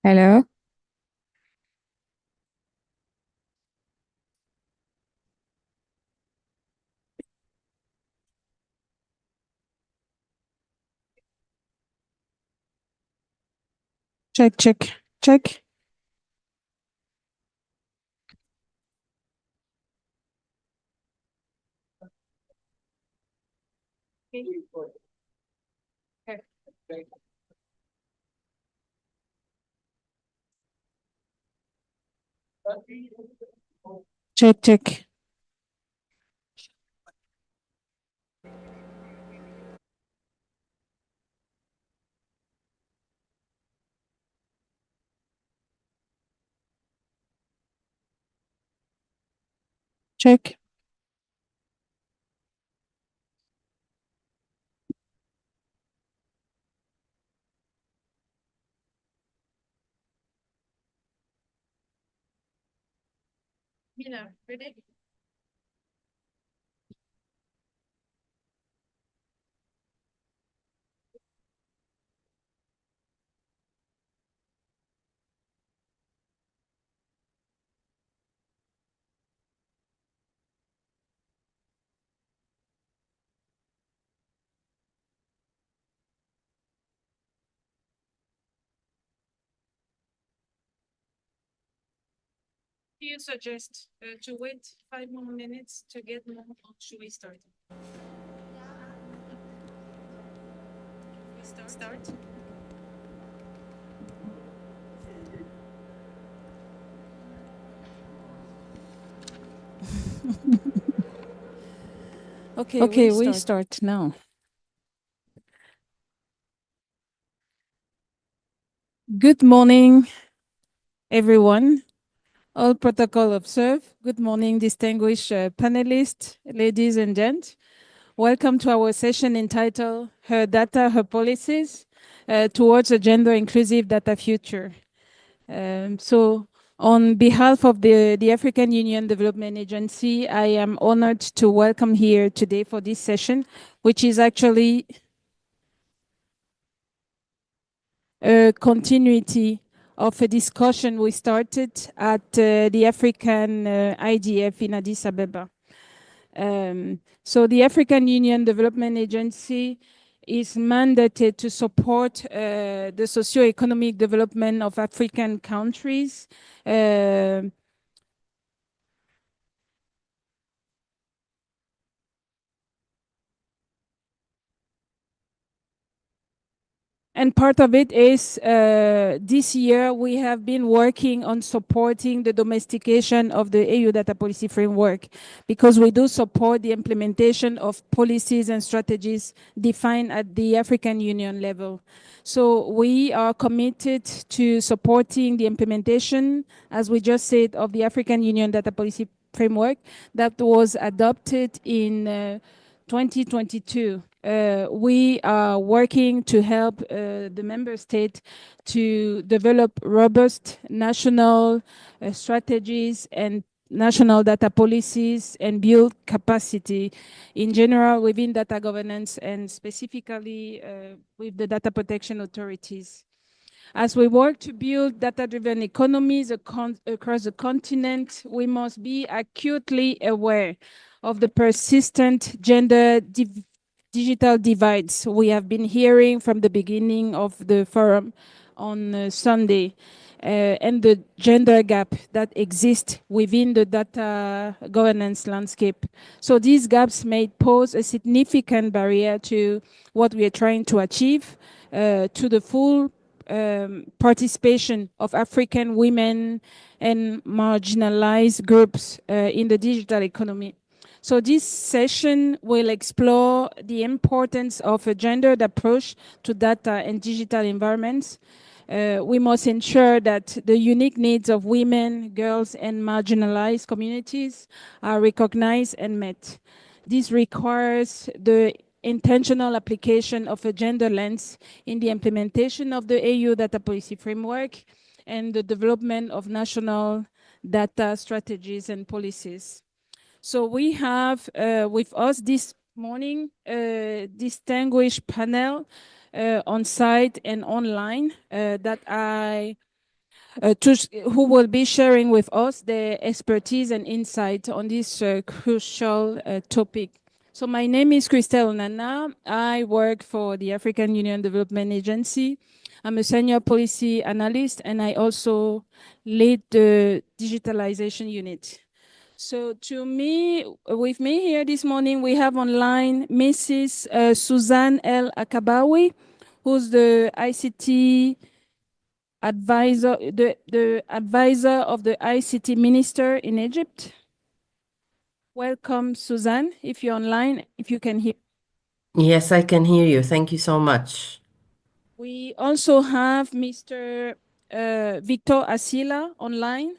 Hello. Check, check, check. Check, check. Check. Do you suggest to wait 5 more minutes to get more, or should we start? We start. Okay, we start now. Good morning, everyone. All protocol observed. Good morning, distinguished panelists, ladies and gents. Welcome to our session entitled Her Data, Her Policies Towards a Gender Inclusive Data Future. So on behalf of the African Union Development Agency, I am honored to welcome here today for this session, which is actually a continuity of a discussion we started at the African IGF in Addis Ababa. So the African Union Development Agency is mandated to support the socio-economic development of African countries, and part of it is this year we have been working on supporting the domestication of the AU data policy framework, because we do support the implementation of policies and strategies defined at the African Union level. So we are committed to supporting the implementation, as we just said, of the African Union data policy framework that was adopted in 2022. We are working to help the member state to develop robust national strategies and national data policies and build capacity in general within data governance and specifically with the data protection authorities. As we work to build data-driven economies across the continent, we must be acutely aware of the persistent gender digital divides we have been hearing from the beginning of the forum on Sunday, and the gender gap that exists within the data governance landscape. So these gaps may pose a significant barrier to what we are trying to achieve, to the full participation of African women and marginalized groups in the digital economy. So this session will explore the importance of a gendered approach to data and digital environments. We must ensure that the unique needs of women, girls, and marginalized communities are recognized and met. This requires the intentional application of a gender lens in the implementation of the AU data policy framework and the development of national data strategies and policies. So we have with us this morning a distinguished panel on site and online that I who will be sharing with us their expertise and insight on this crucial topic. So my name is Christelle Nana. I work for the African Union Development Agency. I'm a senior policy analyst, and I also lead the digitalization unit. So with me here this morning, we have online Mrs. Suzanne L. Akabawi, who's the ICT advisor, the advisor of the ICT minister in Egypt. Welcome, Suzanne, if you're online, if you can hear. Yes, I can hear you. Thank you so much. We also have Mr. Victor Asila online,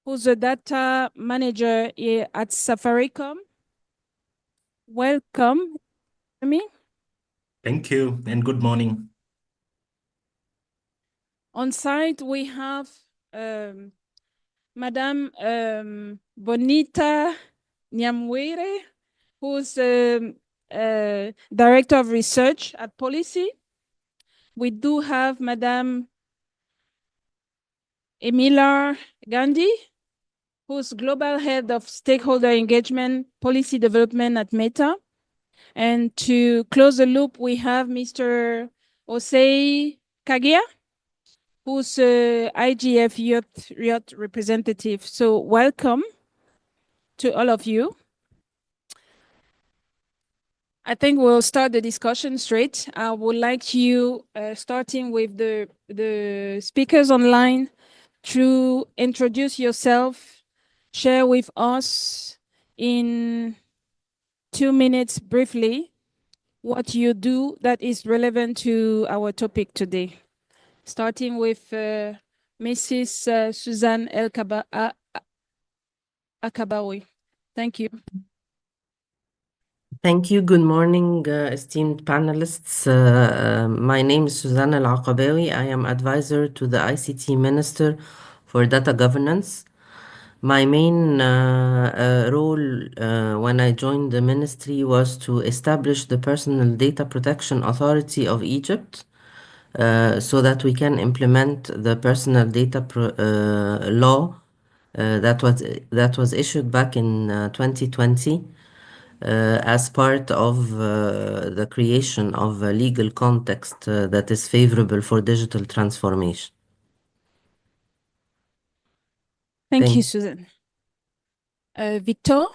who's a data manager at Safaricom. Welcome, me. Thank you and good morning. On site, we have Madame Bonita Nyamwere, who's Director of Research at Policy. We do have Madame Emila Gandhi, who's Global Head of Stakeholder Engagement Policy Development at Meta. And to close the loop, we have Mr. Osei Kagia, who's IGF youth representative. So welcome to all of you. I think we'll start the discussion straight. I would like you, starting with the speakers online, to introduce yourself, share with us in 2 minutes briefly what you do that is relevant to our topic today. Starting with Mrs. Suzanne El Akabawi. Thank you. Thank you. Good morning, esteemed panelists. My name is Suzanne Al-Aqabawi. I am advisor to the ICT Minister for Data Governance. My main role when I joined the ministry was to establish the Personal Data Protection Authority of Egypt so that we can implement the personal data law that was issued back in 2020 as part of the creation of a legal context that is favorable for digital transformation. Thank you, Susan. Victor?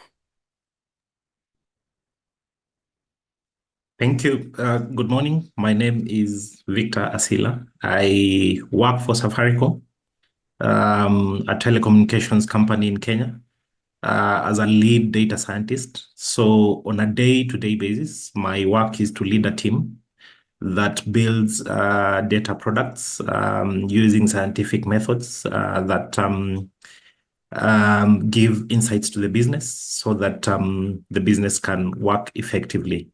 Thank you. Good morning. My name is Victor Asila. I work for Safaricom, a telecommunications company in Kenya, as a lead data scientist. So on a day-to-day basis, my work is to lead a team that builds data products using scientific methods that give insights to the business so that the business can work effectively.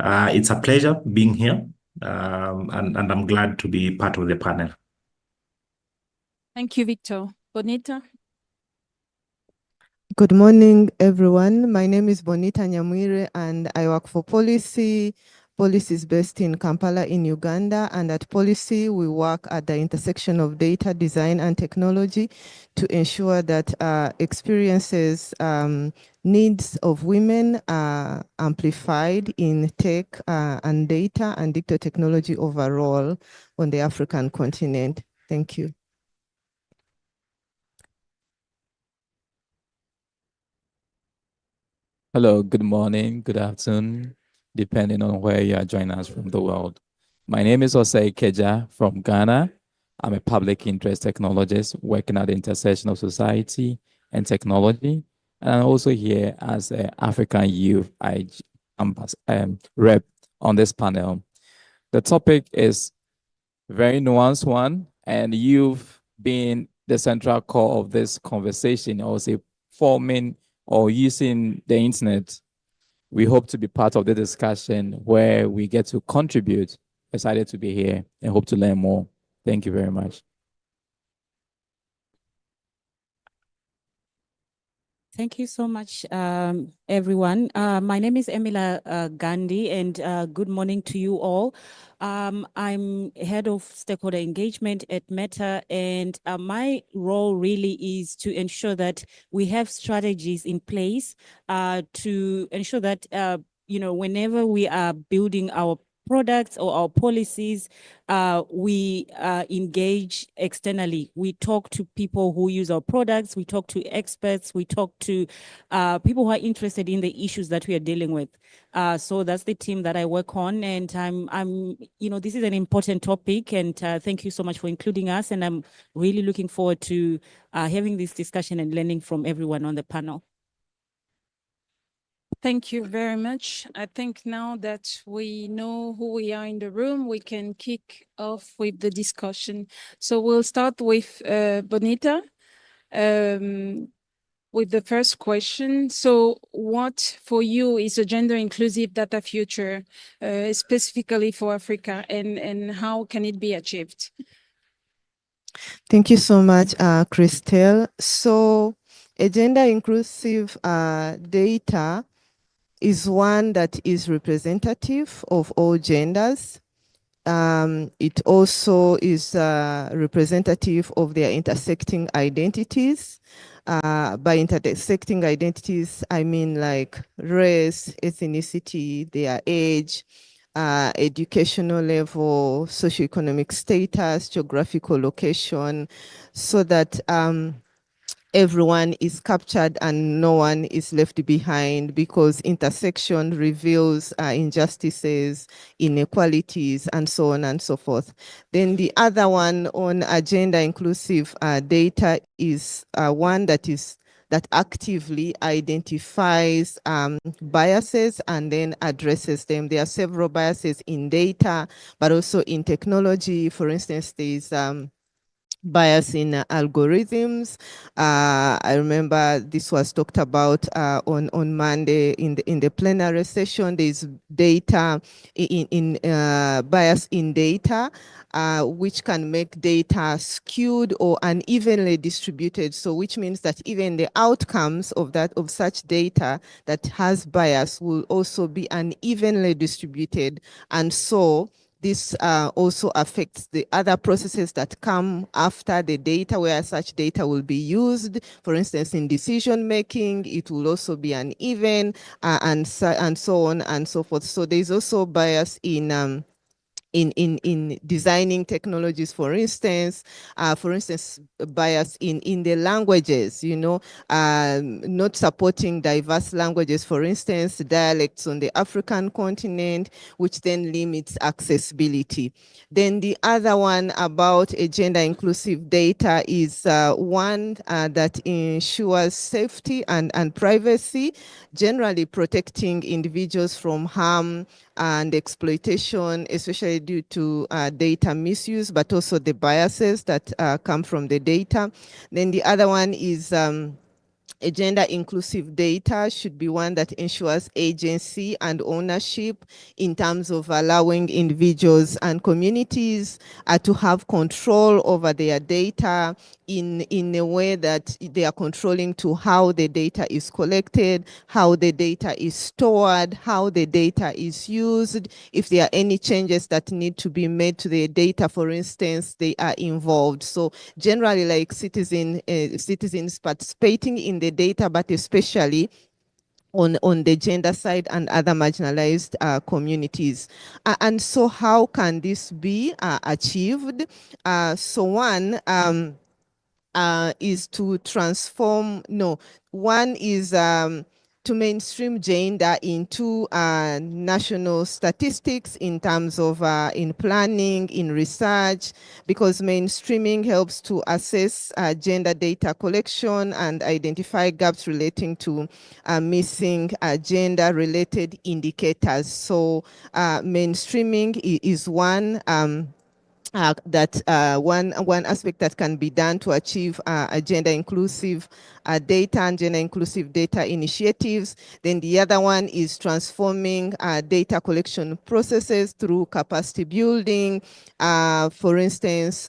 It's a pleasure being here, and I'm glad to be part of the panel. Thank you, Victor. Bonita? Good morning, everyone. My name is Bonita Nyamwire, and I work for Policy. Policy is based in Kampala in Uganda, and at Policy, we work at the intersection of data, design, and technology to ensure that experiences, needs of women are amplified in tech and data and digital technology overall on the African continent. Thank you. Hello, good morning, good afternoon, depending on where you are joining us from the world. My name is Osei Keja from Ghana. I'm a public interest technologist working at the intersection of society and technology. And I'm also here as an African Youth rep on this panel. The topic is very nuanced one, and youth being the central core of this conversation, or say forming or using the internet. We hope to be part of the discussion where we get to contribute. Excited to be here and hope to learn more. Thank you very much. Thank you so much, everyone. My name is Emila Gandhi, and good morning to you all. I'm head of stakeholder engagement at Meta, and my role really is to ensure that we have strategies in place to ensure that whenever we are building our products or our policies, we engage externally. We talk to people who use our products, we talk to experts, we talk to people who are interested in the issues that we are dealing with. So that's the team that I work on, and this is an important topic, and thank you so much for including us, and I'm really looking forward to having this discussion and learning from everyone on the panel. Thank you very much. I think now that we know who we are in the room, we can kick off with the discussion. So we'll start with Bonita with the first question. So what for you is a gender inclusive data future, specifically for Africa, and how can it be achieved? Thank you so much, Christelle. So a gender inclusive data is one that is representative of all genders. It also is representative of their intersecting identities. By intersecting identities, I mean like race, ethnicity, their age, educational level, socioeconomic status, geographical location, so that everyone is captured and no one is left behind, because intersection reveals injustices, inequalities, and so on and so forth. Then the other one on gender inclusive data is one that actively identifies biases and then addresses them. There are several biases in data, but also in technology. For instance, there's bias in algorithms. I remember this was talked about on Monday in the plenary session. There's data in bias in data, which can make data skewed or unevenly distributed. So which means that even the outcomes of such data that has bias will also be unevenly distributed. And so this also affects the other processes that come after the data, where such data will be used. For instance, in decision making, it will also be uneven, and so on and so forth. So there's also bias in designing technologies, for instance, bias in the languages, not supporting diverse languages, for instance, dialects on the African continent, which then limits accessibility. Then the other one about a gender inclusive data is one that ensures safety and privacy, generally protecting individuals from harm and exploitation, especially due to data misuse, but also the biases that come from the data. Then the other one is a gender inclusive data should be one that ensures agency and ownership in terms of allowing individuals and communities to have control over their data in a way that they are controlling to how the data is collected, how the data is stored, how the data is used. If there are any changes that need to be made to the data, for instance, they are involved. So generally, like citizens participating in the data, but especially on the gender side and other marginalized communities. And so how can this be achieved? So one is to transform, one is to mainstream gender into national statistics in terms of in planning, in research, because mainstreaming helps to assess gender data collection and identify gaps relating to missing gender-related indicators. So mainstreaming is one one aspect that can be done to achieve a gender inclusive data and gender inclusive data initiatives. Then the other one is transforming data collection processes through capacity building. For instance,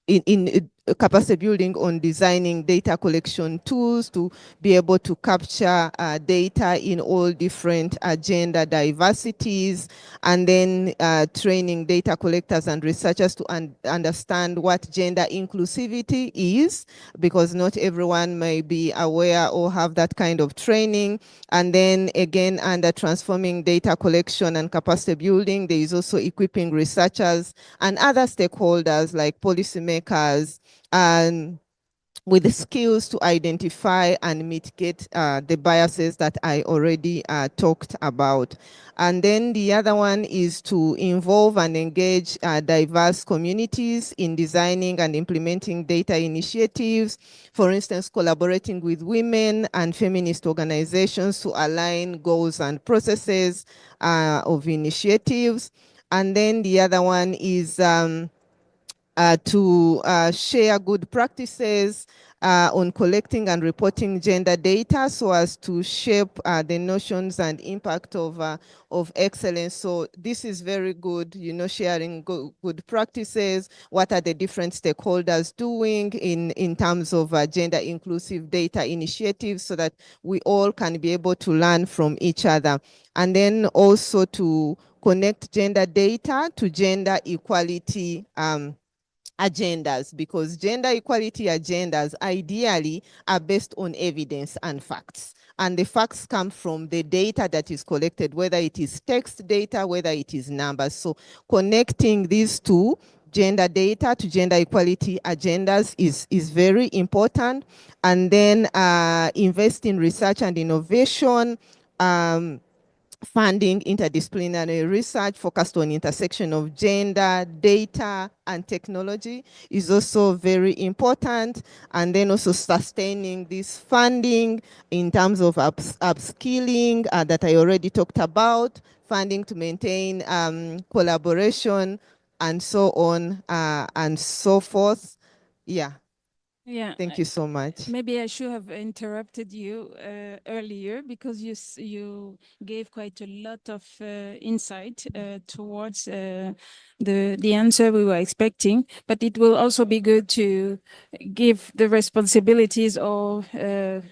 in capacity building on designing data collection tools to be able to capture data in all different gender diversities, and then training data collectors and researchers to understand what gender inclusivity is, because not everyone may be aware or have that kind of training. And then again, under transforming data collection and capacity building, there is also equipping researchers and other stakeholders like policymakers and with the skills to identify and mitigate the biases that I already talked about. And then the other one is to involve and engage diverse communities in designing and implementing data initiatives. For instance, collaborating with women and feminist organizations to align goals and processes of initiatives. And then the other one is to share good practices on collecting and reporting gender data so as to shape the notions and impact of excellence. So this is very good, you know, sharing good practices. What are the different stakeholders doing in terms of gender inclusive data initiatives, so that we all can be able to learn from each other. And then also to connect gender data to gender equality agendas, because gender equality agendas ideally are based on evidence and facts. And the facts come from the data that is collected, whether it is text data, whether it is numbers. So connecting these two, gender data to gender equality agendas, is very important. And then invest in research and innovation, funding interdisciplinary research focused on intersection of gender, data, and technology is also very important. And then also sustaining this funding in terms of upskilling that I already talked about, funding to maintain collaboration, and so on and so forth. Yeah. Yeah. Thank you so much. Maybe I should have interrupted you earlier, because you gave quite a lot of insight towards the answer we were expecting. But it will also be good to give the responsibilities or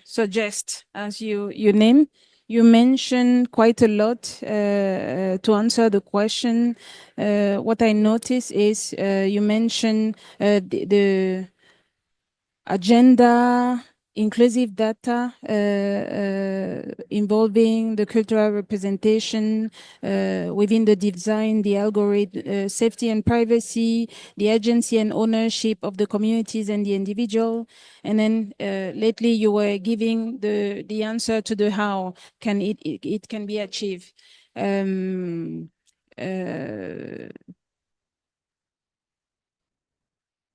suggest, as you name. You mentioned quite a lot to answer the question. What I noticed is you mentioned the agenda, inclusive data involving the cultural representation within the design, the algorithm, safety and privacy, the agency and ownership of the communities and the individual. And then lately you were giving the answer to the how can it can be achieved.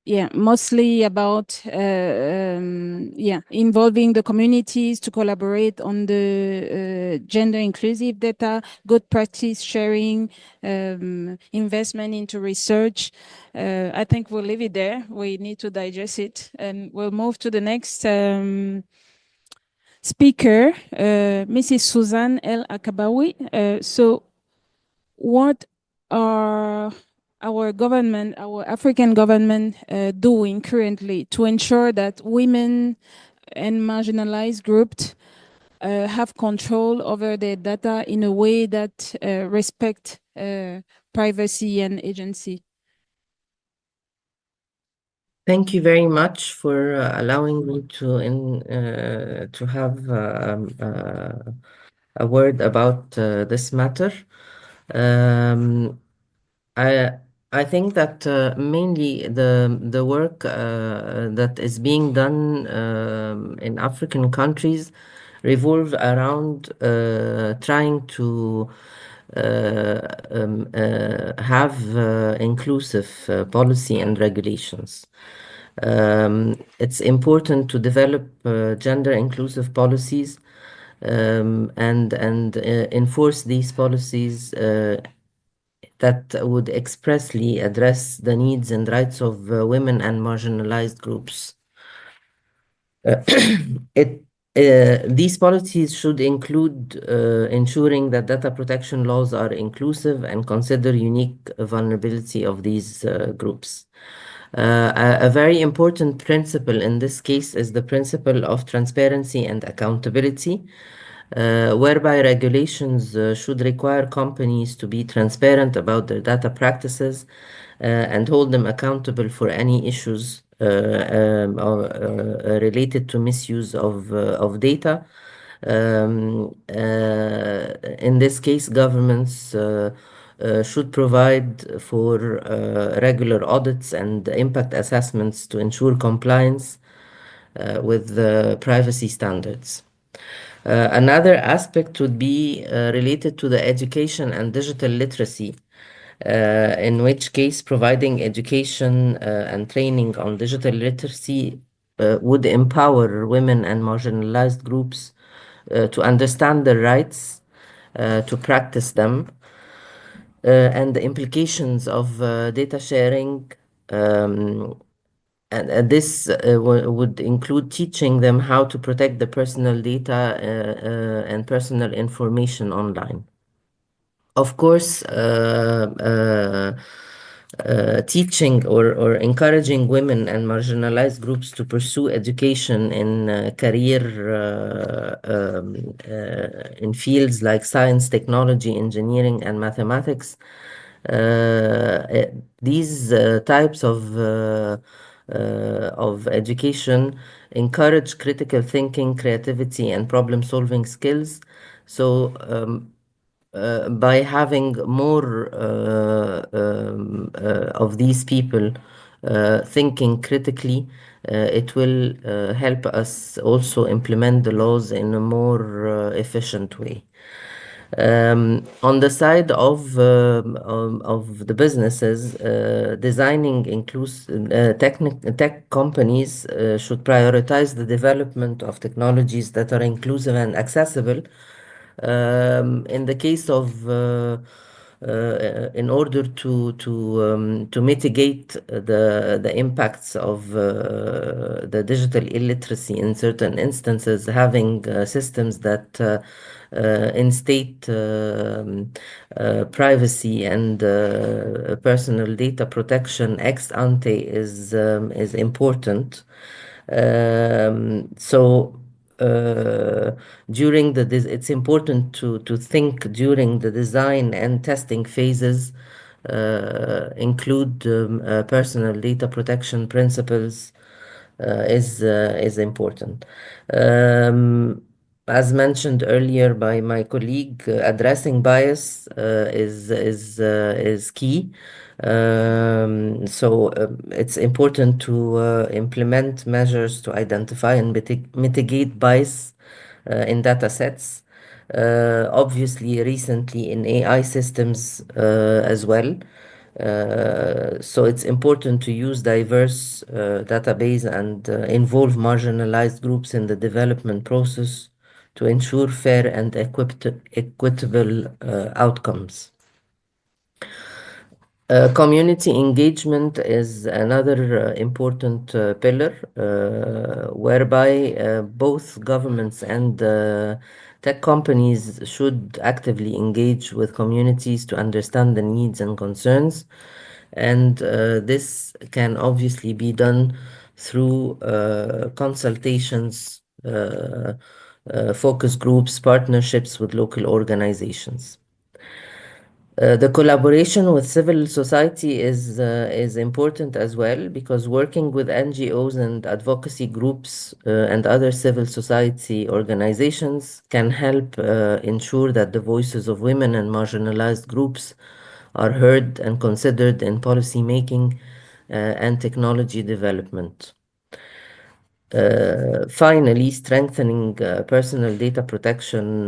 Yeah, mostly about involving the communities to collaborate on the gender inclusive data, good practice sharing, investment into research. I think we'll leave it there. We need to digest it, and we'll move to the next speaker, Mrs. Suzanne El Akabawi. So what are our government, our African government doing currently to ensure that women and marginalized groups have control over their data in a way that respect privacy and agency? Thank you very much for allowing me to have a word about this matter. I think that mainly the work that is being done in African countries revolve around trying to have inclusive policy and regulations. It's important to develop gender inclusive policies and enforce these policies that would expressly address the needs and rights of women and marginalized groups. These policies should include ensuring that data protection laws are inclusive and consider unique vulnerability of these groups. A very important principle in this case is the principle of transparency and accountability, whereby regulations should require companies to be transparent about their data practices and hold them accountable for any issues related to misuse of data. In this case, governments should provide for regular audits and impact assessments to ensure compliance with the privacy standards. Another aspect would be related to the education and digital literacy, in which case providing education and training on digital literacy would empower women and marginalized groups to understand their rights, to practice them, and the implications of data sharing. And this would include teaching them how to protect the personal data and personal information online. Of course, teaching or encouraging women and marginalized groups to pursue education in career in fields like science, technology, engineering, and mathematics. These types of education encourage critical thinking, creativity, and problem-solving skills. So by having more of these people thinking critically, it will help us also implement the laws in a more efficient way. On the side of the businesses, designing tech companies should prioritize the development of technologies that are inclusive and accessible. In the case of in order to mitigate the impacts of the digital illiteracy in certain instances, having systems that instate privacy and personal data protection ex ante is important. So it's important to think during the design and testing phases, include personal data protection principles is important. As mentioned earlier by my colleague, addressing bias is key. So it's important to implement measures to identify and mitigate bias in data sets. Obviously, recently in AI systems as well. So it's important to use diverse database and involve marginalized groups in the development process to ensure fair and equitable outcomes. Community engagement is another important pillar, whereby both governments and tech companies should actively engage with communities to understand the needs and concerns. And this can obviously be done through consultations, focus groups, partnerships with local organizations. The collaboration with civil society is important as well, because working with NGOs and advocacy groups and other civil society organizations can help ensure that the voices of women and marginalized groups are heard and considered in policy making and technology development. Finally, strengthening personal data protection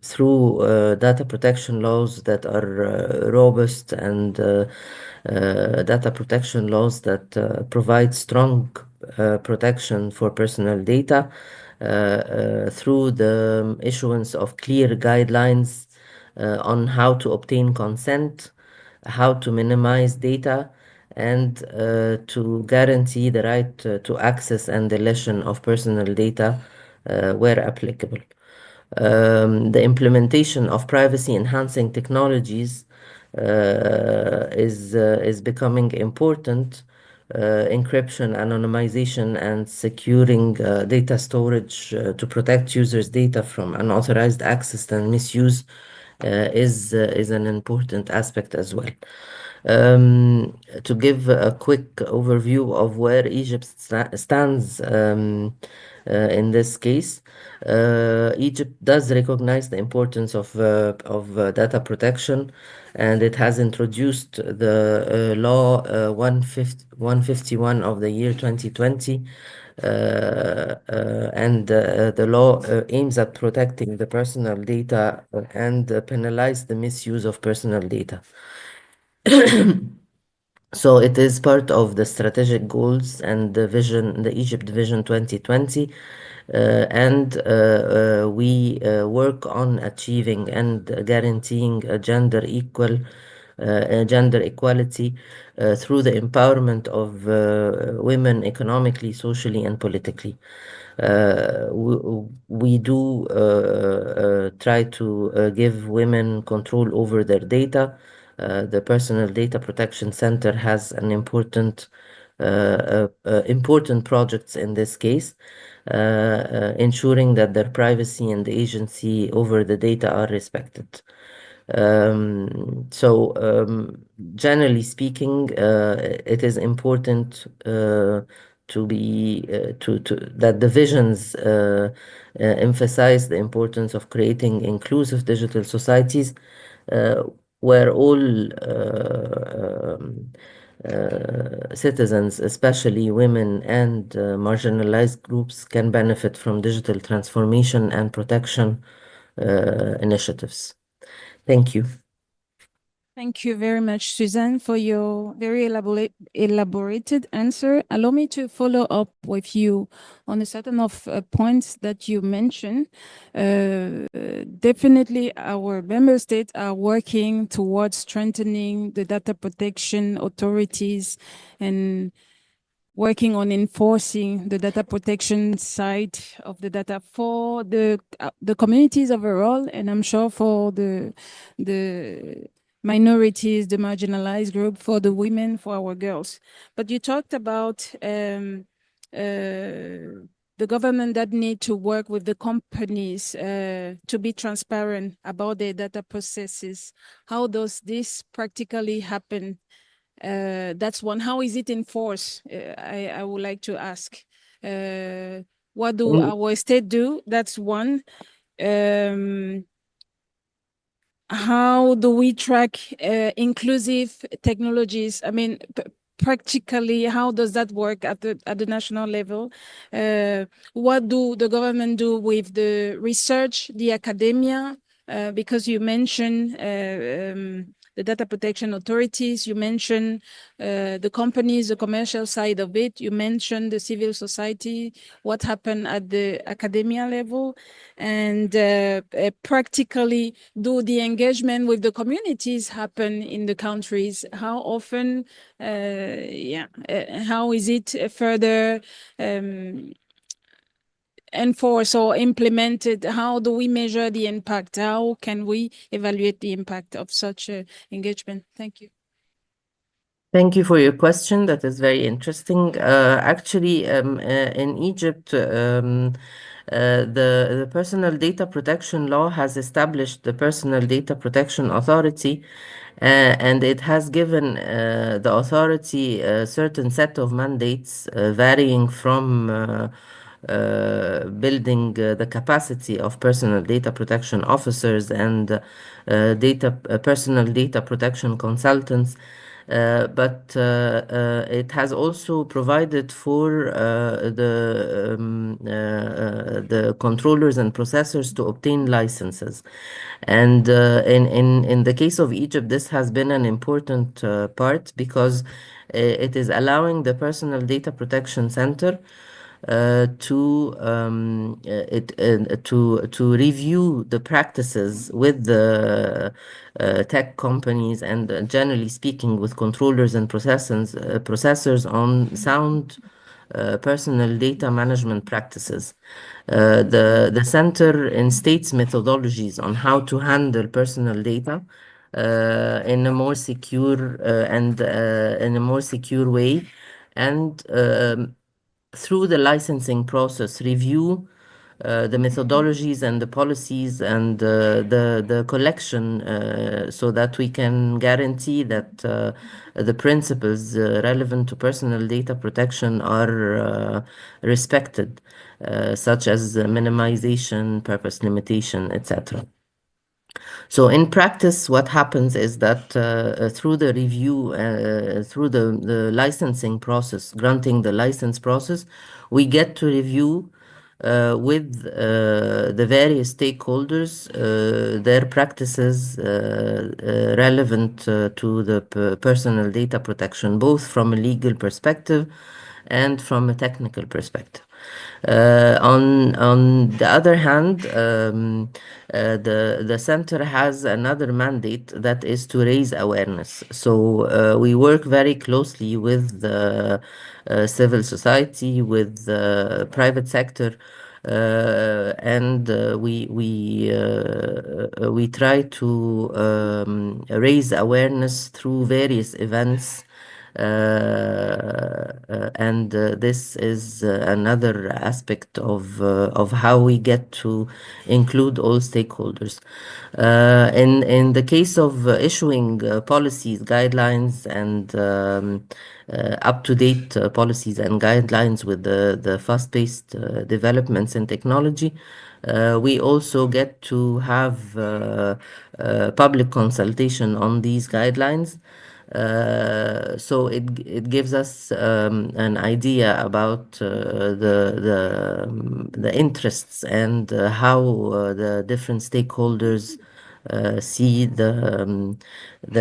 through data protection laws that are robust and data protection laws that provide strong protection for personal data through the issuance of clear guidelines on how to obtain consent, how to minimize data, and to guarantee the right to access and deletion of personal data where applicable. The implementation of privacy enhancing technologies is becoming important. Encryption, anonymization, and securing data storage to protect users' data from unauthorized access and misuse is an important aspect as well. To give a quick overview of where Egypt stands in this case, Egypt does recognize the importance of data protection, and it has introduced the law 151 of the year 2020. And the law aims at protecting the personal data and penalize the misuse of personal data. So it is part of the strategic goals and the vision, the Egypt Vision 2020, and we work on achieving and guaranteeing a gender equality through the empowerment of women economically, socially, and politically. We do try to give women control over their data. The Personal Data Protection Center has an important projects in this case, ensuring that their privacy and the agency over the data are respected. Generally speaking, it is important to be to that the visions emphasize the importance of creating inclusive digital societies where all citizens, especially women and marginalized groups, can benefit from digital transformation and protection initiatives. Thank you. Thank you very much, Suzanne, for your very elaborated answer. Allow me to follow up with you on a certain of points that you mentioned. Definitely, our member states are working towards strengthening the data protection authorities and working on enforcing the data protection side of the data for the communities overall, and I'm sure for the minorities, the marginalized group, for the women, for our girls. But you talked about the government that need to work with the companies to be transparent about their data processes. How does this practically happen? That's one. How is it enforced? I would like to ask. What do our state do? That's one. How do we track inclusive technologies? I mean, practically, how does that work at the national level? What do the government do with the research, the academia? Because you mentioned the data protection authorities, you mentioned the companies, the commercial side of it, you mentioned the civil society, what happened at the academia level, and practically, do the engagement with the communities happen in the countries? How often, how is it further enforced or implemented? How do we measure the impact? How can we evaluate the impact of such engagement? Thank you. Thank you for your question. That is very interesting. Actually, in Egypt, the Personal Data Protection Law has established the Personal Data Protection Authority, and it has given the authority a certain set of mandates varying from building the capacity of personal data protection officers and personal data protection consultants. But it has also provided for the controllers and processors to obtain licenses. And in the case of Egypt, this has been an important part because it is allowing the Personal Data Protection Center to review the practices with the tech companies and generally speaking with controllers and processors on sound personal data management practices. The center instates methodologies on how to handle personal data in a more secure and in a more secure way, and through the licensing process, review the methodologies and the policies and the collection so that we can guarantee that the principles relevant to personal data protection are respected, such as minimization, purpose limitation, etc. So in practice, what happens is that through the review, through the licensing process, granting the license process, we get to review with the various stakeholders their practices relevant to the personal data protection, both from a legal perspective and from a technical perspective. On the other hand, the center has another mandate that is to raise awareness. So we work very closely with the civil society, with the private sector, and we try to raise awareness through various events, and this is another aspect of how we get to include all stakeholders. In the case of issuing policies, guidelines, and up-to-date policies and guidelines with the fast-paced developments in technology, we also get to have public consultation on these guidelines. So it gives us an idea about the interests and how the different stakeholders see the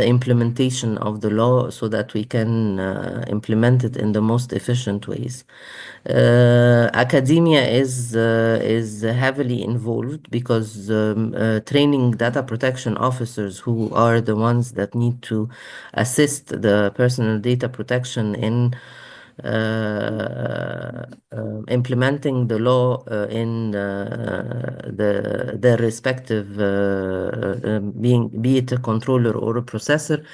implementation of the law, so that we can implement it in the most efficient ways. Academia is heavily involved, because training data protection officers, who are the ones that need to assist the personal data protection in implementing the law in their respective, be it a controller or a processor,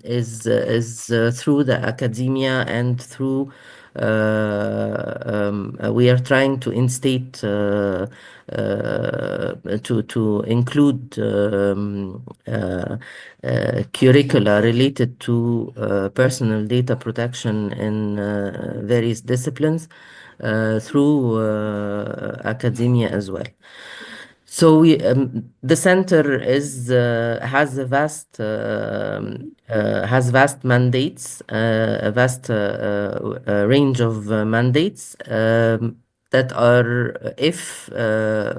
is through the academia and through we are trying to instate to include curricula related to personal data protection in various disciplines through academia as well. So the center has vast mandates, a vast range of mandates that are, if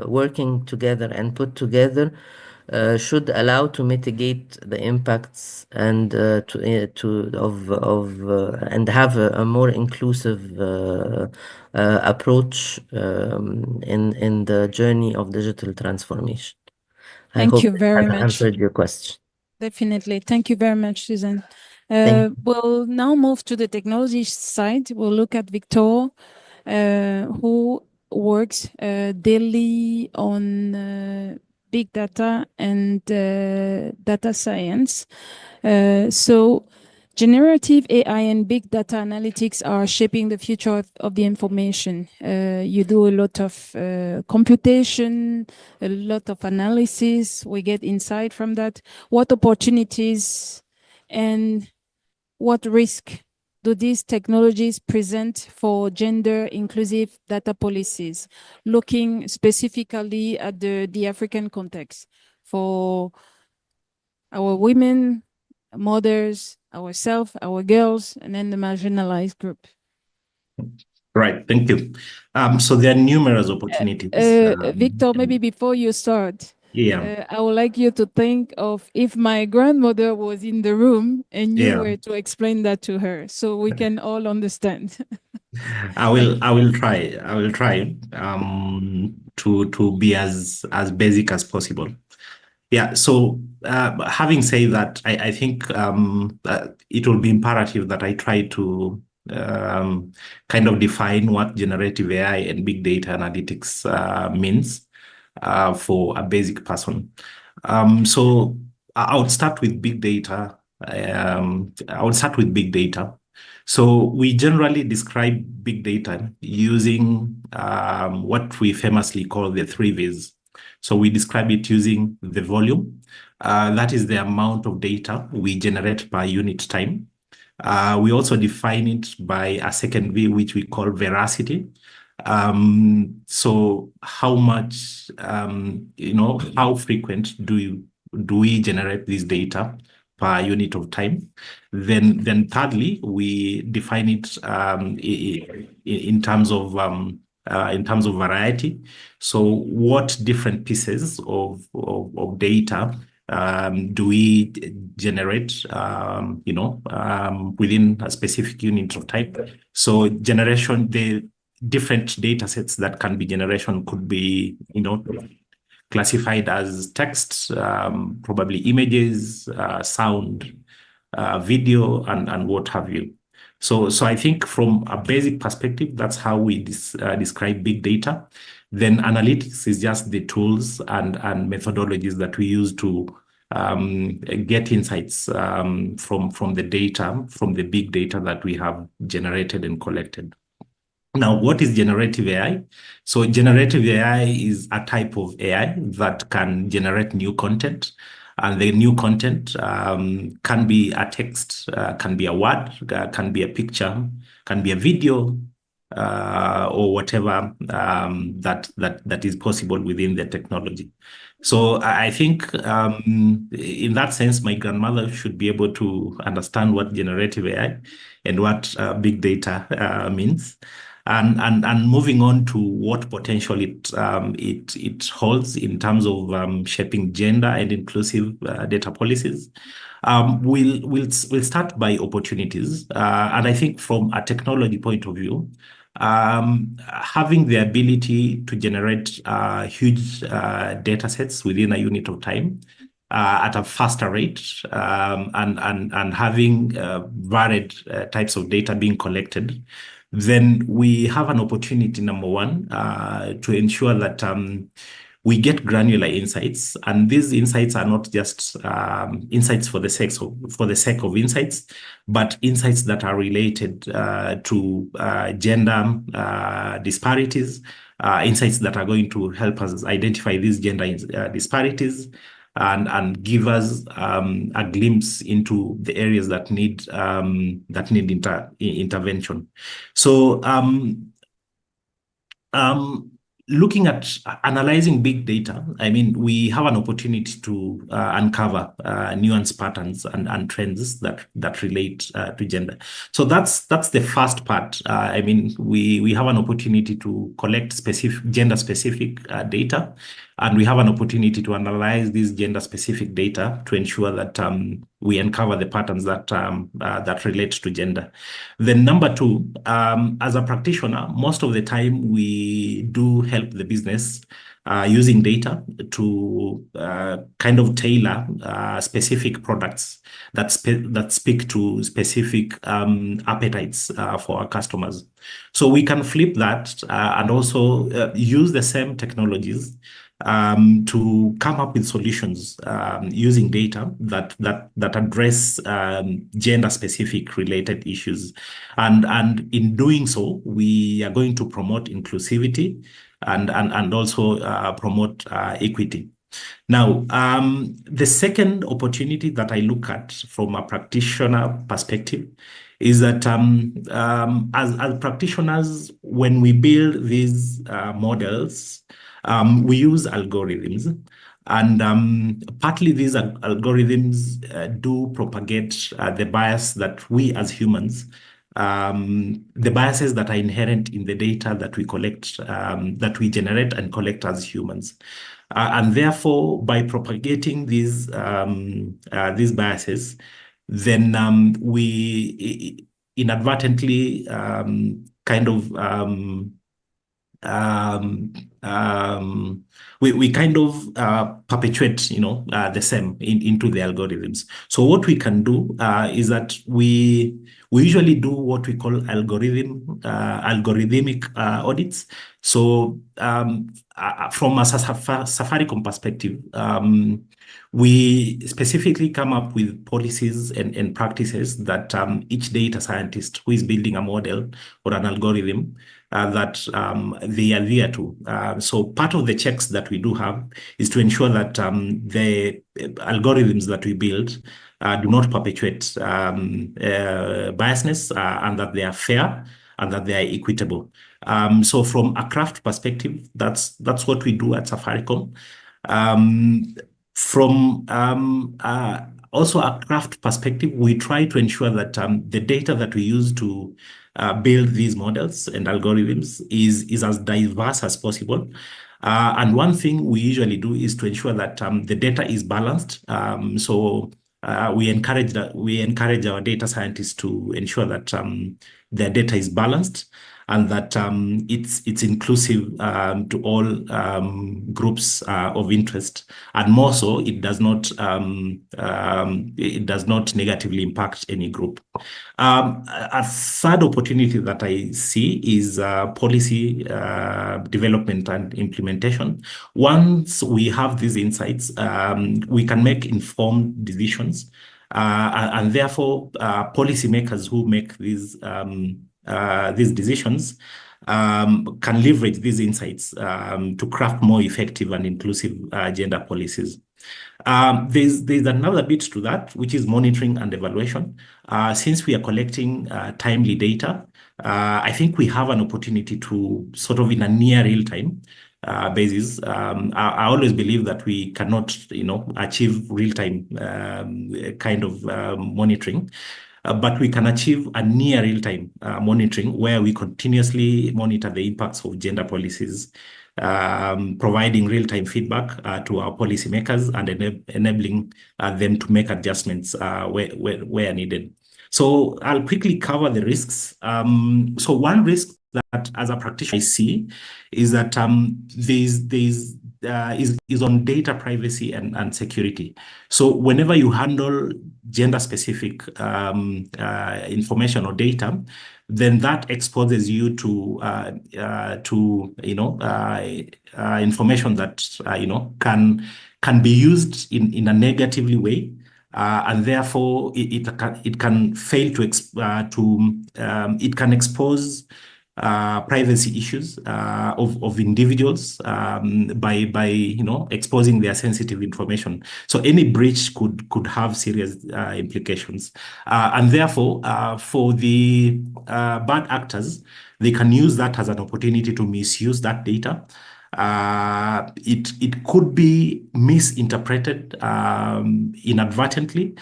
working together and put together, should allow to mitigate the impacts and and have a more inclusive approach in the journey of digital transformation. I Thank hope you very that much. answered your question. Definitely. Thank you very much, Susan. Thank We'll now move to the technology side. We'll look at Victor, who works daily on big data and data science. So generative AI and big data analytics are shaping the future of the information. You do a lot of computation, a lot of analysis. We get insight from that. What opportunities and what risk do these technologies present for gender inclusive data policies, looking specifically at the African context for our women, mothers, ourselves, our girls, and then the marginalized group? Right, thank you. So there are numerous opportunities. Victor, maybe before you start, Yeah. I would like you to think of if my grandmother was in the room and you Yeah. were to explain that to her, so we can all understand. I will try to be as basic as possible. Yeah, so having said that, I think it will be imperative that I try to kind of define what generative AI and big data analytics means for a basic person. So I would start with big data. I would start with big data. So we generally describe big data using what we famously call the 3 V's. So we describe it using the volume. That is the amount of data we generate per unit time. We also define it by a second V, which we call veracity. So how much, how frequent do we generate this data per unit of time? Then thirdly, we define it in terms of variety. So what different pieces of data do we generate, within a specific unit of time? So the different data sets that can be generation could be, classified as text, probably images, sound, video, and what have you. So I think from a basic perspective, that's how we describe big data. Then analytics is just the tools and methodologies that we use to get insights from the data, from the big data that we have generated and collected. Now, what is generative AI? So generative AI is a type of AI that can generate new content. And the new content can be a text, can be a word, can be a picture, can be a video, or whatever that is possible within the technology. So I think in that sense, my grandmother should be able to understand what generative AI and what big data means. And moving on to what potential it holds in terms of shaping gender and inclusive data policies. We'll start by opportunities, and I think from a technology point of view, having the ability to generate huge data sets within a unit of time at a faster rate, and having varied types of data being collected, then we have an opportunity, number one, to ensure that we get granular insights, and these insights are not just insights for the sake of insights, but insights that are related to gender disparities, insights that are going to help us identify these gender disparities, and give us a glimpse into the areas that need intervention. So looking at analyzing big data, I mean, we have an opportunity to uncover nuanced patterns and trends that relate to gender. So that's the first part. I mean, we have an opportunity to collect gender-specific data, and we have an opportunity to analyze this gender-specific data to ensure that we uncover the patterns that relate to gender. Then number two, as a practitioner, most of the time we do help the business using data to kind of tailor specific products that speak to specific appetites for our customers. So we can flip that and also use the same technologies to come up with solutions using data that address gender-specific related issues, and in doing so, we are going to promote inclusivity and also promote equity. Now, the second opportunity that I look at from a practitioner perspective is that as practitioners, when we build these models, we use algorithms, and partly these algorithms do propagate the bias that we as humans, the biases that are inherent in the data that we collect, that we generate and collect as humans. And therefore, by propagating these biases, then we inadvertently kind of we kind of perpetuate, the same into the algorithms. So what we can do is that we we usually do what we call algorithmic audits. So from a Safaricom perspective, we specifically come up with policies and practices that each data scientist who is building a model or an algorithm that they adhere to. So part of the checks that we do have is to ensure that the algorithms that we build do not perpetuate biasness and that they are fair and that they are equitable. So from a craft perspective, that's what we do at Safaricom. From also a craft perspective, we try to ensure that the data that we use to build these models and algorithms is as diverse as possible. And one thing we usually do is to ensure that the data is balanced. So we encourage our data scientists to ensure that their data is balanced and that it's inclusive to all groups of interest, and more so, it does not negatively impact any group. A third opportunity that I see is policy development and implementation. Once we have these insights, we can make informed decisions, and therefore policymakers who make these decisions can leverage these insights to craft more effective and inclusive gender policies. There's another bit to that, which is monitoring and evaluation. Since we are collecting timely data, I think we have an opportunity to sort of in a near real time basis. I always believe that we cannot, achieve real time kind of monitoring. But we can achieve a near real-time monitoring where we continuously monitor the impacts of gender policies, providing real-time feedback to our policymakers and enabling them to make adjustments where needed. So I'll quickly cover the risks. So one risk that as a practitioner I see is that is on data privacy and security. So whenever you handle gender-specific information or data, then that exposes you to information that can be used in a negatively way. And therefore, it can fail to it can expose privacy issues of individuals by exposing their sensitive information. So any breach could have serious implications, and therefore for the bad actors, they can use that as an opportunity to misuse that data. It could be misinterpreted inadvertently,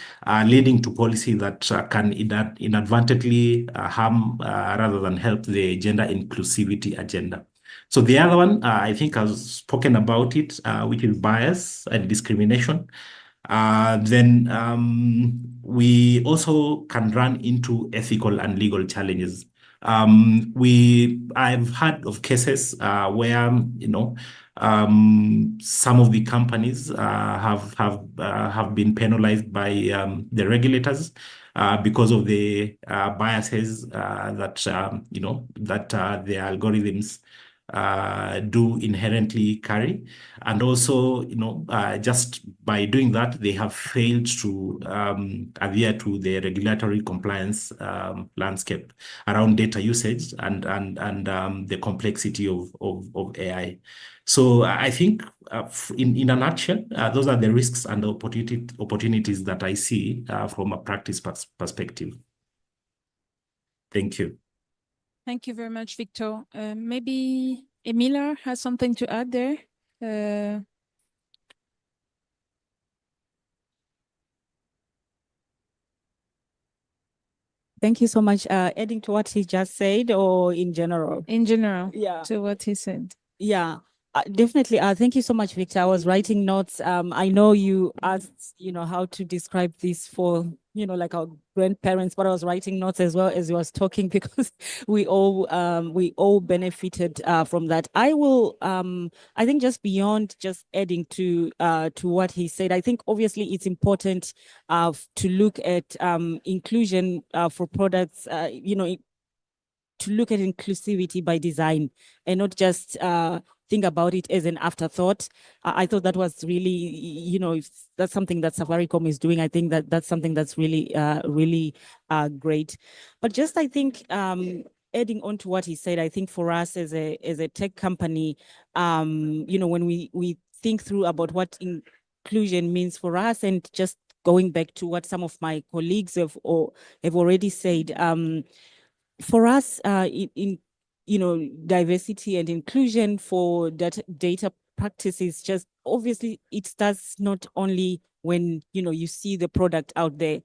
leading to policy that can inadvertently harm rather than help the gender inclusivity agenda. So the other one, I think I've spoken about it, which is bias and discrimination. Then we also can run into ethical and legal challenges. I've heard of cases where some of the companies have been penalized by the regulators because of the biases that the algorithms do inherently carry, and also just by doing that they have failed to adhere to the regulatory compliance landscape around data usage and the complexity of AI. So I think in a nutshell, those are the risks and the opportunities that I see from a practice perspective. Thank you. Thank you very much, Victor. Maybe Emila has something to add there. Thank you so much. Adding to what he just said, or in general? In general, yeah, to what he said. Yeah, definitely. Thank you so much, Victor. I was writing notes. I know you asked, how to describe this for like our grandparents, but I was writing notes as well as he was talking because we all benefited from that. I will, I think just beyond just adding to what he said, I think obviously it's important to look at inclusion for products, to look at inclusivity by design and not just think about it as an afterthought. I thought that was really, if that's something that Safaricom is doing, I think that that's something that's really, really great. But just, I think, adding on to what he said, I think for us as a tech company, when we think through about what inclusion means for us, and just going back to what some of my colleagues have already said, for us, in diversity and inclusion for data practices, just obviously it starts not only when you see the product out there.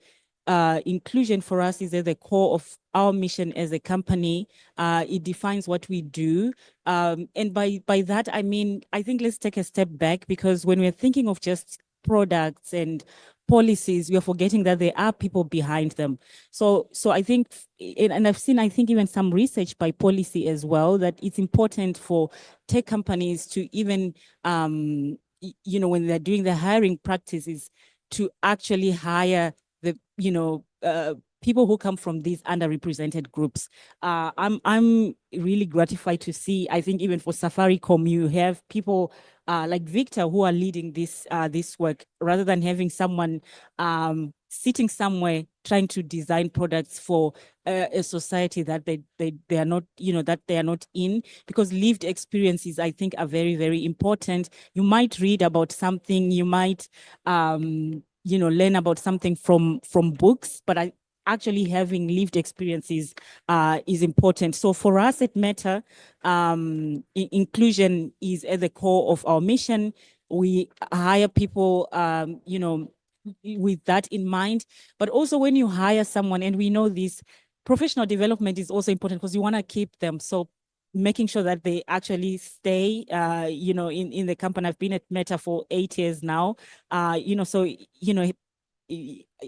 Inclusion for us is at the core of our mission as a company. It defines what we do, and by that I mean, I think let's take a step back, because when we're thinking of just products and policies, we are forgetting that there are people behind them. So I think, and I've seen, I think even some research by policy as well, that it's important for tech companies to even, when they're doing the hiring practices, to actually hire the, people who come from these underrepresented groups. I'm really gratified to see, I think even for Safaricom, you have people like Victor who are leading this work, rather than having someone sitting somewhere trying to design products for a society that they are not, that they are not in, because lived experiences, I think, are very, very important. You might read about something, you might learn about something from books, but actually having lived experiences is important. So for us at Meta, inclusion is at the core of our mission. We hire people, with that in mind. But also when you hire someone, and we know this, professional development is also important because you want to keep them. So making sure that they actually stay, in the company. I've been at Meta for 8 years now, so,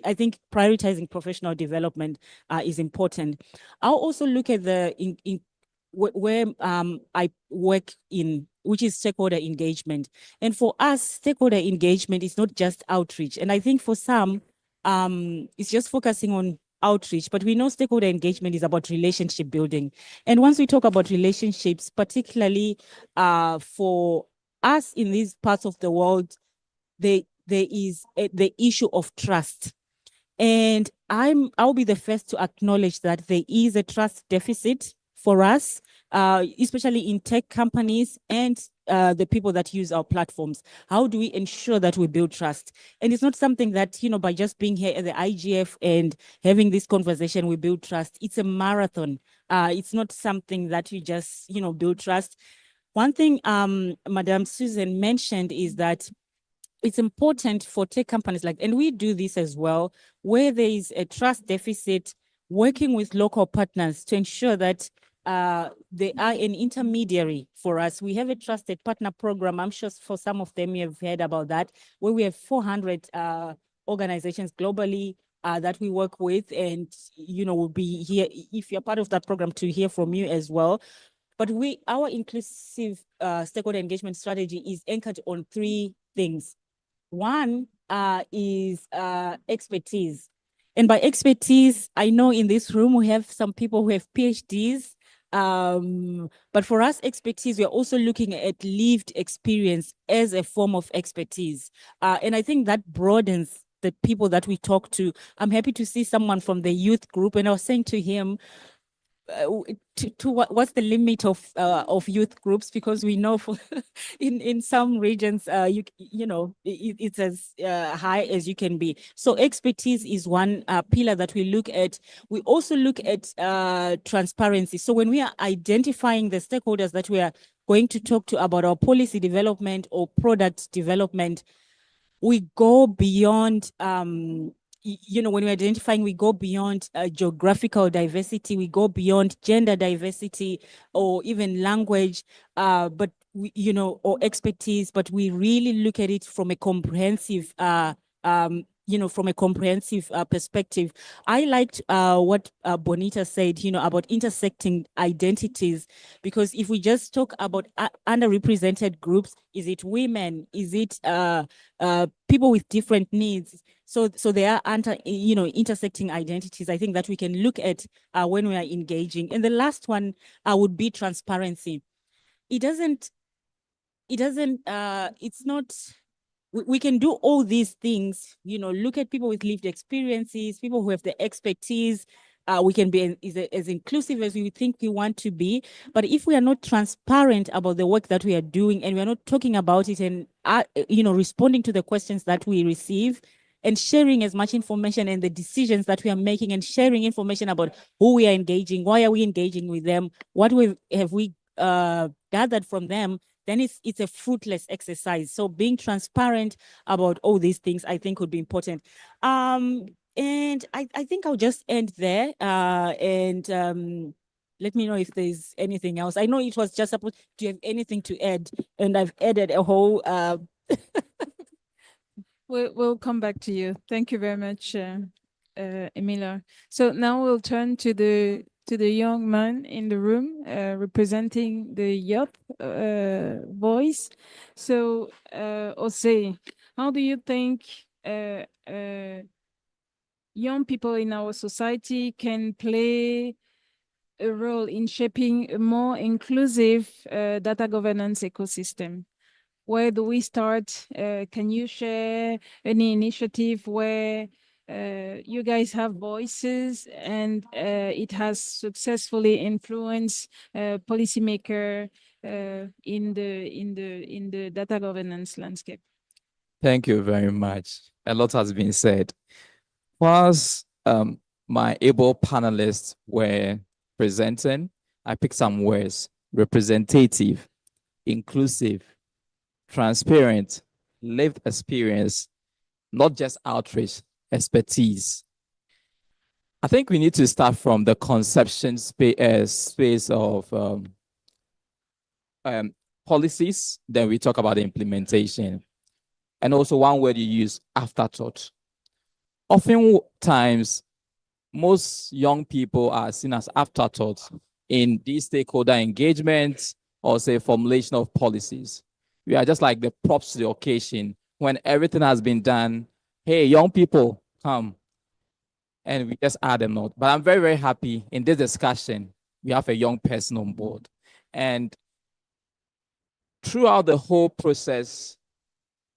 I think prioritizing professional development is important. I'll also look at where I work in, which is stakeholder engagement. And for us, stakeholder engagement is not just outreach. And I think for some, it's just focusing on outreach, but we know stakeholder engagement is about relationship building. And once we talk about relationships, particularly for us in these parts of the world, there is the issue of trust. And I'll be the first to acknowledge that there is a trust deficit for us, especially in tech companies and the people that use our platforms. How do we ensure that we build trust? And it's not something that, by just being here at the IGF and having this conversation, we build trust. It's a marathon. It's not something that you just, build trust. One thing Madam Susan mentioned is that it's important for tech companies and we do this as well, where there is a trust deficit, working with local partners to ensure that they are an intermediary for us. We have a trusted partner program. I'm sure for some of them you have heard about that, where we have 400 organizations globally that we work with, and we'll be here if you're part of that program to hear from you as well. But our inclusive stakeholder engagement strategy is anchored on 3 things. One is expertise. And by expertise, I know in this room we have some people who have PhDs. But for us, expertise, we're also looking at lived experience as a form of expertise. And I think that broadens the people that we talk to. I'm happy to see someone from the youth group, and I was saying to him, what's the limit of youth groups, because we know for in some regions it's as high as you can be. So expertise is one pillar that we look at. We also look at transparency. So when we are identifying the stakeholders that we are going to talk to about our policy development or product development, we go beyond when we're identifying, we go beyond geographical diversity, we go beyond gender diversity or even language, but or expertise, but we really look at it from a comprehensive from a comprehensive perspective. I liked what Bonita said, about intersecting identities, because if we just talk about underrepresented groups, is it women? Is it people with different needs? So there are intersecting identities, I think, that we can look at when we are engaging. And the last one would be transparency. It's not, we can do all these things, look at people with lived experiences, people who have the expertise. We can be as inclusive as we think we want to be. But if we are not transparent about the work that we are doing, and we are not talking about it and, responding to the questions that we receive, and sharing as much information and the decisions that we are making, and sharing information about who we are engaging, why are we engaging with them, what have we gathered from them, then it's a fruitless exercise. So being transparent about all these things, I think, would be important. And I think I'll just end there. And let me know if there's anything else. I know it was just supposed. Do you have anything to add? And I've added a whole. We'll come back to you. Thank you very much, Emila. So now we'll turn to the young man in the room, representing the youth voice. So, Jose, how do you think young people in our society can play a role in shaping a more inclusive data governance ecosystem? Where do we start? Can you share any initiative where you guys have voices and it has successfully influenced policymaker in the data governance landscape? Thank you very much. A lot has been said. Whilst my able panelists were presenting, I picked some words: representative, inclusive, transparent, lived experience, not just outreach, expertise. I think we need to start from the conception space of policies, then we talk about the implementation. And also one word you use, afterthought. Oftentimes, most young people are seen as afterthoughts in these stakeholder engagements or say formulation of policies. We are just like the props to the occasion when everything has been done. Hey, young people, come. And we just add them out. But I'm very, very happy in this discussion, we have a young person on board. And throughout the whole process,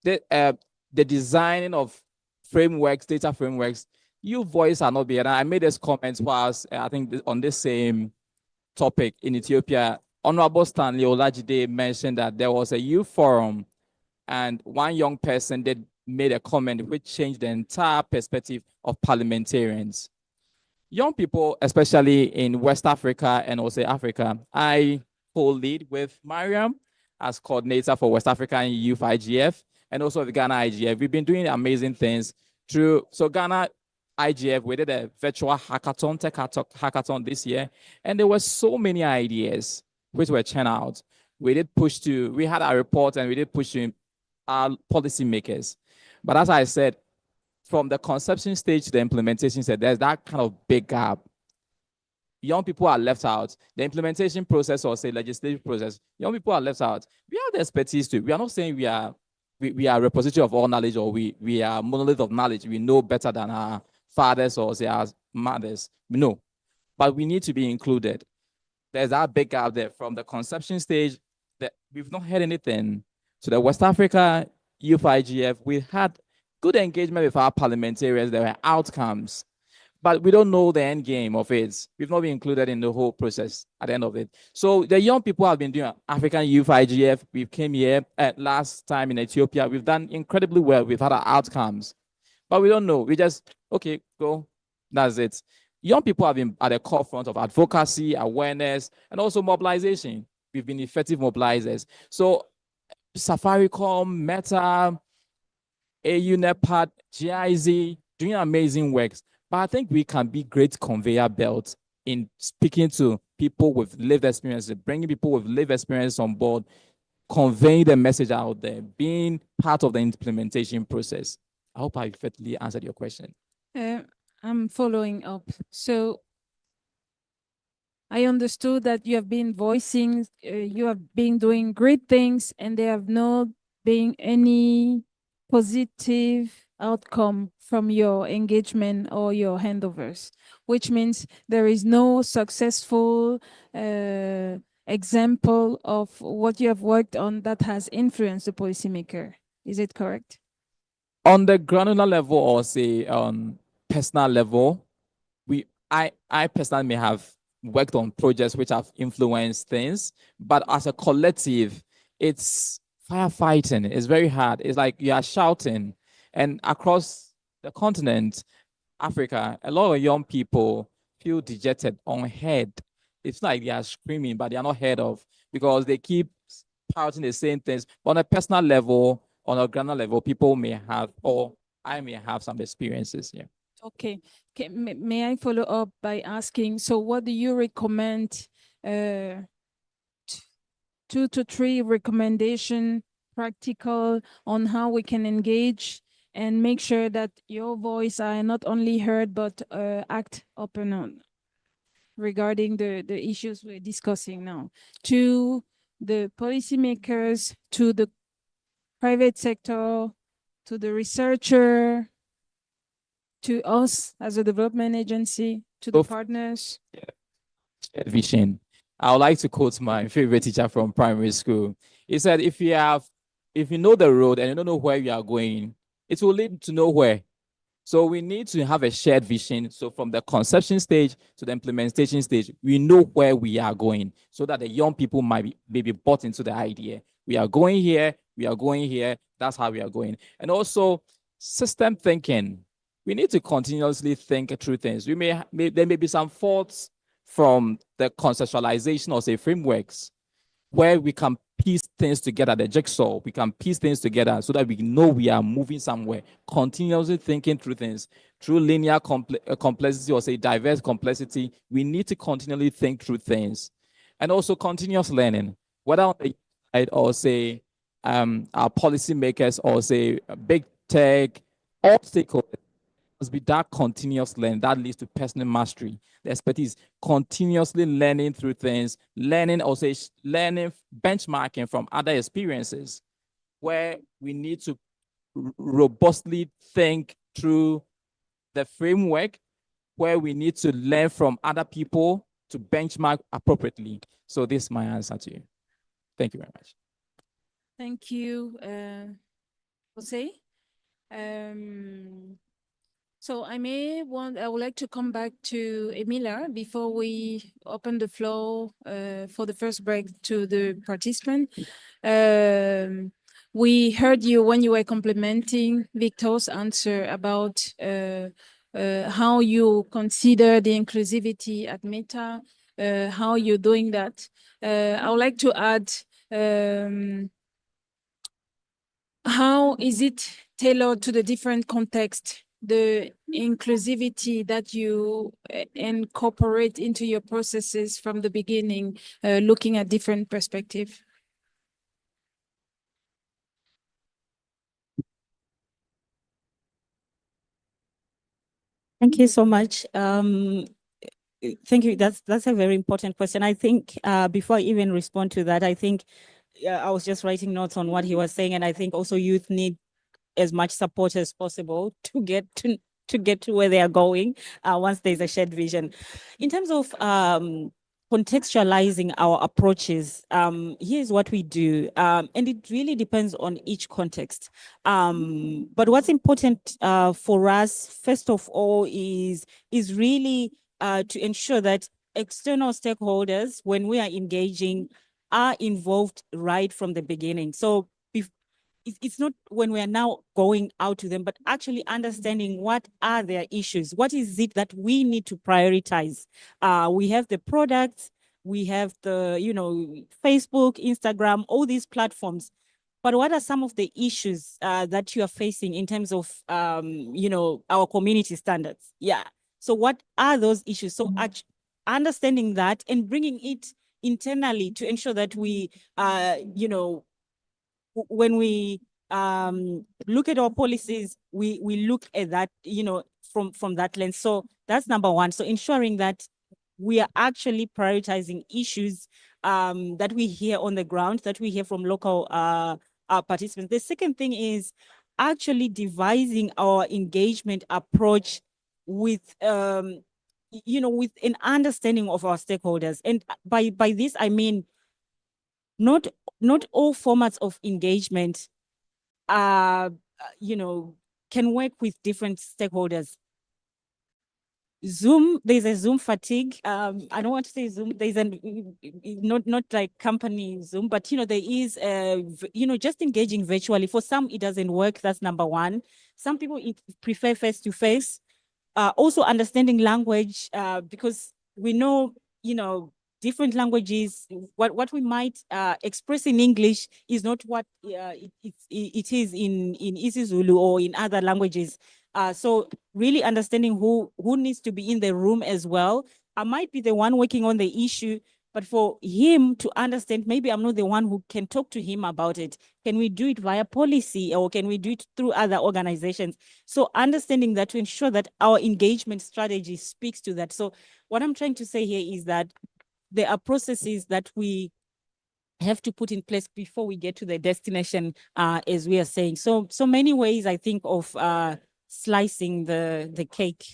the designing of frameworks, data frameworks, you voice are not being. I made this comment whilst I think on this same topic in Ethiopia. Honorable Stanley Olajide mentioned that there was a youth forum, and one young person made a comment which changed the entire perspective of parliamentarians. Young people, especially in West Africa and also Africa, I co-lead with Mariam as coordinator for West African Youth IGF and also the Ghana IGF. We've been doing amazing things so Ghana IGF, we did a virtual hackathon, tech hackathon this year, and there were so many ideas which were churned out. We had a report and we did push to our policymakers. But as I said, from the conception stage to the implementation stage, there's that kind of big gap. Young people are left out. The implementation process or say legislative process, young people are left out. We have the expertise too. We are not saying we are a repository of all knowledge or we are monolith of knowledge. We know better than our fathers or say our mothers. No, but we need to be included. There's that big gap there from the conception stage that we've not heard anything. So the West Africa Youth IGF, we had good engagement with our parliamentarians. There were outcomes, but we don't know the end game of it. We've not been included in the whole process at the end of it. So the young people have been doing African Youth IGF. We came here last time in Ethiopia. We've done incredibly well. We've had our outcomes, but we don't know. We just, okay, go. That's it. Young people have been at the core front of advocacy, awareness, and also mobilization. We've been effective mobilizers. So Safaricom, Meta, AU, NEPAD, GIZ, doing amazing works. But I think we can be great conveyor belts in speaking to people with lived experiences, bringing people with lived experience on board, conveying the message out there, being part of the implementation process. I hope I effectively answered your question. I'm following up. So I understood that you have been voicing, you have been doing great things, and there have not been any positive outcome from your engagement or your handovers, which means there is no successful example of what you have worked on that has influenced the policymaker. Is it correct? On the granular level, or say on personal level, I personally may have worked on projects which have influenced things, but as a collective, it's firefighting. It's very hard. It's like you are shouting, and across the continent, Africa, a lot of young people feel dejected, unheard. It's like they are screaming, but they are not heard of because they keep shouting the same things. But on a personal level, on a granular level, people may have, or I may have some experiences. Yeah. Okay. May I follow up by asking, so what do you recommend, 2 to 3 recommendation practical on how we can engage and make sure that your voice are not only heard, but act upon on regarding the issues we're discussing now, to the policymakers, to the private sector, to the researcher, to us as a development agency, to the partners? Shared vision. I would like to quote my favorite teacher from primary school. He said, if you know the road and you don't know where you are going, it will lead to nowhere. So we need to have a shared vision. So from the conception stage to the implementation stage, we know where we are going so that the young people might be bought into the idea. We are going here, we are going here, that's how we are going. And also system thinking. We need to continuously think through things. There may be some faults from the conceptualization or say frameworks where we can piece things together, the jigsaw, we can piece things together so that we know we are moving somewhere, continuously thinking through things, through linear complexity or say diverse complexity. We need to continually think through things. And also continuous learning, whether on the side or say our policymakers or say big tech, all stakeholders, must be that continuous learning that leads to personal mastery, the expertise, continuously learning through things, learning also learning, benchmarking from other experiences, where we need to robustly think through the framework, where we need to learn from other people to benchmark appropriately. So this is my answer to you. Thank you very much. Thank you, Jose. So I would like to come back to Emila before we open the floor for the first break to the participant. We heard you when you were complimenting Victor's answer about how you consider the inclusivity at Meta, how you're doing that. I would like to add, how is it tailored to the different context, the inclusivity that you incorporate into your processes from the beginning, looking at different perspectives? Thank you so much. Thank you. That's a very important question. I think before I even respond to that, I think I was just writing notes on what he was saying, and I think also youth need as much support as possible to get to where they are going once there's a shared vision. In terms of contextualizing our approaches, here's what we do, and it really depends on each context. But what's important for us, first of all, is really to ensure that external stakeholders, when we are engaging, are involved right from the beginning. So it's not when we are now going out to them, but actually understanding what are their issues. What is it that we need to prioritize? We have the products, we have the, Facebook, Instagram, all these platforms. But what are some of the issues that you are facing in terms of, our community standards? Yeah. So what are those issues? So understanding that and bringing it internally to ensure that we, when we look at our policies, we look at that, from that lens. So that's number one. So ensuring that we are actually prioritizing issues that we hear on the ground, that we hear from local participants. The second thing is actually devising our engagement approach with with an understanding of our stakeholders. And by this I mean not all formats of engagement can work with different stakeholders. Zoom, there's a Zoom fatigue. I don't want to say Zoom. There's not like company Zoom, but there is just engaging virtually. For some, it doesn't work. That's number one. Some people prefer face to face. Also understanding language, because we know different languages. What we might express in English is not what it is in isiZulu or in other languages. So really understanding who needs to be in the room as well. I might be the one working on the issue, but for him to understand, maybe I'm not the one who can talk to him about it. Can we do it via policy, or can we do it through other organizations? So understanding that to ensure that our engagement strategy speaks to that. So what I'm trying to say here is that there are processes that we have to put in place before we get to the destination, as we are saying. So many ways, I think, of slicing the cake.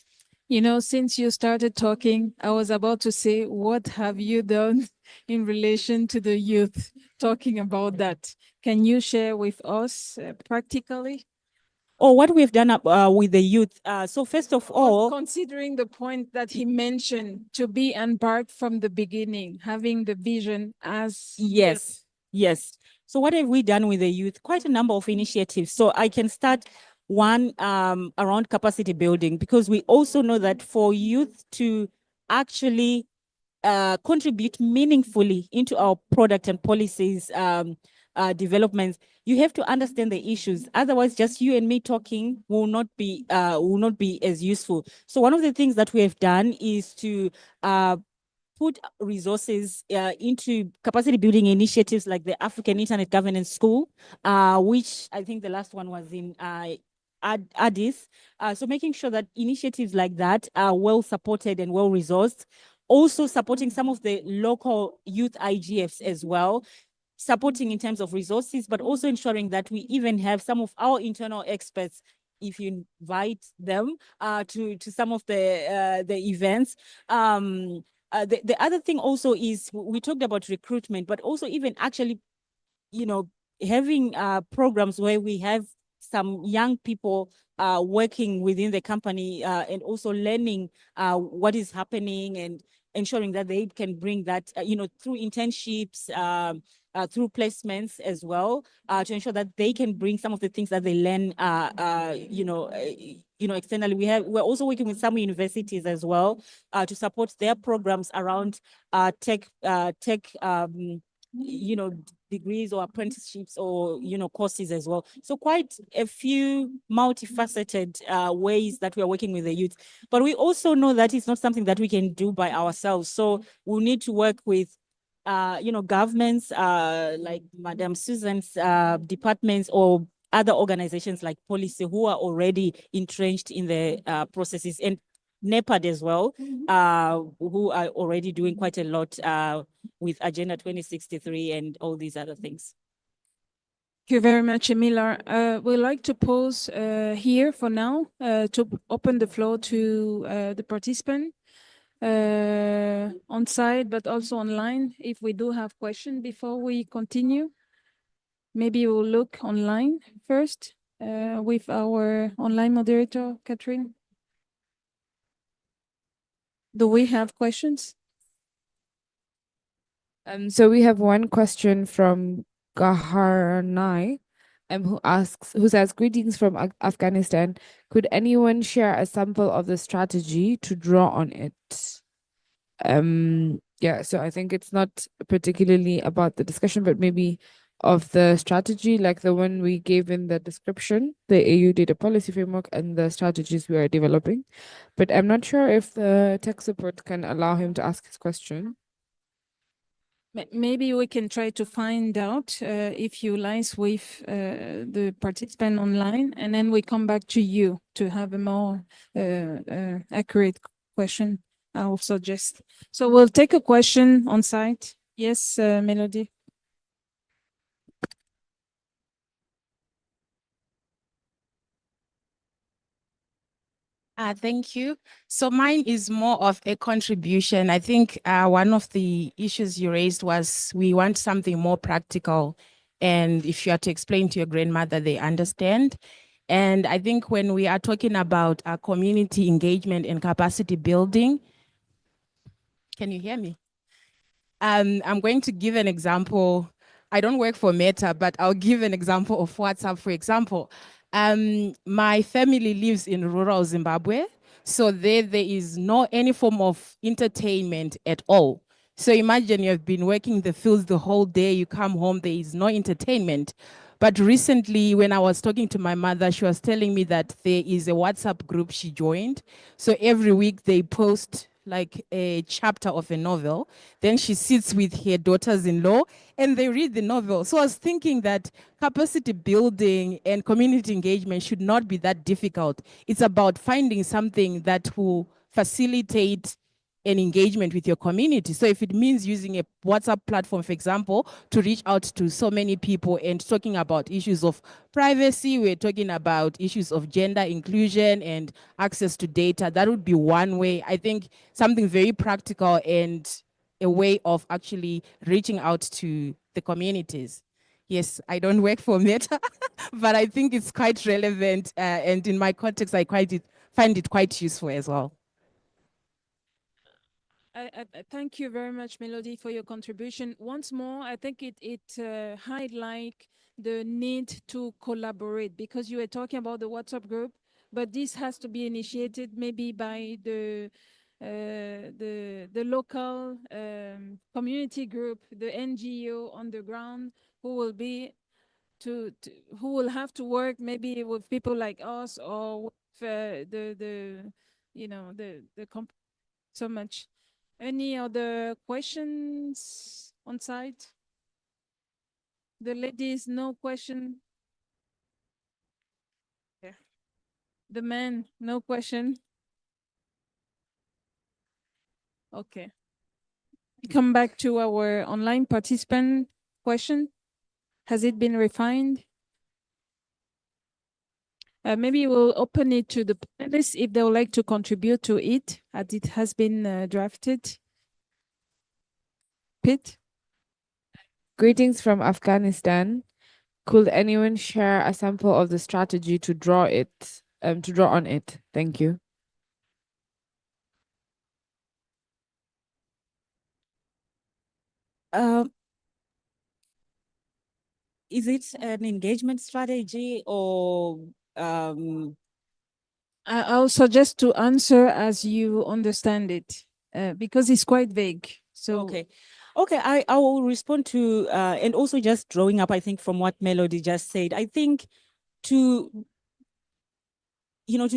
Since you started talking, I was about to say, what have you done in relation to the youth? Talking about that, can you share with us practically? Or what we've done with the youth. So first of all, considering the point that he mentioned, to be embarked from the beginning, having the vision as yes. So what have we done with the youth? Quite a number of initiatives. So I can start one around capacity building, because we also know that for youth to actually contribute meaningfully into our product and policies developments, you have to understand the issues. Otherwise, just you and me talking will not be as useful. So one of the things that we have done is to put resources into capacity building initiatives like the African Internet Governance School, which I think the last one was in Addis. So making sure that initiatives like that are well supported and well resourced. Also supporting some of the local youth IGFs as well, supporting in terms of resources, but also ensuring that we even have some of our internal experts, if you invite them to some of the events. The other thing also is we talked about recruitment, but also even actually, having programs where we have some young people working within the company and also learning what is happening, and ensuring that they can bring that, through internships, through placements as well, to ensure that they can bring some of the things that they learn, externally. We're also working with some universities as well to support their programs around tech, degrees or apprenticeships or, courses as well. So quite a few multifaceted ways that we are working with the youth. But we also know that it's not something that we can do by ourselves. So we'll need to work with governments like Madam Susan's departments, or other organizations like policy, who are already entrenched in the processes, and NEPAD as well, who are already doing quite a lot with Agenda 2063 and all these other things. Thank you very much, Emila. We'd like to pause here for now to open the floor to the participant on site, but also online, if we do have questions before we continue. Maybe we'll look online first with our online moderator, Catherine. Do we have questions? So we have one question from Gaharnai, who says, greetings from Afghanistan. Could anyone share a sample of the strategy to draw on it? Yeah, so I think it's not particularly about the discussion, but maybe of the strategy, like the one we gave in the description, the AU data policy framework and the strategies we are developing. But I'm not sure if the tech support can allow him to ask his question. Maybe we can try to find out if you lies with the participant online, and then we come back to you to have a more accurate question. I will suggest. So we'll take a question on site. Yes, Melody. Thank you. So mine is more of a contribution. I think one of the issues you raised was we want something more practical. And if you are to explain to your grandmother, they understand. And I think when we are talking about community engagement and capacity building, can you hear me? I'm going to give an example. I don't work for Meta, but I'll give an example of WhatsApp, for example. My family lives in rural Zimbabwe, so there is no any form of entertainment at all. So imagine you've been working in the fields the whole day, you come home, there is no entertainment. But recently, when I was talking to my mother, she was telling me that there is a WhatsApp group she joined. So every week they post like a chapter of a novel. Then she sits with her daughters-in-law and they read the novel. So I was thinking that capacity building and community engagement should not be that difficult. It's about finding something that will facilitate an engagement with your community. So if it means using a WhatsApp platform, for example, to reach out to so many people and talking about issues of privacy, we're talking about issues of gender inclusion and access to data, that would be one way. I think something very practical and a way of actually reaching out to the communities. Yes, I don't work for Meta, but I think it's quite relevant. And in my context, I find it quite useful as well. I thank you very much, Melody, for your contribution. Once more, I think it highlights the need to collaborate, because you were talking about the WhatsApp group, but this has to be initiated maybe by the local community group, the NGO on the ground, who will be who will have to work maybe with people like us, or with the you know the so much. Any other questions on site? The ladies, no question. Yeah. The men, no question. Okay. We come back to our online participant question. Has it been refined? Maybe we'll open it to the panelists if they would like to contribute to it, as it has been drafted. Pete? Greetings from Afghanistan. Could anyone share a sample of the strategy to draw on it? Thank you. Is it an engagement strategy or I'll suggest to answer as you understand it, because it's quite vague. So okay. I will respond to and also just drawing up, I think, from what Melody just said. I think to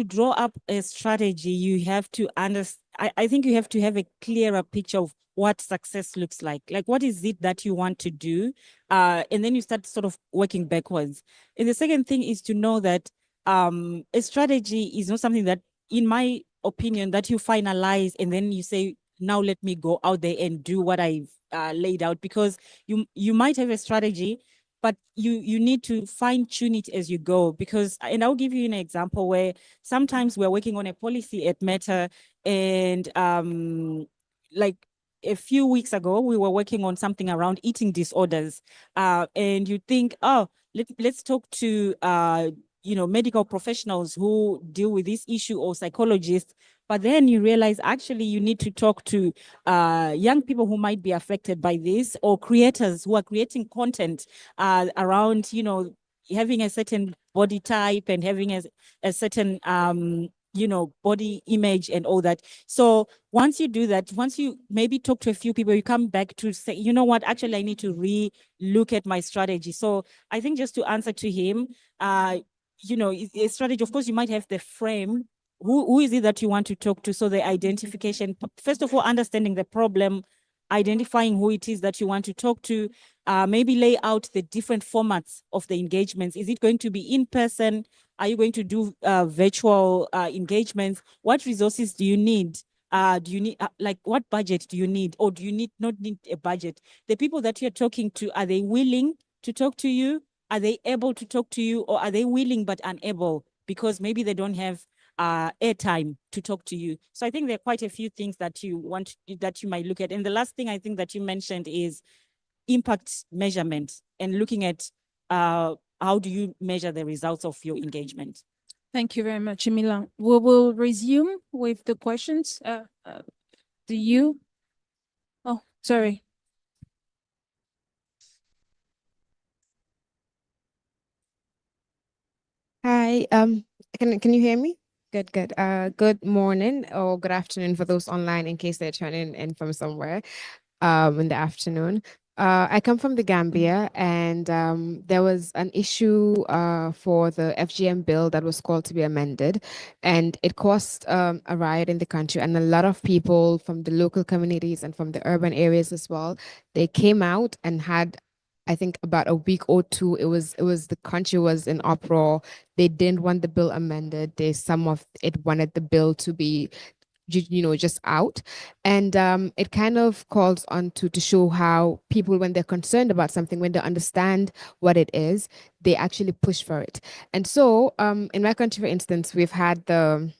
draw up a strategy, you have to understand. I think you have to have a clearer picture of what success looks like. Like, what is it that you want to do? And then you start sort of working backwards. And the second thing is to know that a strategy is not something that, in my opinion, that you finalize and then you say, now let me go out there and do what I've laid out, because you might have a strategy, but you need to fine tune it as you go. Because, and I'll give you an example where sometimes we're working on a policy at Meta, and like a few weeks ago, we were working on something around eating disorders, and you think, oh, let's talk to medical professionals who deal with this issue, or psychologists. But then you realize actually you need to talk to young people who might be affected by this, or creators who are creating content around, having a certain body type and having a certain body image and all that. So once you do that, once you maybe talk to a few people, you come back to say, you know what, actually I need to re-look at my strategy. So I think, just to answer to him, a strategy, of course, you might have the frame. Who is it that you want to talk to? So the identification, first of all, understanding the problem, identifying who it is that you want to talk to, maybe lay out the different formats of the engagements. Is it going to be in person? Are you going to do virtual engagements? What resources do you need? Do you need, like, what budget do you need? Or do you not need a budget? The people that you're talking to, are they willing to talk to you? Are they able to talk to you? Or are they willing but unable because maybe they don't have airtime to talk to you? So I think there are quite a few things that you might look at. And the last thing I think that you mentioned is impact measurement and looking at how do you measure the results of your engagement. Thank you very much, Emila. We will resume with the questions. Do you? Oh, sorry. Hi, can you hear me? Good, good. Good morning or good afternoon for those online in case they're tuning in from somewhere in the afternoon. I come from the Gambia, and there was an issue for the FGM bill that was called to be amended, and it caused a riot in the country. And a lot of people from the local communities and from the urban areas as well, they came out and had, I think, about a week or two. It was the country was in uproar. They didn't want the bill amended. Some of it wanted the bill to be just out. And it kind of calls on to show how people, when they're concerned about something, when they understand what it is, they actually push for it. And so in my country, for instance, we've had the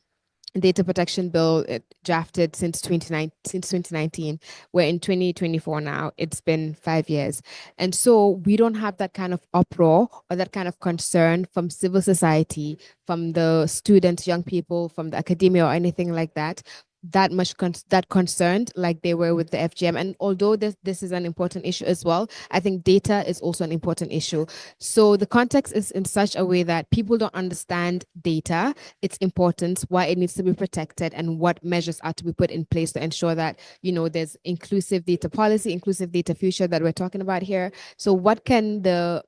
data protection bill drafted since 2019. We're in 2024 now. It's been 5 years. And so we don't have that kind of uproar or that kind of concern from civil society, from the students, young people, from the academia or anything like that, that much that concerned like they were with the FGM. And although this is an important issue as well, I think data is also an important issue. So the context is in such a way that people don't understand data, its importance, why it needs to be protected, and what measures are to be put in place to ensure that there's inclusive data policy, inclusive data future that we're talking about here. So what can the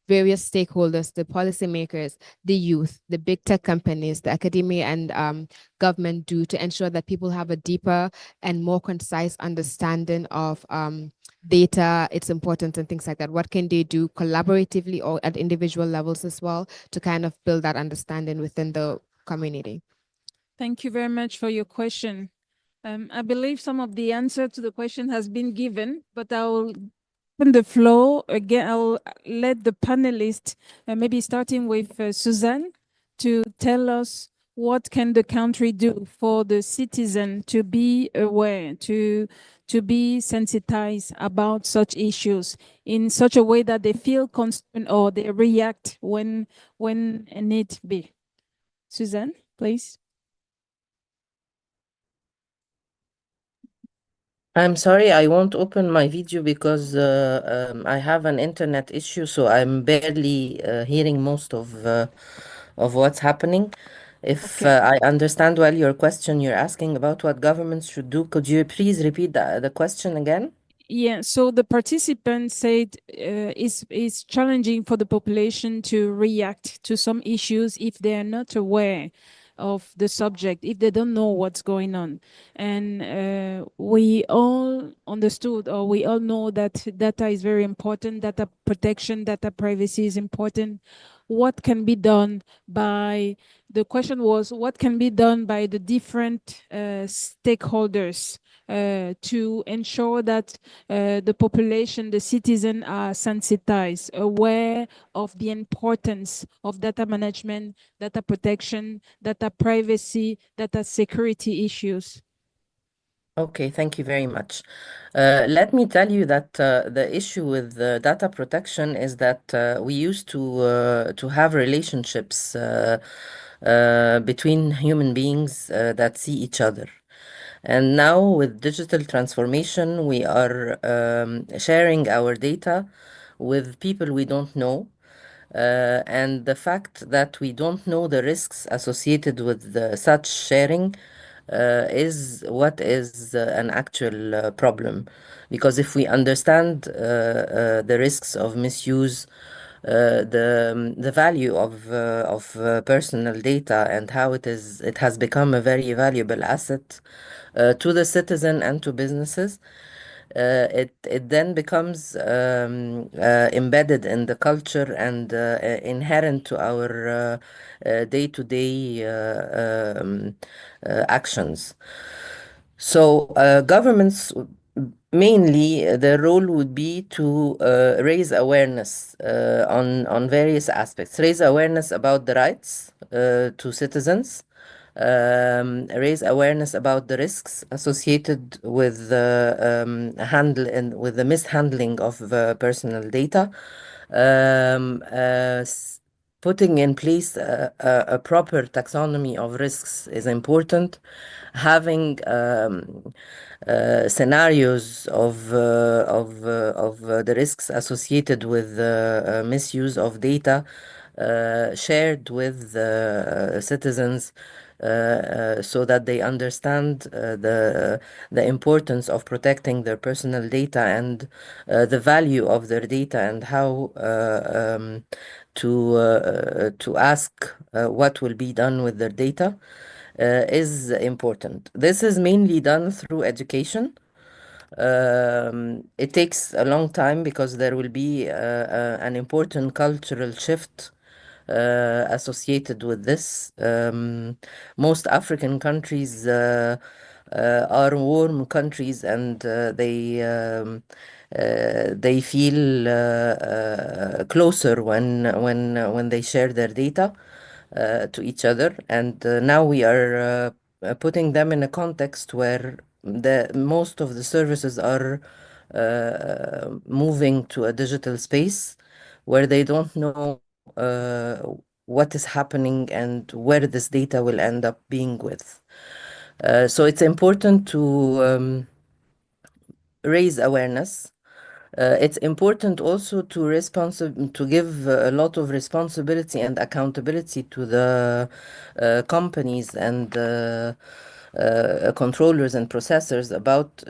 various stakeholders, the policymakers, the youth, the big tech companies, the academia, and government do to ensure that people have a deeper and more concise understanding of data, its importance, and things like that? What can they do collaboratively or at individual levels as well to kind of build that understanding within the community? Thank you very much for your question. I believe some of the answer to the question has been given, but I will open the floor again. I'll let the panelists, maybe starting with Suzanne, to tell us what can the country do for the citizen to be aware, to be sensitized about such issues in such a way that they feel concerned or they react when need be. Suzanne, please. I'm sorry, I won't open my video because I have an internet issue, so I'm barely hearing most of what's happening. If Okay. I understand well your question, you're asking about what governments should do. Could you please repeat the question again? Yeah, so the participants said it's challenging for the population to react to some issues if they are not aware of the subject, if they don't know what's going on. And we all understood, or we all know that data is very important, data protection, data privacy is important. What can be done by, the question was, what can be done by the different stakeholders to ensure that the population, the citizen are sensitized, aware of the importance of data management, data protection, data privacy, data security issues? Okay, thank you very much. Let me tell you that the issue with data protection is that we used to have relationships between human beings that see each other. And now with digital transformation, we are sharing our data with people we don't know. And the fact that we don't know the risks associated with such sharing is what is an actual problem. Because if we understand the risks of misuse, the value of personal data, and how it has become a very valuable asset to the citizen and to businesses, it then becomes embedded in the culture and inherent to our day-to-day actions. So governments mainly their role would be to raise awareness on various aspects, raise awareness about the rights to citizens, raise awareness about the risks associated with with the mishandling of personal data, putting in place a proper taxonomy of risks is important. Having scenarios of the risks associated with misuse of data shared with citizens so that they understand the importance of protecting their personal data and the value of their data and how to ask what will be done with their data is important. This is mainly done through education. It takes a long time because there will be an important cultural shift associated with this. Most African countries are warm countries and they feel closer when they share their data to each other. And now we are putting them in a context where the most of the services are moving to a digital space where they don't know what is happening and where this data will end up being with. So it's important to raise awareness. It's important also to give a lot of responsibility and accountability to the companies and controllers and processors about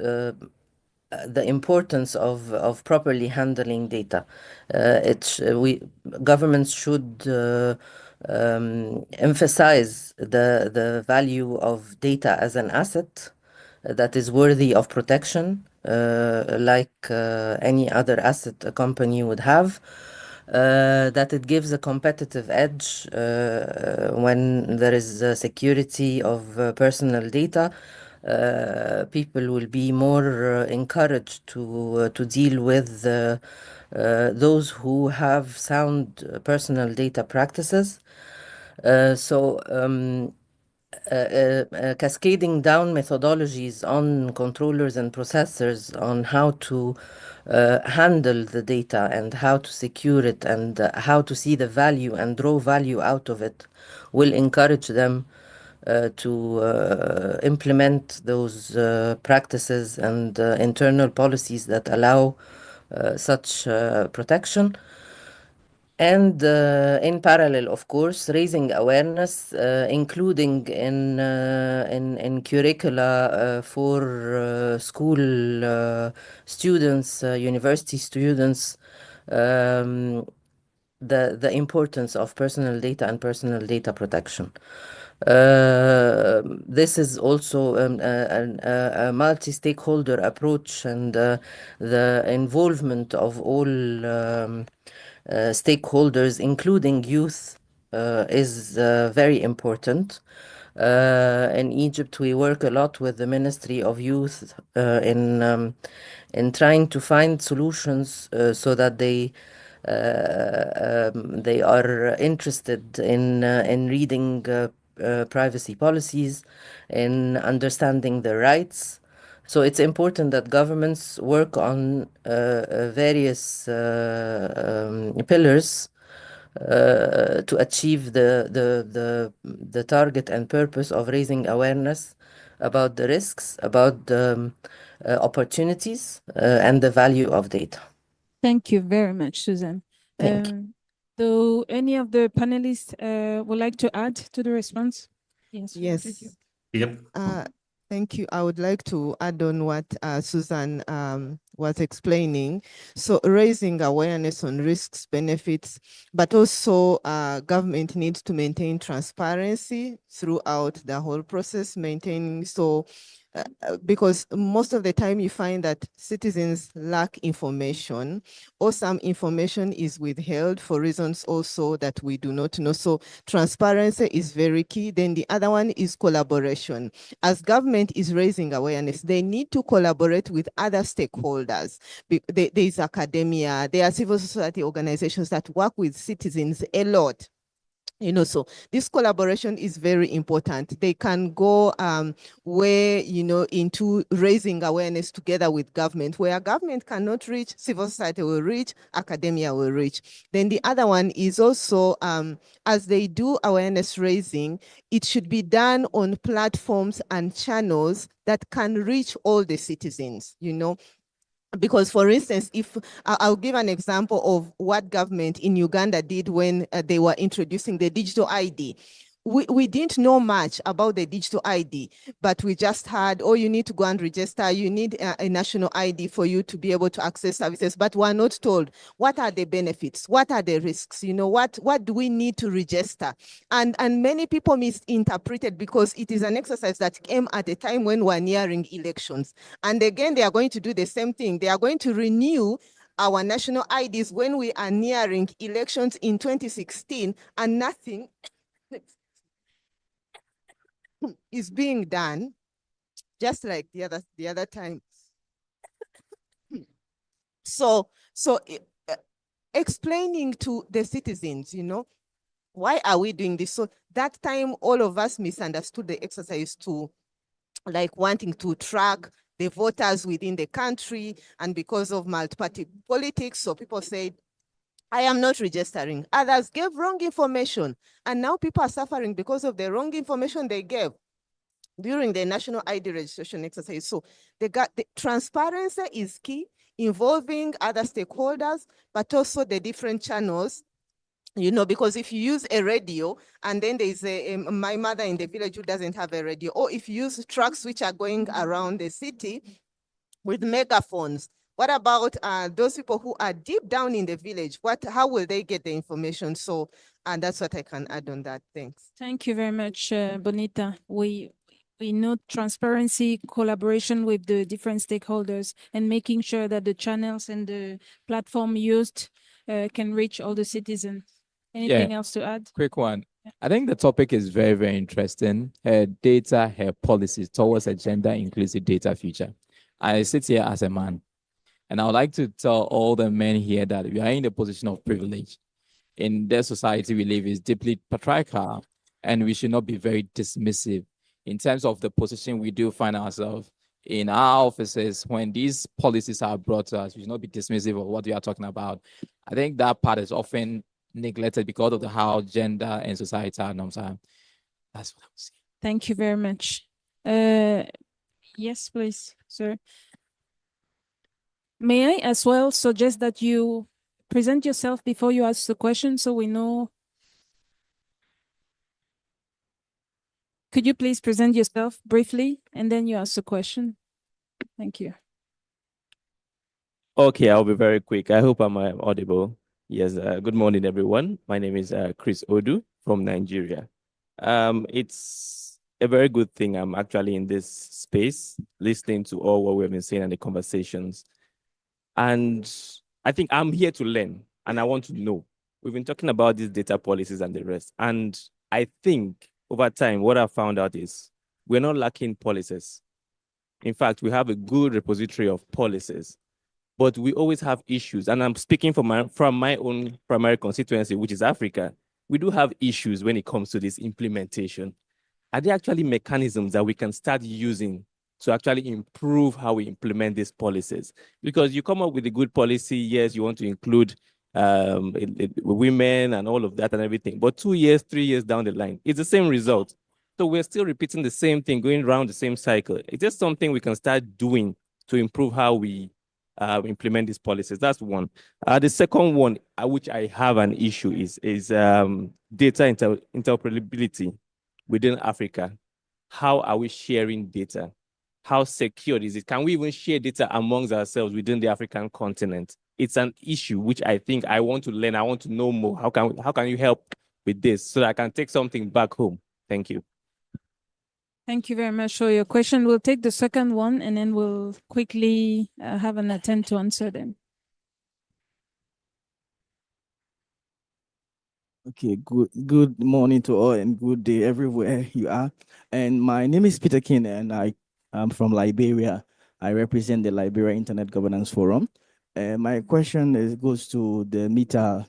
the importance of properly handling data. Governments should emphasize the value of data as an asset that is worthy of protection, like any other asset a company would have. That it gives a competitive edge when there is security of personal data. People will be more encouraged to deal with those who have sound personal data practices. Cascading down methodologies on controllers and processors on how to handle the data and how to secure it and how to see the value and draw value out of it will encourage them to implement those practices and internal policies that allow such protection. And in parallel, of course, raising awareness, including in curricula for school students, university students, the importance of personal data and personal data protection. This is also a multi-stakeholder approach, and the involvement of all stakeholders, including youth, is very important. In Egypt, we work a lot with the Ministry of Youth in trying to find solutions so that they are interested in reading privacy policies, in understanding their rights. So it's important that governments work on various pillars to achieve the target and purpose of raising awareness about the risks, about the opportunities, and the value of data. Thank you very much, Susan. Thank you. Do any of the panelists would like to add to the response? Yes. Yes. Thank you. Yep. Thank you. I would like to add on what Susan was explaining. So raising awareness on risks, benefits, but also government needs to maintain transparency throughout the whole process, maintaining. So because most of the time you find that citizens lack information, or some information is withheld for reasons also that we do not know. So transparency is very key. Then the other one is collaboration. As government is raising awareness, they need to collaborate with other stakeholders. There is academia, there are civil society organizations that work with citizens a lot. So this collaboration is very important. They can go where, into raising awareness together with government. Where government cannot reach, civil society will reach, academia will reach. Then the other one is also, as they do awareness raising, it should be done on platforms and channels that can reach all the citizens, because, for instance, if I'll give an example of what government in Uganda did when they were introducing the digital ID. We didn't know much about the digital ID, but we just had, oh, you need to go and register. You need a national ID for you to be able to access services, but we're not told what are the benefits, what are the risks, what do we need to register? And many people misinterpreted, because it is an exercise that came at a time when we're nearing elections. And again, they are going to do the same thing. They are going to renew our national IDs when we are nearing elections in 2016, and nothing is being done, just like the other time. So explaining to the citizens, why are we doing this? So that time, all of us misunderstood the exercise to like wanting to track the voters within the country, and because of multi-party politics, so people said, I am not registering. Others gave wrong information, and now people are suffering because of the wrong information they gave during the national ID registration exercise. So the transparency is key, involving other stakeholders, but also the different channels, because if you use a radio and then there's my mother in the village who doesn't have a radio, or if you use trucks which are going around the city with megaphones, what about those people who are deep down in the village? How will they get the information? So, and that's what I can add on that. Thanks. Thank you very much, Bonita. We know transparency, collaboration with the different stakeholders, and making sure that the channels and the platform used can reach all the citizens. Anything else to add? Quick one. I think the topic is very, very interesting. Her data, her policies towards a gender-inclusive data future. I sit here as a man, and I would like to tell all the men here that we are in the position of privilege. In the society we live is deeply patriarchal, and we should not be very dismissive in terms of the position we do find ourselves in our offices. When these policies are brought to us, we should not be dismissive of what we are talking about. I think that part is often neglected because of how gender and societal norms are. That's what I would say. Thank you very much. Yes, please, sir. May I as well suggest that you present yourself before you ask the question so we know? Could you please present yourself briefly and then you ask the question? Thank you. Okay, I'll be very quick. I hope I'm audible. Yes, good morning, everyone. My name is Chris Odu from Nigeria. It's a very good thing I'm actually in this space, listening to all what we've been saying and the conversations. And I think I'm here to learn, and I want to know. We've been talking about these data policies and the rest. And I think over time, what I found out is we're not lacking policies. In fact, we have a good repository of policies, but we always have issues. And I'm speaking from my own primary constituency, which is Africa. We do have issues when it comes to this implementation. Are there actually mechanisms that we can start using to actually improve how we implement these policies? Because you come up with a good policy, yes, you want to include women and all of that and everything, but 2 years, 3 years down the line, it's the same result. So we're still repeating the same thing, going around the same cycle. It's just something we can start doing to improve how we implement these policies. That's one. The second one, which I have an issue is data interoperability within Africa. How are we sharing data? How secure is it? Can we even share data amongst ourselves within the African continent? It's an issue which I think I want to learn. I want to know more. How can you help with this so that I can take something back home? Thank you. Thank you very much for your question. We'll take the second one and then we'll quickly have an attempt to answer them. Okay, good morning to all and good day everywhere you are. And my name is Peter King and I am from Liberia. I represent the Liberia Internet Governance Forum. And my question goes to the Meta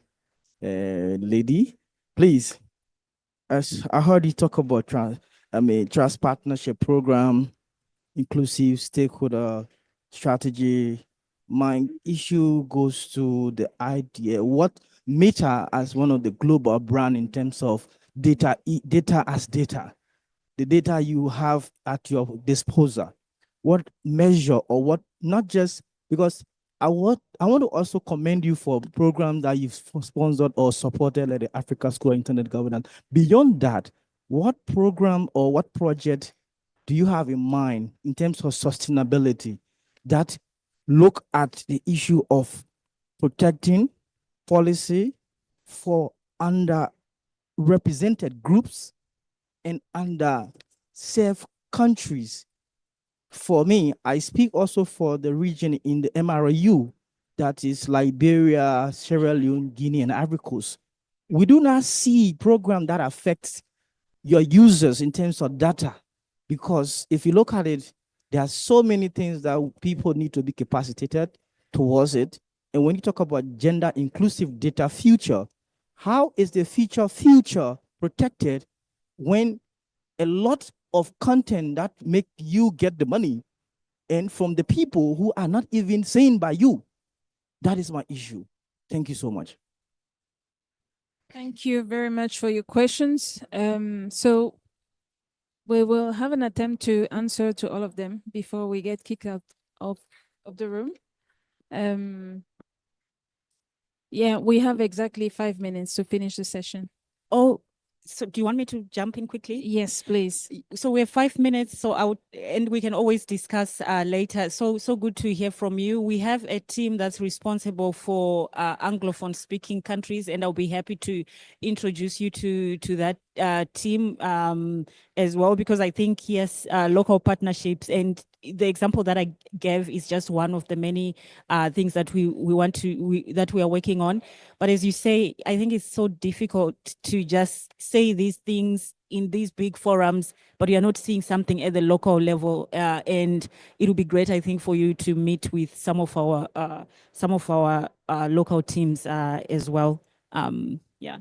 lady. Please, as I heard you talk about trust partnership program, inclusive stakeholder strategy. My issue goes to the idea what Meta as one of the global brand in terms of data as data, the data you have at your disposal. What measure or what not just because I want to also commend you for programs that you've sponsored or supported like the Africa School of Internet Governance. Beyond that, what program or what project do you have in mind in terms of sustainability that look at the issue of protecting policy for underrepresented groups and underserved countries? For me, I speak also for the region in the MRU, that is Liberia, Sierra Leone, Guinea, and Ivory Coast. We do not see program that affects your users in terms of data, because if you look at it, there are so many things that people need to be capacitated towards it. And when you talk about gender inclusive data future, how is the future protected when a lot of content that make you get the money and from the people who are not even seen by you? That is my issue. Thank you so much. Thank you very much for your questions. So we will have an attempt to answer to all of them before we get kicked out of the room. Yeah, we have exactly 5 minutes to finish the session. Oh, so do you want me to jump in quickly? Yes, please. So we have 5 minutes, and we can always discuss later. So good to hear from you. We have a team that's responsible for Anglophone speaking countries, and I'll be happy to introduce you to that team as well, because I think, yes, local partnerships, and the example that I gave is just one of the many things that we are working on. But as you say, I think it's so difficult to just say these things in these big forums, but you're not seeing something at the local level. And it will be great, I think, for you to meet with some of our local teams as well. Yeah.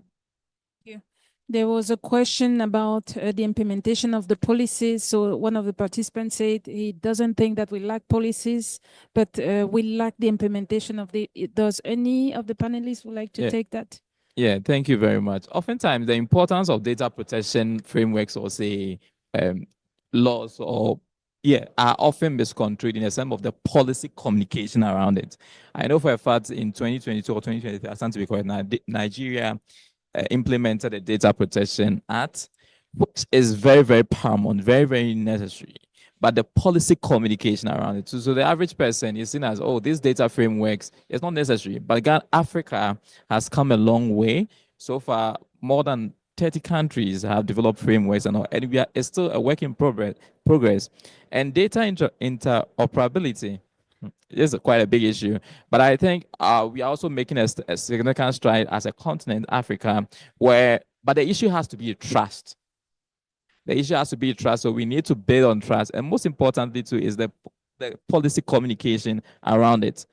There was a question about the implementation of the policies. So one of the participants said he doesn't think that we lack policies, but we lack the implementation of the. Does any of the panelists would like to take that? Yeah, thank you very much. Oftentimes, the importance of data protection frameworks or say laws are often misconstrued in the sense of the policy communication around it. I know for a fact in 2022 or 2023, I stand to be correct, Nigeria implemented the Data Protection Act, which is very, very paramount, very, very necessary. But the policy communication around it. So the average person is seen as, oh, these data frameworks, it's not necessary. But Africa has come a long way. So far, more than 30 countries have developed frameworks, and it's still a work in progress. And data interoperability is quite a big issue, but I think we are also making a significant stride as a continent, Africa, but the issue has to be trust. The issue has to be trust, so we need to build on trust, and most importantly too is the policy communication around it.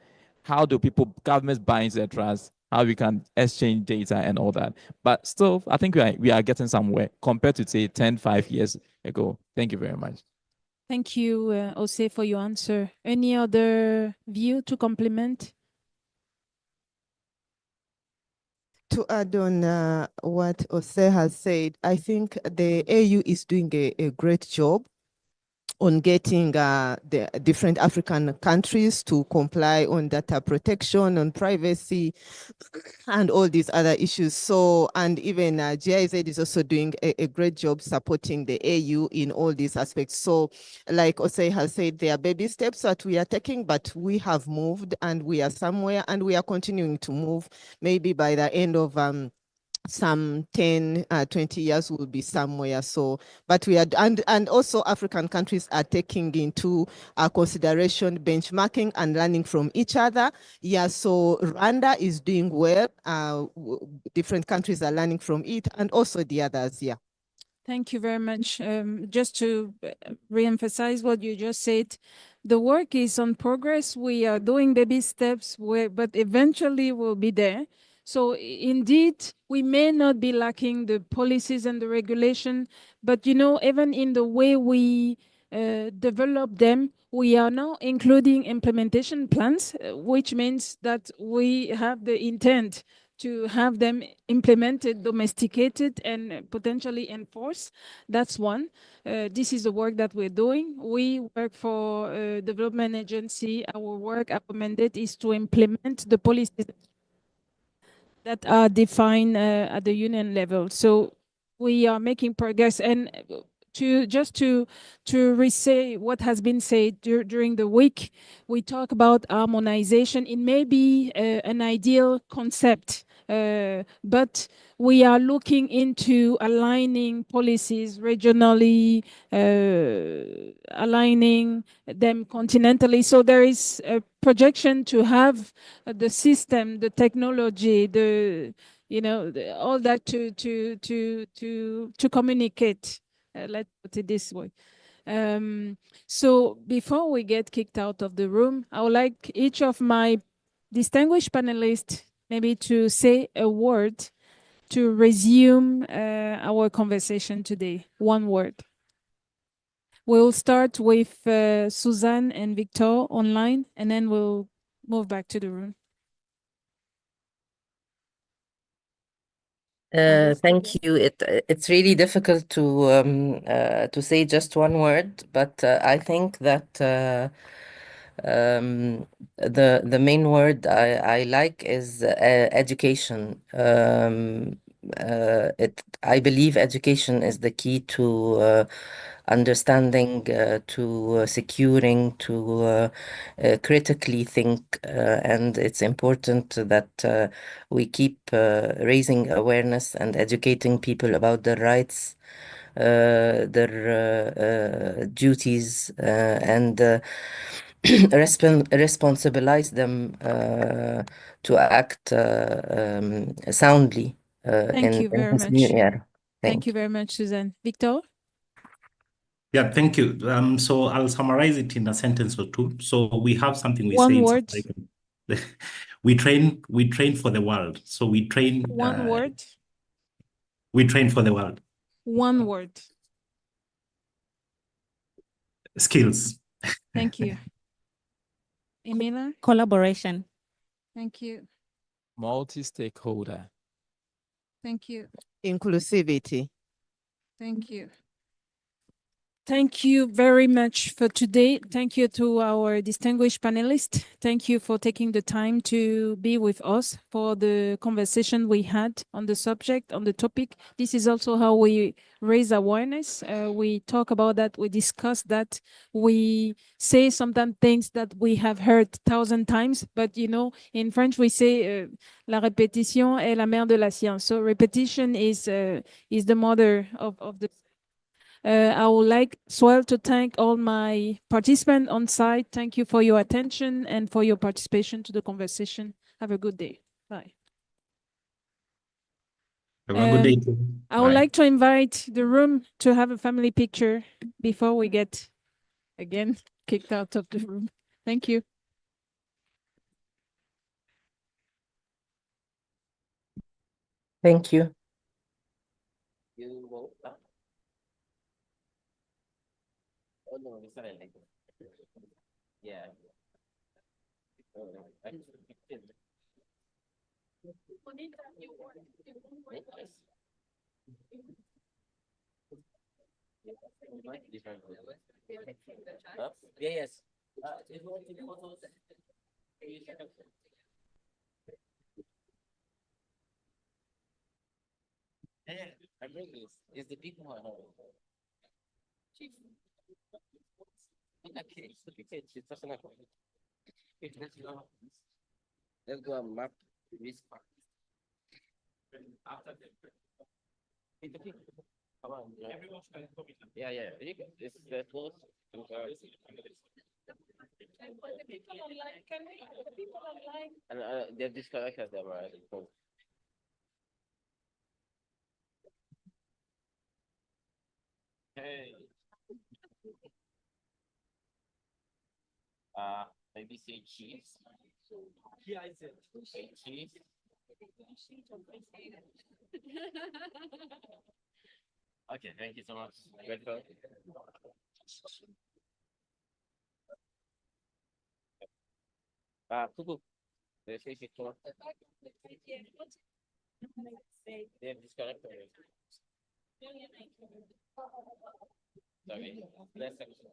How do governments buy into the trust? How we can exchange data and all that. But still, I think we are getting somewhere compared to say 5 years ago. Thank you very much. Thank you, Ose, for your answer. Any other view to complement? To add on what Ose has said, I think the AU is doing a great job on getting the different African countries to comply on data protection, on privacy, and all these other issues. So, and even GIZ is also doing a great job supporting the AU in all these aspects. So, like Osei has said, there are baby steps that we are taking, but we have moved and we are somewhere and we are continuing to move. Maybe by the end of some 10, 20 years will be somewhere. So, but we are, and also African countries are taking into consideration benchmarking and learning from each other. Yeah, so Rwanda is doing well. Different countries are learning from it, and also the others, yeah. Thank you very much. Just to re-emphasize what you just said, the work is on progress. We are doing baby steps, but eventually we'll be there. So indeed, we may not be lacking the policies and the regulation, but even in the way we develop them, we are now including implementation plans, which means that we have the intent to have them implemented, domesticated, and potentially enforced. That's one. This is the work that we're doing. We work for a development agency. Our mandate is to implement the policies that are defined at the union level. So we are making progress. And to re-say what has been said during the week, we talk about harmonization. It may be an ideal concept, but we are looking into aligning policies regionally, aligning them continentally. So there is a projection to have the system, the technology, all that to communicate. Let's put it this way. So before we get kicked out of the room, I would like each of my distinguished panelists maybe to say a word to resume our conversation today. One word. We'll start with Suzanne and Victor online, and then we'll move back to the room. Thank you. It's really difficult to say just one word, but I think that the main word I like is education. I believe education is the key to understanding, to securing, to critically think, and it's important that we keep raising awareness and educating people about their rights, their duties, and responsibilize them to act soundly Thank you very this new much. era. Thank you very much, Suzanne. Victor? Yeah, thank you. So I'll summarize it in a sentence or two. So we have something we say One in word. South Africa. We train for the world. So we train. One word. We train for the world. One word. Skills. Thank you. Emila? Collaboration. Thank you. Multi-stakeholder. Thank you. Inclusivity. Thank you. Thank you very much for today. Thank you to our distinguished panelists. Thank you for taking the time to be with us for the conversation we had on the subject, on the topic. This is also how we raise awareness. We talk about that, we discuss that, we say sometimes things that we have heard 1,000 times, but in French we say la répétition est la mère de la science. So repetition is the mother of the I would like as well to thank all my participants on site. Thank you for your attention and for your participation to the conversation. Have a good day. Bye. Have a good day too. I would Bye. like to invite the room to have a family picture before we get again kicked out of the room. Thank you. Thank you. Oh, no, it's not like yeah. Yes. I bring this. It's the people who are not. Okay, it's personal. Let's go and map this part. It's okay. Come on. Yeah, yeah. It's close. And they've disconnected them already. Hey. Maybe say cheese. Yeah, I said say cheese. Okay, thank you so much. Good call. Kuku. They say she's close. They've disconnected. Sorry. Last section.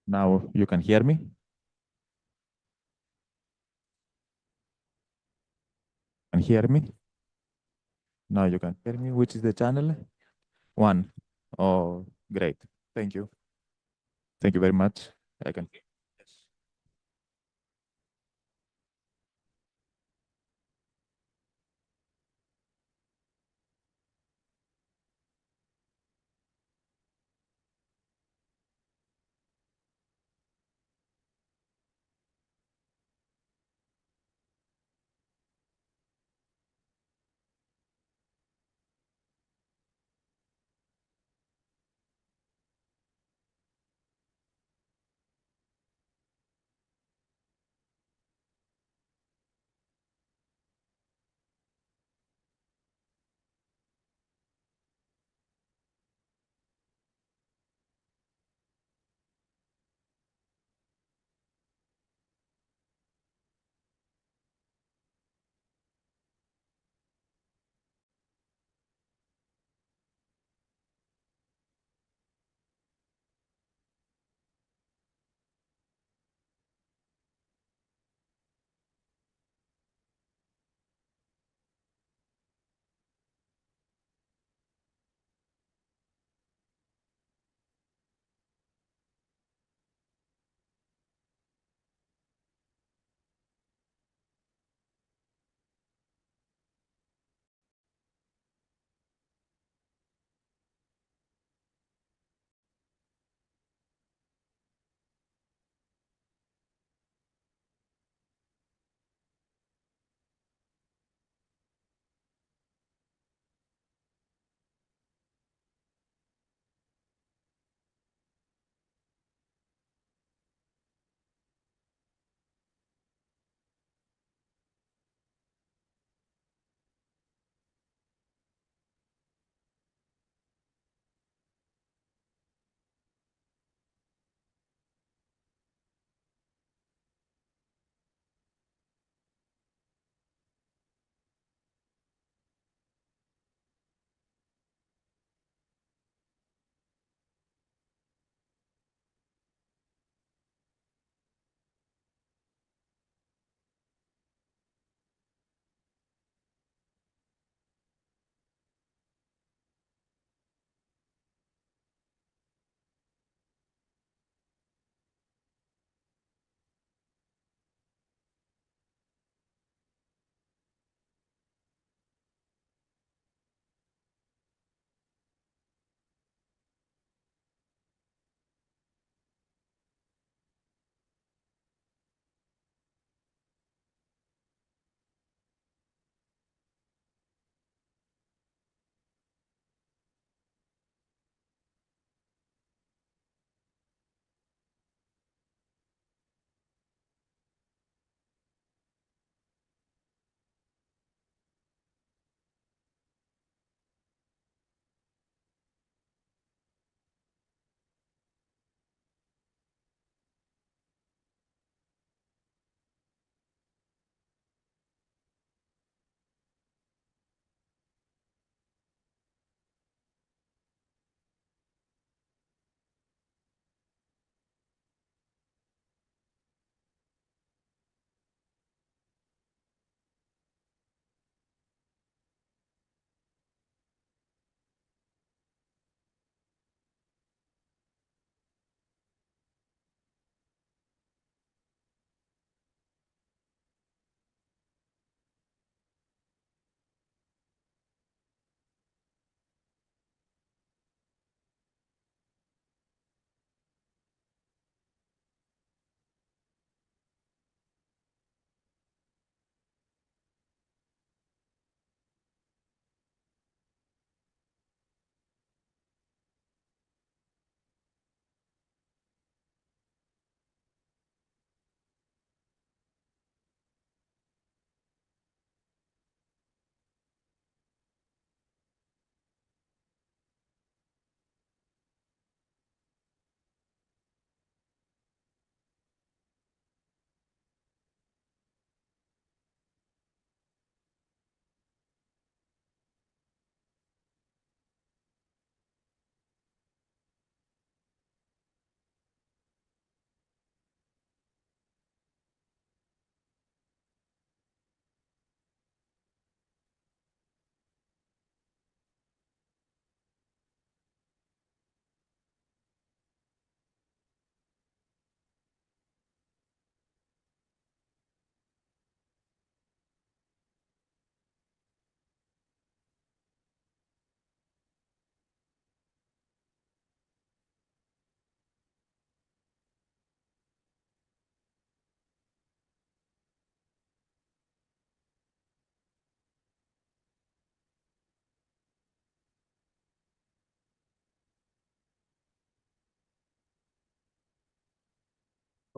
Now you can hear me? Can hear me? Now you can hear me. Which is the channel? One. Oh, great. Thank you. Thank you very much. I can.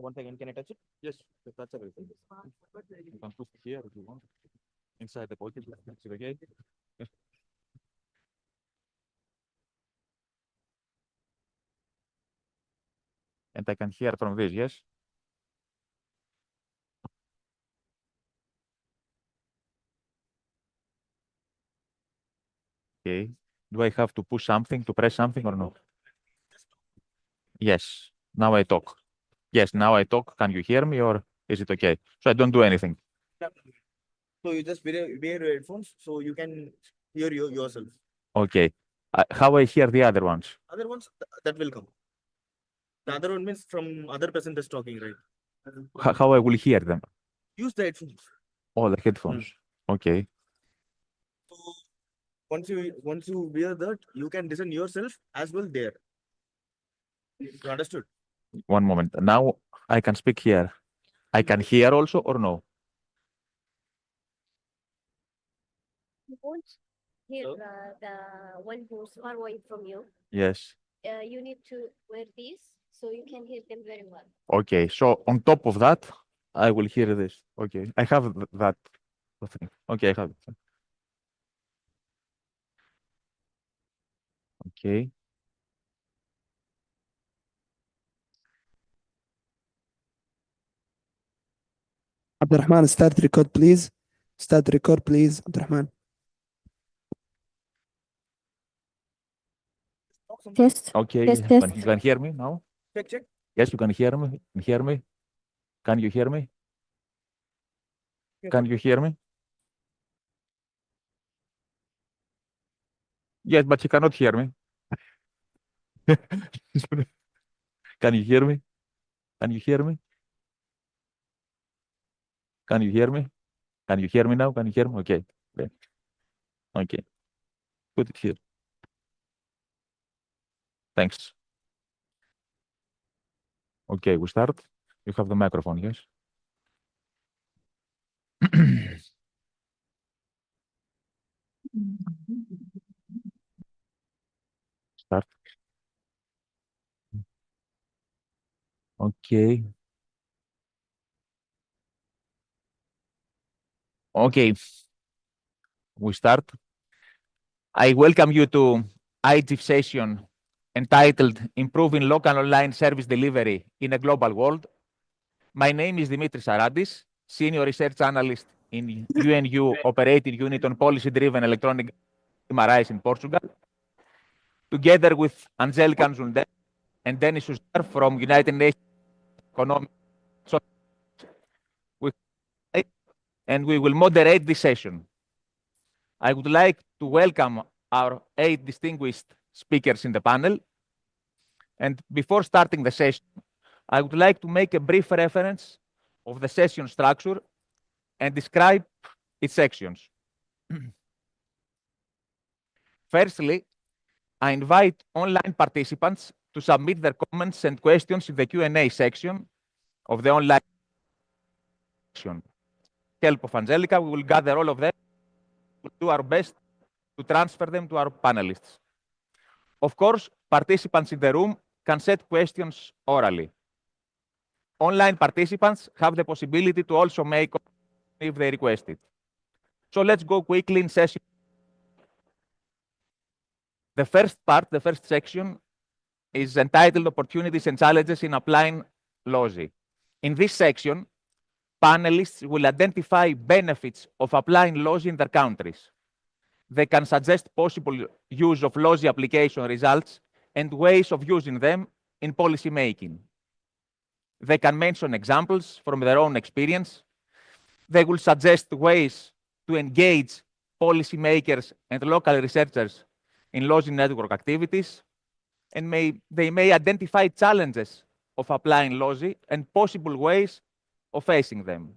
One second, can I touch it? Yes, touch everything. You can put it here if you want. Inside the pocket, it's okay. And I can hear from this, yes? Okay. Do I have to push something, to press something or no? Yes. Now I talk. Yes, now I talk. Can you hear me or is it okay? So I don't do anything. So you just wear your headphones so you can hear yourself. Okay. How I hear the other ones? Other ones that will come. The other one means from other person that's talking, right? How I will hear them? Use the headphones. Oh, the headphones. Okay. So once you wear that, you can listen yourself as well there. You understood? One moment. Now I can speak here. I can hear also or no? You won't hear the one who's far away from you. Yes. You need to wear these so you can hear them very well. Okay. So on top of that, I will hear this. Okay. I have that thing. Okay, I have it. Okay. Abdurrahman, start record, please. Start record, please, Abdurrahman. Test. Okay. Test. You can hear me now? Check. Yes, you can hear me. Hear me? Can you hear me? Can you hear me? Yes, but you cannot hear me. Can you hear me? Can you hear me? Can you hear me? Can you hear me now? Can you hear me? Okay. Okay. Okay. Put it here. Thanks. Okay, we start. You have the microphone, yes? Start. Okay. Okay. We start. I welcome you to IGF session entitled Improving Local Online Service Delivery in a Global World. My name is Dimitris Aradis, Senior Research Analyst in UNU Operating Unit on Policy-Driven Electronic MRIs in Portugal, together with Angelica Nzunde and Denis Suzar from United Nations Economic and we will moderate this session. I would like to welcome our 8 distinguished speakers in the panel. And before starting the session, I would like to make a brief reference of the session structure and describe its sections. Firstly, I invite online participants to submit their comments and questions in the Q&A section of the online section. With the help of Angelica, we will gather all of them. We'll do our best to transfer them to our panelists. Of course, participants in the room can set questions orally. Online participants have the possibility to also make if they request it. So let's go quickly in session. The first part, the first section, is entitled Opportunities and Challenges in Applying LOSI. In this section, panelists will identify benefits of applying LOSI in their countries. They can suggest possible use of LOSI application results and ways of using them in policy making. They can mention examples from their own experience. They will suggest ways to engage policymakers and local researchers in LOSI network activities, and they may identify challenges of applying LOSI and possible ways of facing them.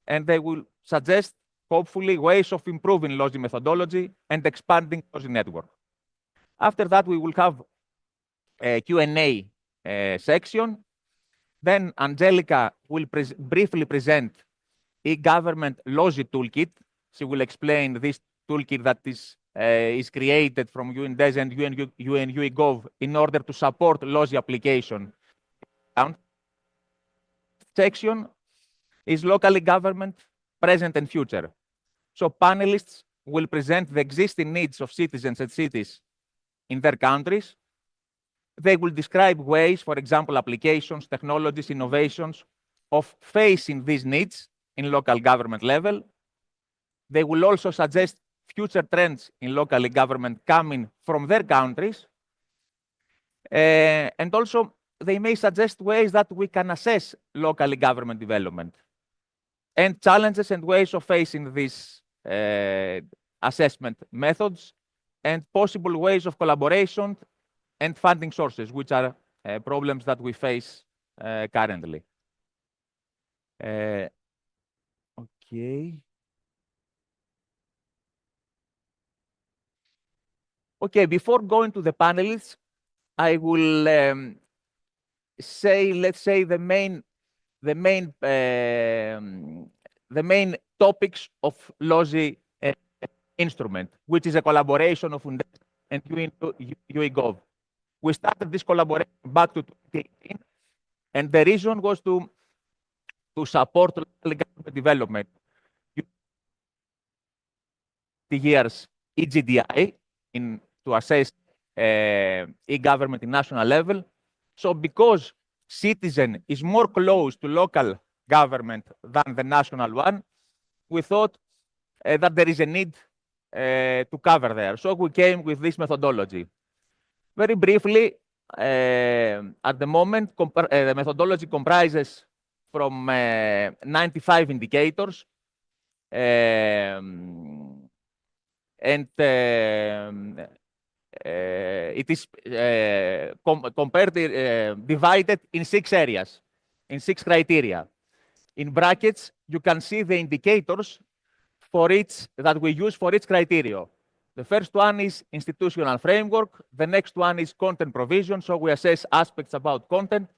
And they will suggest, hopefully, ways of improving LOSI methodology and expanding LOSI network. After that, we will have a Q&A section. Then Angelica will briefly present e-government LOSI toolkit. She will explain this toolkit that is created from UNDES and UNUI Gov in order to support LOSI application. section is locally government, present and future. So panelists will present the existing needs of citizens and cities in their countries. They will describe ways, for example, applications, technologies, innovations of facing these needs in local government level. They will also suggest future trends in local government coming from their countries. And also, they may suggest ways that we can assess local government development and challenges and ways of facing these assessment methods and possible ways of collaboration and funding sources, which are problems that we face currently. Okay. Okay, before going to the panelists, I will say, let's say, the main topics of LOSI instrument, which is a collaboration of UNDEP and UEGov. We started this collaboration back to 2018, and the reason was to support local government development. The years EGDI to assess e-government in national level. So because citizen is more close to local government than the national one, we thought that there is a need to cover there. So we came with this methodology. Very briefly, at the moment, the methodology comprises from 95 indicators. And it is divided in 6 areas, in 6 criteria. In brackets, you can see the indicators for each that we use for each criteria. The first one is institutional framework. The next one is content provision. So we assess aspects about content.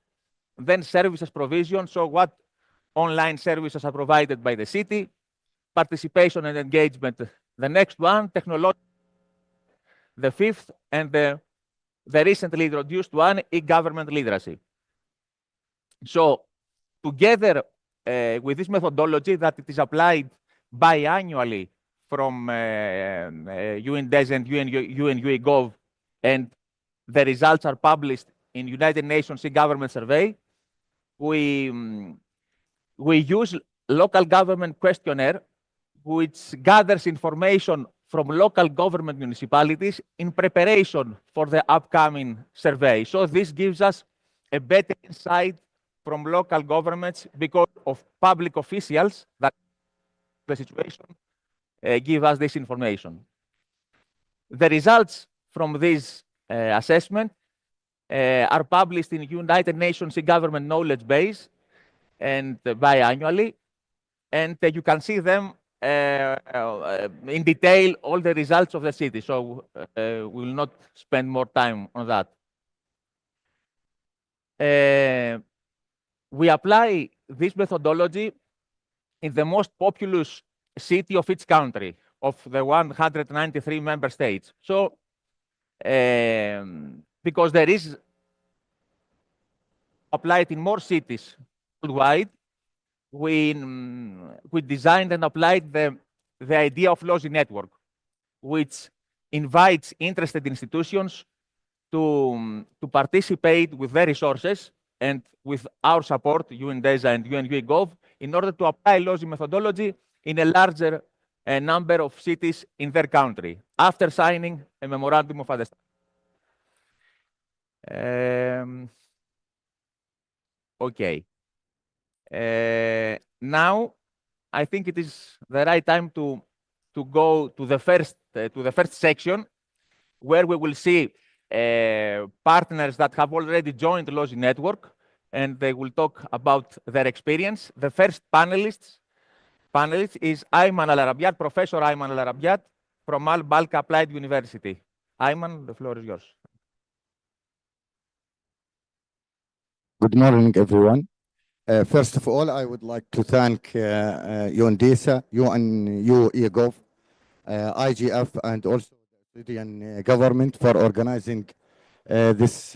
Then services provision. So what online services are provided by the city. Participation and engagement. The next one, technology. The fifth, and the recently introduced one, e-government literacy. So together with this methodology that it is applied biannually from UNDES and UNUEGov, and the results are published in United Nations e-government survey, we use local government questionnaire, which gathers information from local government municipalities in preparation for the upcoming survey. So this gives us a better insight from local governments because of public officials that the situation give us this information. The results from this assessment are published in United Nations e-government knowledge base and biannually, and you can see them in detail, all the results of the city. So we will not spend more time on that. We apply this methodology in the most populous city of each country, of the 193 member states. So because there is applied in more cities worldwide, we designed and applied the idea of LOSI network, which invites interested institutions to participate with their resources and with our support, UNDESA and UNUEGov, in order to apply LOSI methodology in a larger number of cities in their country, after signing a memorandum of understanding. Okay. Now, I think it is the right time to go to the first section, where we will see partners that have already joined the LOSI network, and they will talk about their experience. The first panelist is Ayman Al-Arabiat, Professor Ayman Al-Arabiat from Al-Balka Applied University. Ayman, the floor is yours. Good morning, everyone. First of all, I would like to thank UNDESA, UNUEGov, IGF, and also the Syrian government for organizing this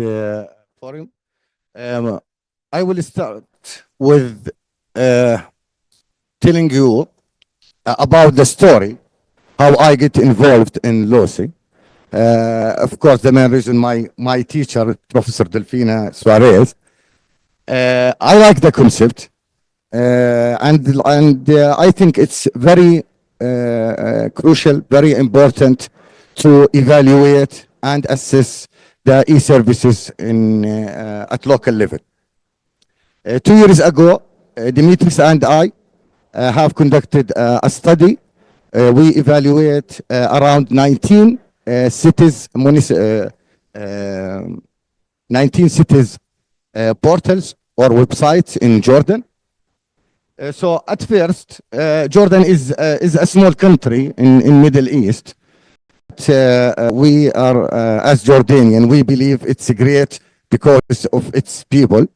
forum. I will start with telling you about the story, how I get involved in LOSI. Of course, the main reason my teacher, Professor Delfina Suarez, I like the concept, and I think it's very crucial, very important to evaluate and assess the e-services in at local level. 2 years ago, Dimitris and I have conducted a study. We evaluate around 19 cities, 19 cities portals or websites in Jordan. So at first, Jordan is a small country in Middle East. But, we are, as Jordanian, we believe it's great because of its people.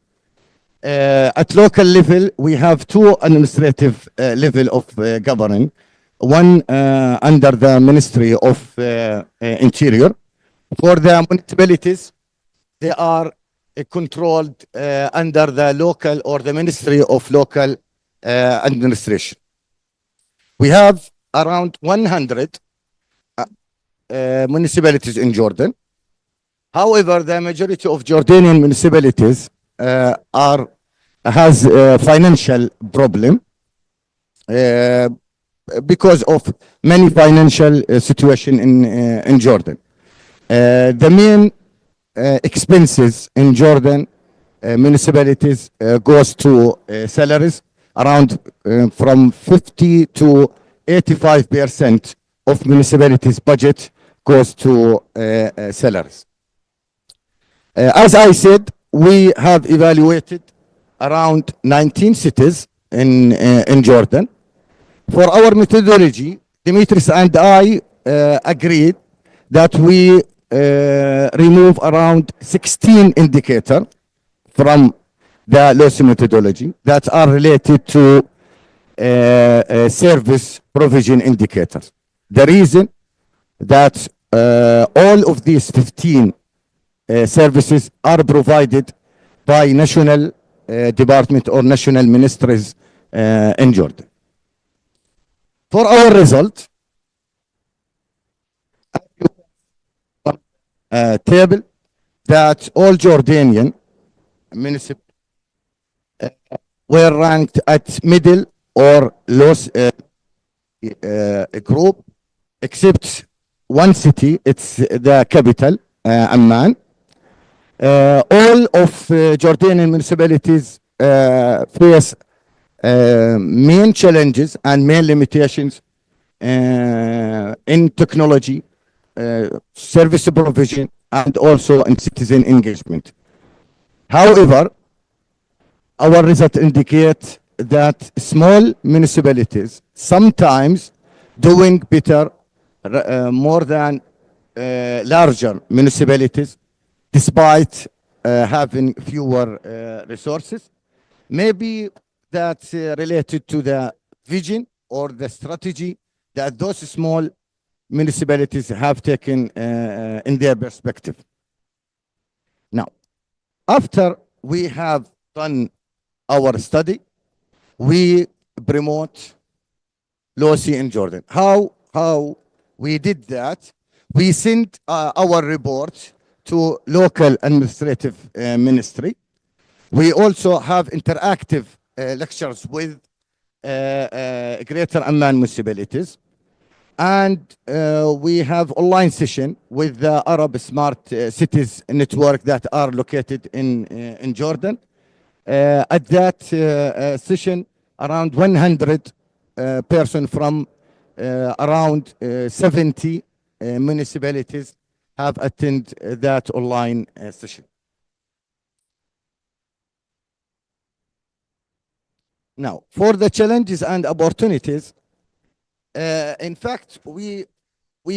At local level, we have two administrative level of governing. One under the Ministry of Interior. For the municipalities, they are controlled under the local or the Ministry of Local Administration. We have around 100 municipalities in Jordan. However, the majority of Jordanian municipalities has a financial problem because of many financial situation in Jordan. The main expenses in Jordan municipalities goes to salaries around from 50 to 85% of municipalities budget goes to salaries. As I said, we have evaluated around 19 cities in Jordan. For our methodology, Dimitris and I agreed that we remove around 16 indicators from the LOSI methodology that are related to service provision indicators. The reason that all of these 15 services are provided by national department or national ministries in Jordan. For our result, table that all Jordanian municipalities were ranked at middle or low group, except one city, it's the capital, Amman. All of Jordanian municipalities face main challenges and main limitations in technology, service provision, and also in citizen engagement. However, our results indicate that small municipalities sometimes doing better more than larger municipalities, despite having fewer resources. Maybe that's related to the vision or the strategy that those small municipalities have taken in their perspective. Now, after we have done our study, we promote LOSI in Jordan. How we did that? We sent our report to local administrative ministry. We also have interactive lectures with Greater Amman municipalities. And we have online session with the Arab Smart Cities Network that are located in Jordan. At that session, around 100 person from around 70 municipalities have attended that online session. Now, for the challenges and opportunities, in fact, we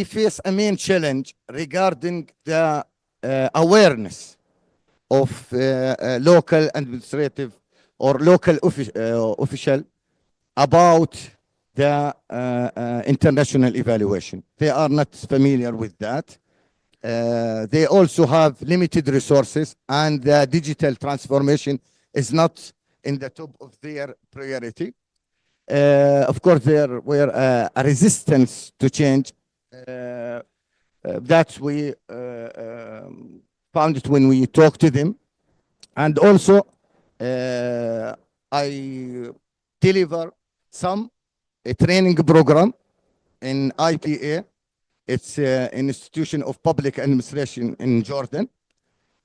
face a main challenge regarding the awareness of local administrative or local official about the international evaluation. They are not familiar with that. They also have limited resources, and the digital transformation is not in the top of their priority. Of course, there were a resistance to change that we found it when we talked to them. And also, I deliver some a training program in IPA. It's an institution of public administration in Jordan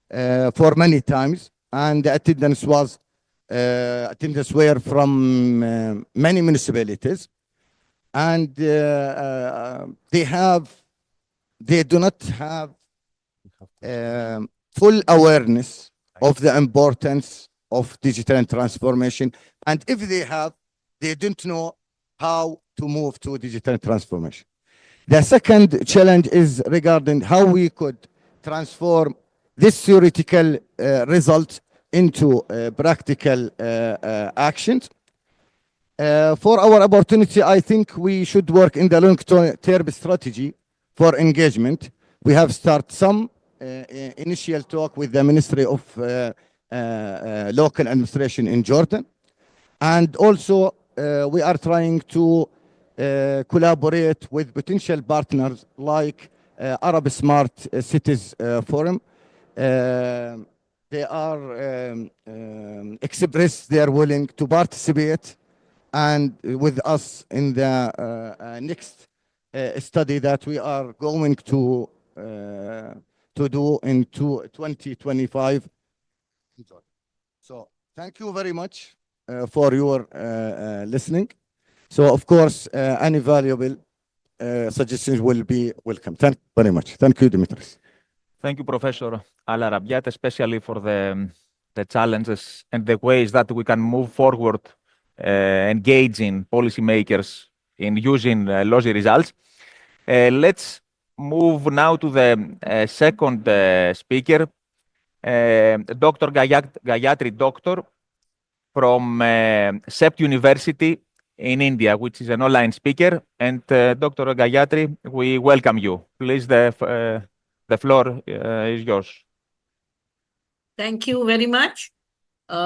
for many times, and the attendance were from many municipalities, and they do not have full awareness of the importance of digital transformation, and if they have, they don't know how to move to digital transformation. The second challenge is regarding how we could transform this theoretical result into practical actions. For our opportunity, I think we should work in the long-term strategy for engagement. We have started some initial talk with the Ministry of Local Administration in Jordan. And also, we are trying to collaborate with potential partners like Arab Smart Cities Forum. They are expressed they are willing to participate and with us in the next study that we are going to do in 2025. So thank you very much for your listening. So of course, any valuable suggestions will be welcome. Thank you very much. Thank you, Dimitris. Thank you, Professor Al Arabiat, especially for the challenges and the ways that we can move forward engaging policymakers in using LOSI results. Let's move now to the second speaker, Dr. Gayatri Doctor from CEPT University in India, which is an online speaker. And Dr. Gayatri, we welcome you. Please, the floor is yours. Thank you very much.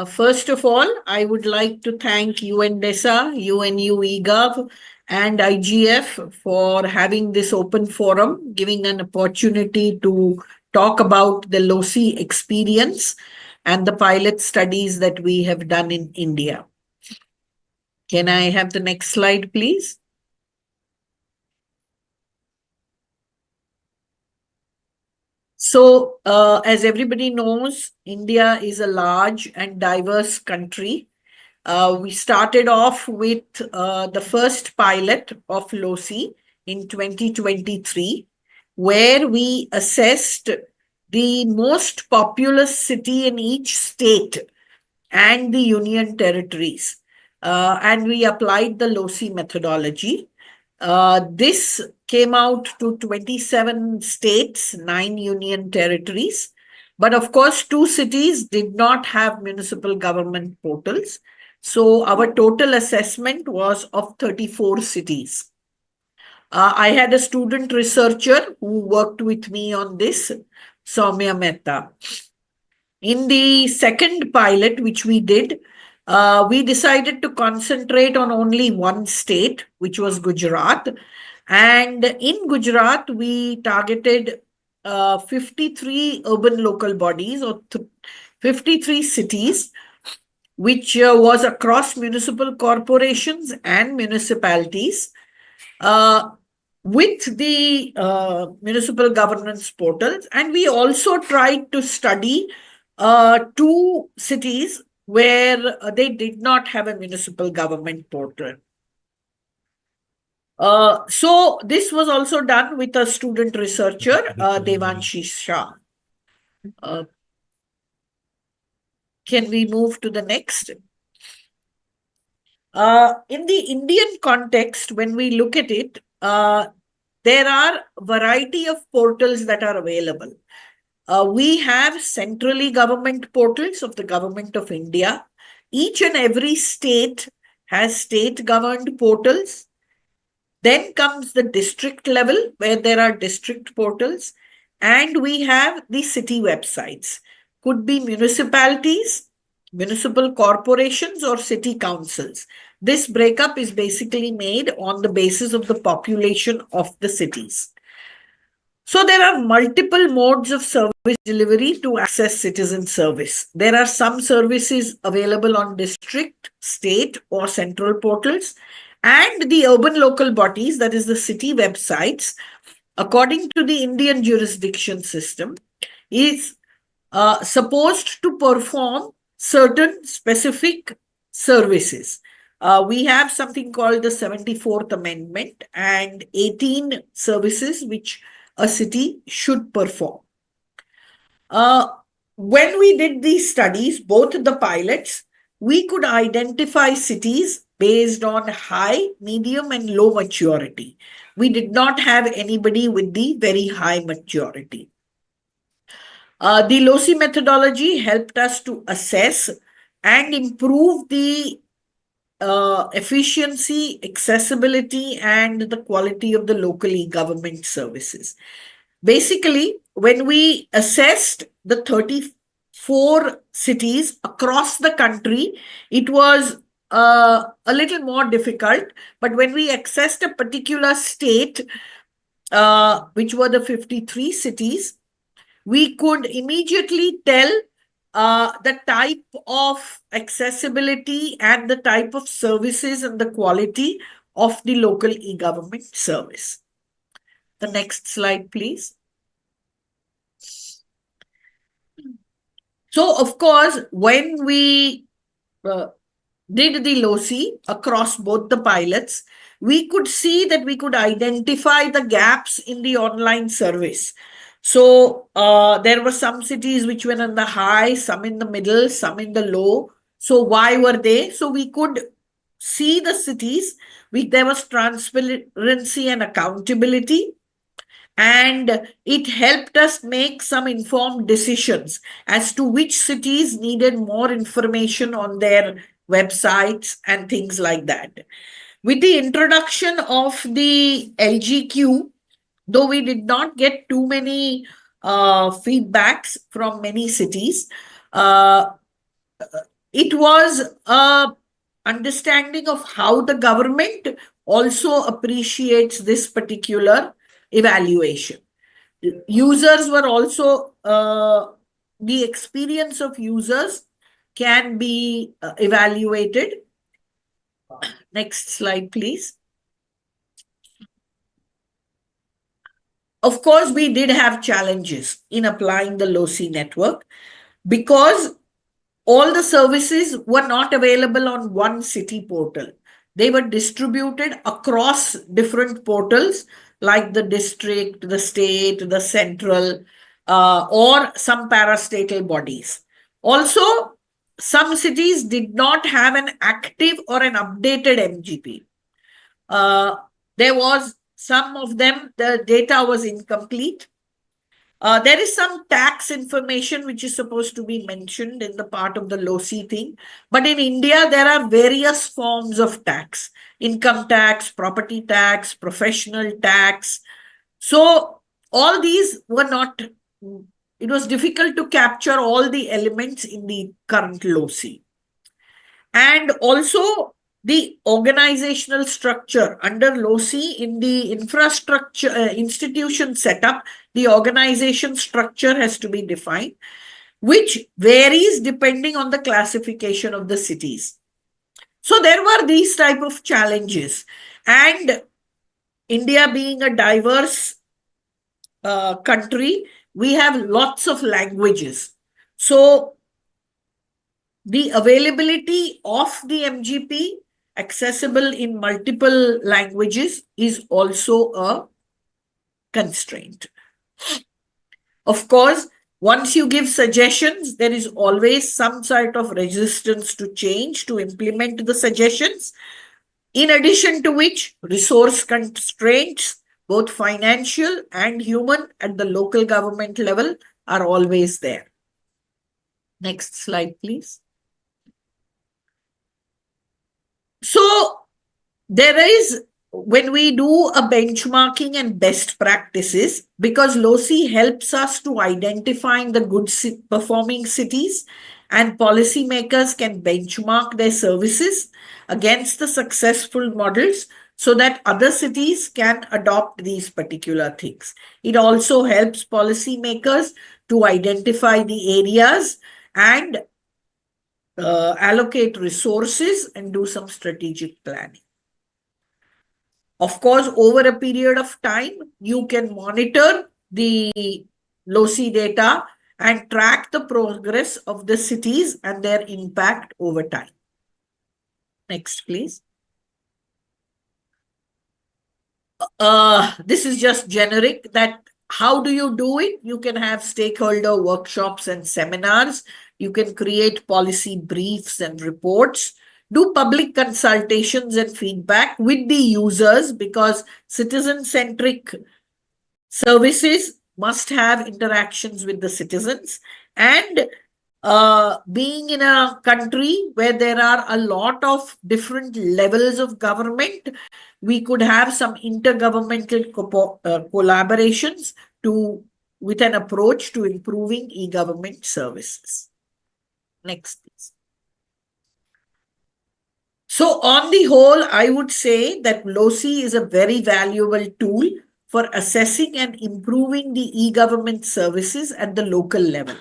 First of all, I would like to thank UNDESA, UNU eGov, and IGF for having this open forum, giving an opportunity to talk about the LOSI experience and the pilot studies that we have done in India. Can I have the next slide, please? So, as everybody knows, India is a large and diverse country. We started off with the first pilot of LOSI in 2023, where we assessed the most populous city in each state and the union territories. And we applied the LOSI methodology. This came out to 27 states, 9 union territories. But of course, 2 cities did not have municipal government portals. So our total assessment was of 34 cities. I had a student researcher who worked with me on this, Soumya Mehta. In the second pilot, which we did, we decided to concentrate on only one state, which was Gujarat. And in Gujarat, we targeted 53 urban local bodies or 53 cities, which was across municipal corporations and municipalities with the municipal governance portals. And we also tried to study 2 cities where they did not have a municipal government portal. So this was also done with a student researcher, Devanshi Shah. Can we move to the next? In the Indian context, when we look at it, there are a variety of portals that are available. We have centrally government portals of the Government of India. Each and every state has state-governed portals. Then comes the district level, where there are district portals. And we have the city websites. Could be municipalities, municipal corporations, or city councils. This breakup is basically made on the basis of the population of the cities. So there are multiple modes of service delivery to access citizen service. There are some services available on district, state, or central portals, and the urban local bodies, that is the city websites, according to the Indian jurisdiction system, is supposed to perform certain specific services. We have something called the 74th Amendment and 18 services which a city should perform. When we did these studies, both the pilots, we could identify cities based on high, medium, and low maturity. We did not have anybody with the very high maturity. The LOCI methodology helped us to assess and improve the efficiency, accessibility, and the quality of the local e-government services. Basically, when we assessed the 34 cities across the country, it was a little more difficult. But when we assessed a particular state, which were the 53 cities, we could immediately tell the type of accessibility and the type of services and the quality of the local e-government service. The next slide, please. So, of course, when we did the LOCI across both the pilots, we could see that we could identify the gaps in the online service. So there were some cities which were in the high, some in the middle, some in the low. So why were they? So we could see the cities which there was transparency and accountability, and it helped us make some informed decisions as to which cities needed more information on their websites and things like that. With the introduction of the LGQ, though we did not get too many feedbacks from many cities, it was a understanding of how the government also appreciates this particular evaluation. Users were also, the experience of users can be evaluated. Next slide, please. Of course, we did have challenges in applying the LOCI network because all the services were not available on one city portal. They were distributed across different portals like the district, the state, the central, or some parastatal bodies. Also, some cities did not have an active or an updated MGP. There was some of them, the data was incomplete. There is some tax information which is supposed to be mentioned in the part of the LOCI thing. But in India, there are various forms of tax: income tax, property tax, professional tax. So all these were not, it was difficult to capture all the elements in the current LOCI. And also, the organizational structure under LOCI in the infrastructure institution setup, the organization structure has to be defined, which varies depending on the classification of the cities. So there were these type of challenges, and India being a diverse country, we have lots of languages. So the availability of the MGP accessible in multiple languages is also a constraint. Of course, once you give suggestions, there is always some sort of resistance to change, to implement the suggestions. In addition to which, resource constraints, both financial and human at the local government level, are always there. Next slide, please. So there is, when we do a benchmarking and best practices, because LOCI helps us to identify the good performing cities and policymakers can benchmark their services against the successful models so that other cities can adopt these particular things. It also helps policymakers to identify the areas and allocate resources and do some strategic planning. Of course, over a period of time, you can monitor the LOCI data and track the progress of the cities and their impact over time. Next, please. This is just generic that how do you do it? You can have stakeholder workshops and seminars. You can create policy briefs and reports. Do public consultations and feedback with the users because citizen-centric services must have interactions with the citizens. And being in a country where there are a lot of different levels of government, we could have some intergovernmental collaborations with an approach to improving e-government services. Next, please. So on the whole, I would say that LOCI is a very valuable tool for assessing and improving the e-government services at the local level.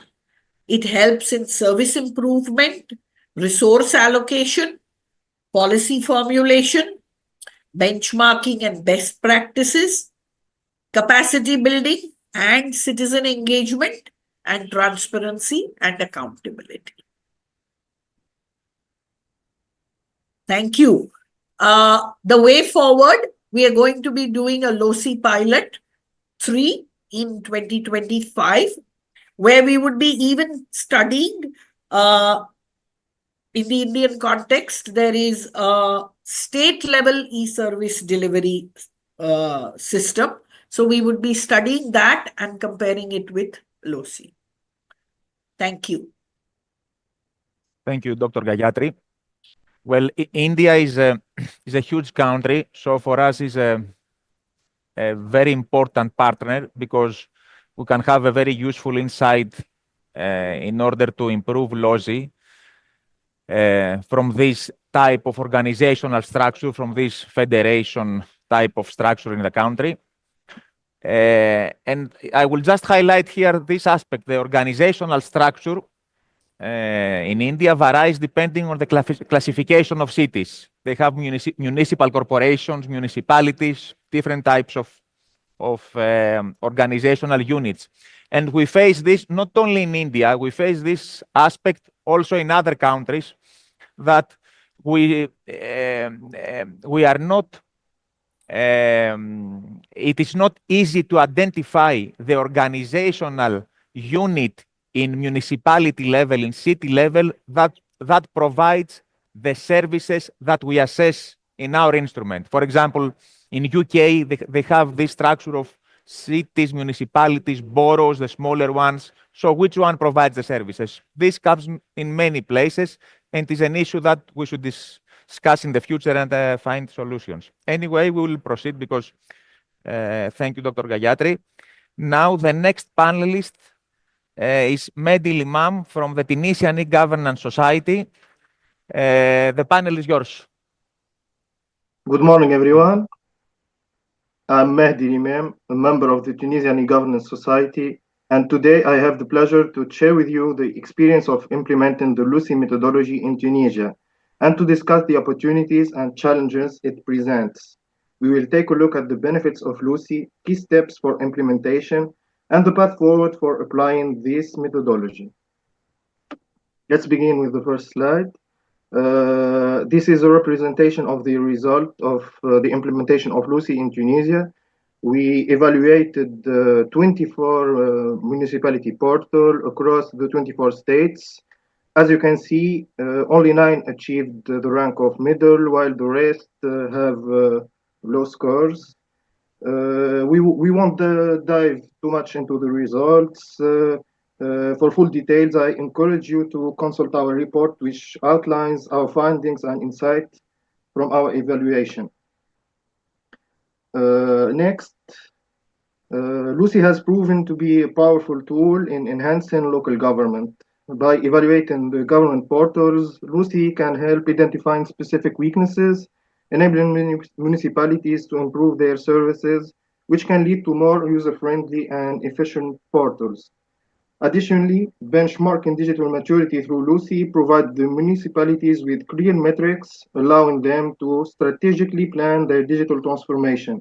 It helps in service improvement, resource allocation, policy formulation, benchmarking and best practices, capacity building and citizen engagement, and transparency and accountability. Thank you. The way forward, we are going to be doing a LOCI pilot 3 in 2025, where we would be even studying in the Indian context, there is a state-level e-service delivery system. So we would be studying that and comparing it with LOCI. Thank you. Thank you, Dr. Gayatri. Well, India is a huge country, so for us is a very important partner because we can have a very useful insight in order to improve LOCI from this type of organizational structure, from this federation type of structure in the country. And I will just highlight here this aspect. The organizational structure in India varies depending on the classification of cities. They have municipal corporations, municipalities, different types of organizational units. And we face this not only in India, we face this aspect also in other countries that we are not, it is not easy to identify the organizational unit in municipality level, in city level, that provides the services that we assess in our instrument. For example, in UK, they have this structure of cities, municipalities, boroughs, the smaller ones. So which one provides the services? This comes in many places and is an issue that we should discuss in the future and find solutions. Anyway, we will proceed because thank you, Dr. Gayatri. Now the next panelist is Mehdi Limam from the Tunisian E-Governance Society. The panel is yours. Good morning, everyone. I'm Mehdi Limam, a member of the Tunisian E-Governance Society, and today I have the pleasure to share with you the experience of implementing the LOCI methodology in Tunisia and to discuss the opportunities and challenges it presents. We will take a look at the benefits of LOCI, key steps for implementation, and the path forward for applying this methodology. Let's begin with the first slide. This is a representation of the result of the implementation of LOCI in Tunisia. We evaluated 24 municipality portal across the 24 states. As you can see, only 9 achieved the rank of middle, while the rest have low scores. We won't dive too much into the results. For full details, I encourage you to consult our report, which outlines our findings and insights from our evaluation. Next, LOCI has proven to be a powerful tool in enhancing local government. By evaluating the government portals, Lucy can help identifying specific weaknesses, enabling municipalities to improve their services, which can lead to more user-friendly and efficient portals. Additionally, benchmarking digital maturity through Lucy provides the municipalities with clear metrics, allowing them to strategically plan their digital transformation.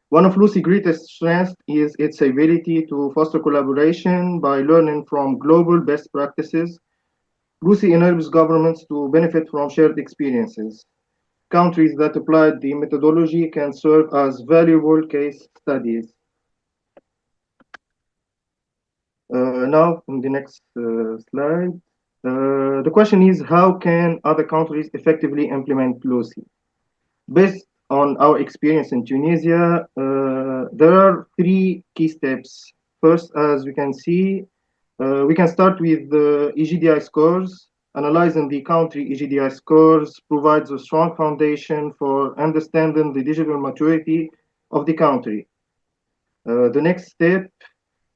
One of Lucy's greatest strengths is its ability to foster collaboration by learning from global best practices. Lucy enables governments to benefit from shared experiences. Countries that applied the methodology can serve as valuable case studies. Now, in the next slide, the question is, how can other countries effectively implement Lucy? Based on our experience in Tunisia, there are three key steps. First, as we can see, we can start with the EGDI scores. Analyzing the country EGDI scores provides a strong foundation for understanding the digital maturity of the country. The next step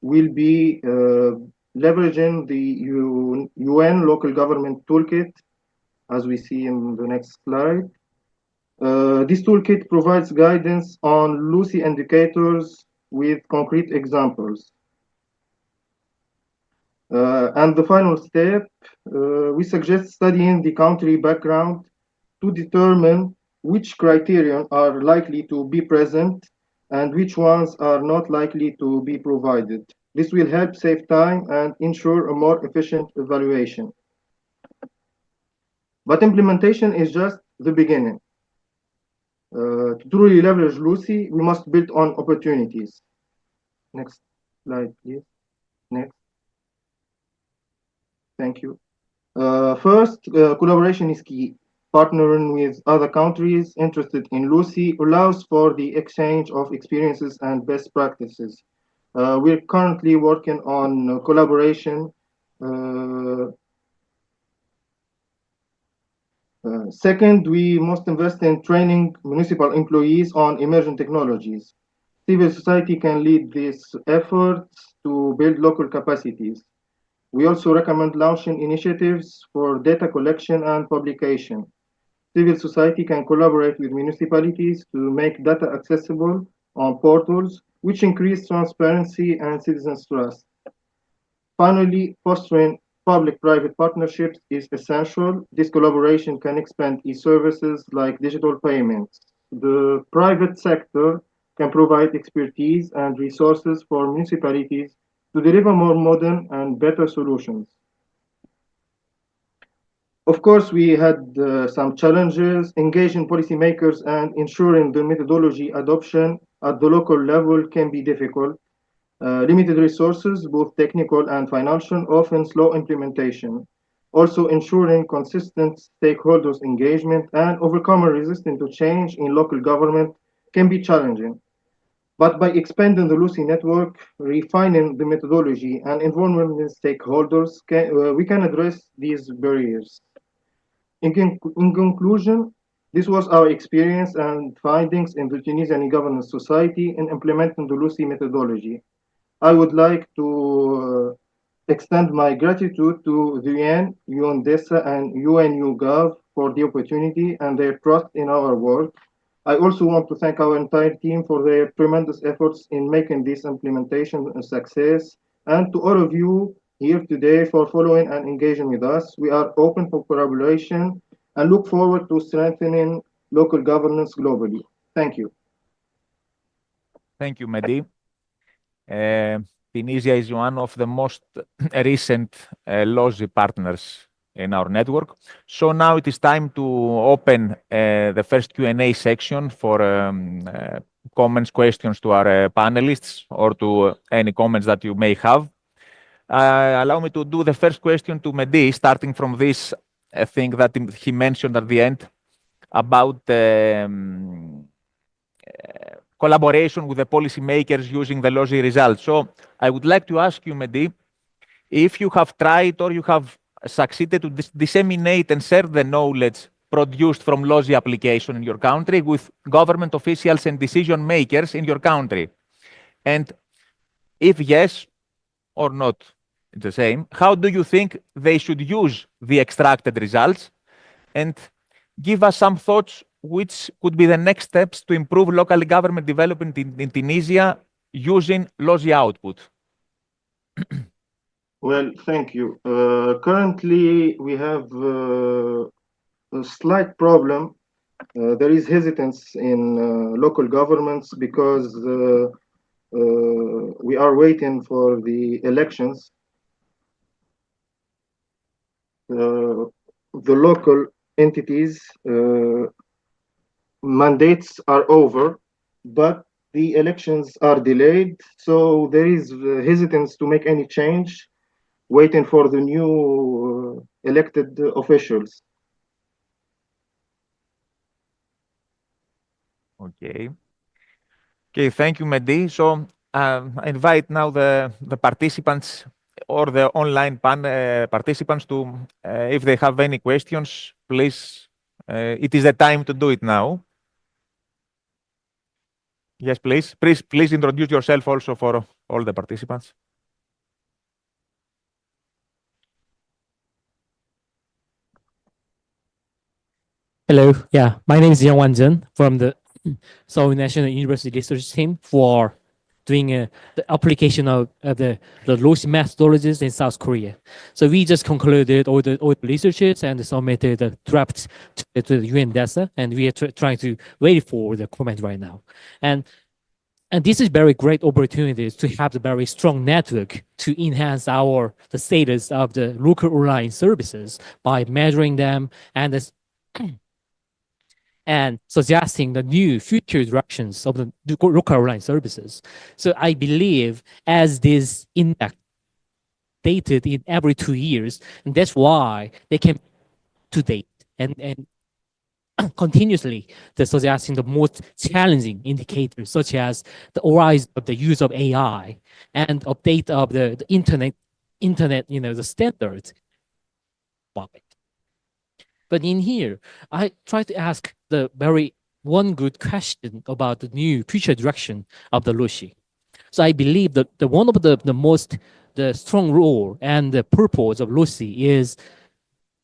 will be leveraging the UN local government toolkit, as we see in the next slide. This toolkit provides guidance on Lucy indicators with concrete examples. And the final step, we suggest studying the country background to determine which criteria are likely to be present and which ones are not likely to be provided. This will help save time and ensure a more efficient evaluation. But implementation is just the beginning. To truly leverage Lucy, we must build on opportunities. Next slide, please. Next. Thank you. First, collaboration is key. Partnering with other countries interested in Lucy allows for the exchange of experiences and best practices. We're currently working on collaboration. Second, we must invest in training municipal employees on emerging technologies. Civil society can lead these efforts to build local capacities. We also recommend launching initiatives for data collection and publication. Civil society can collaborate with municipalities to make data accessible on portals, which increase transparency and citizens' trust. Finally, fostering public-private partnerships is essential. This collaboration can expand e-services like digital payments. The private sector can provide expertise and resources for municipalities to deliver more modern and better solutions. Of course, we had some challenges. Engaging policymakers and ensuring the methodology adoption at the local level can be difficult. Limited resources, both technical and financial, often slow implementation. Also, ensuring consistent stakeholders' engagement and overcoming resistance to change in local government can be challenging. But by expanding the Lucy network, refining the methodology, and involving the stakeholders, we can address these barriers. In conclusion, this was our experience and findings in the Tunisian e-governance society in implementing the Lucy methodology. I would like to extend my gratitude to the UN, UNDESA, and UNUGOV for the opportunity and their trust in our work. I also want to thank our entire team for their tremendous efforts in making this implementation a success, and to all of you here today for following and engaging with us. We are open for collaboration and look forward to strengthening local governance globally. Thank you. Thank you, Mehdi. Tunisia is one of the most recent LOSI partners in our network. So now it is time to open the first Q&A section for comments, questions to our panelists or to any comments that you may have. Allow me to do the first question to Mehdi, starting from this thing that he mentioned at the end about collaboration with the policymakers using the LOSI results. So I would like to ask you, Mehdi, if you have tried or you have succeeded to disseminate and share the knowledge produced from LOSI application in your country with government officials and decision makers in your country. And if yes or not, the same. How do you think they should use the extracted results? And give us some thoughts which could be the next steps to improve local government development in Tunisia using LOSI output. Well, thank you. Currently, we have a slight problem. There is hesitance in local governments because we are waiting for the elections. The local entities mandates are over, but the elections are delayed. So there is hesitance to make any change, waiting for the new elected officials. Okay. Okay, thank you, Mehdi. So I invite now the participants or the online participants to, if they have any questions, please, it is the time to do it now. Yes, please. Please introduce yourself also for all the participants. Hello, yeah, my name is Yang Wanzhen from the Seoul National University Research Team for doing the application of the LOSI methodologies in South Korea. So we just concluded all the researches and submitted the drafts to the UN DESA, and we are trying to wait for the comment right now. And this is very great opportunities to have the very strong network to enhance the status of the local online services by measuring them and suggesting the new future directions of the local online services. So I believe as this index dated in every 2 years, and that's why they can to date and continuously suggesting the most challenging indicators, such as the rise of the use of AI and update of the internet, the standards. But in here, I try to ask the very one good question about the new future direction of the LOSI. So I believe that one of the strong role and the purpose of LOSI is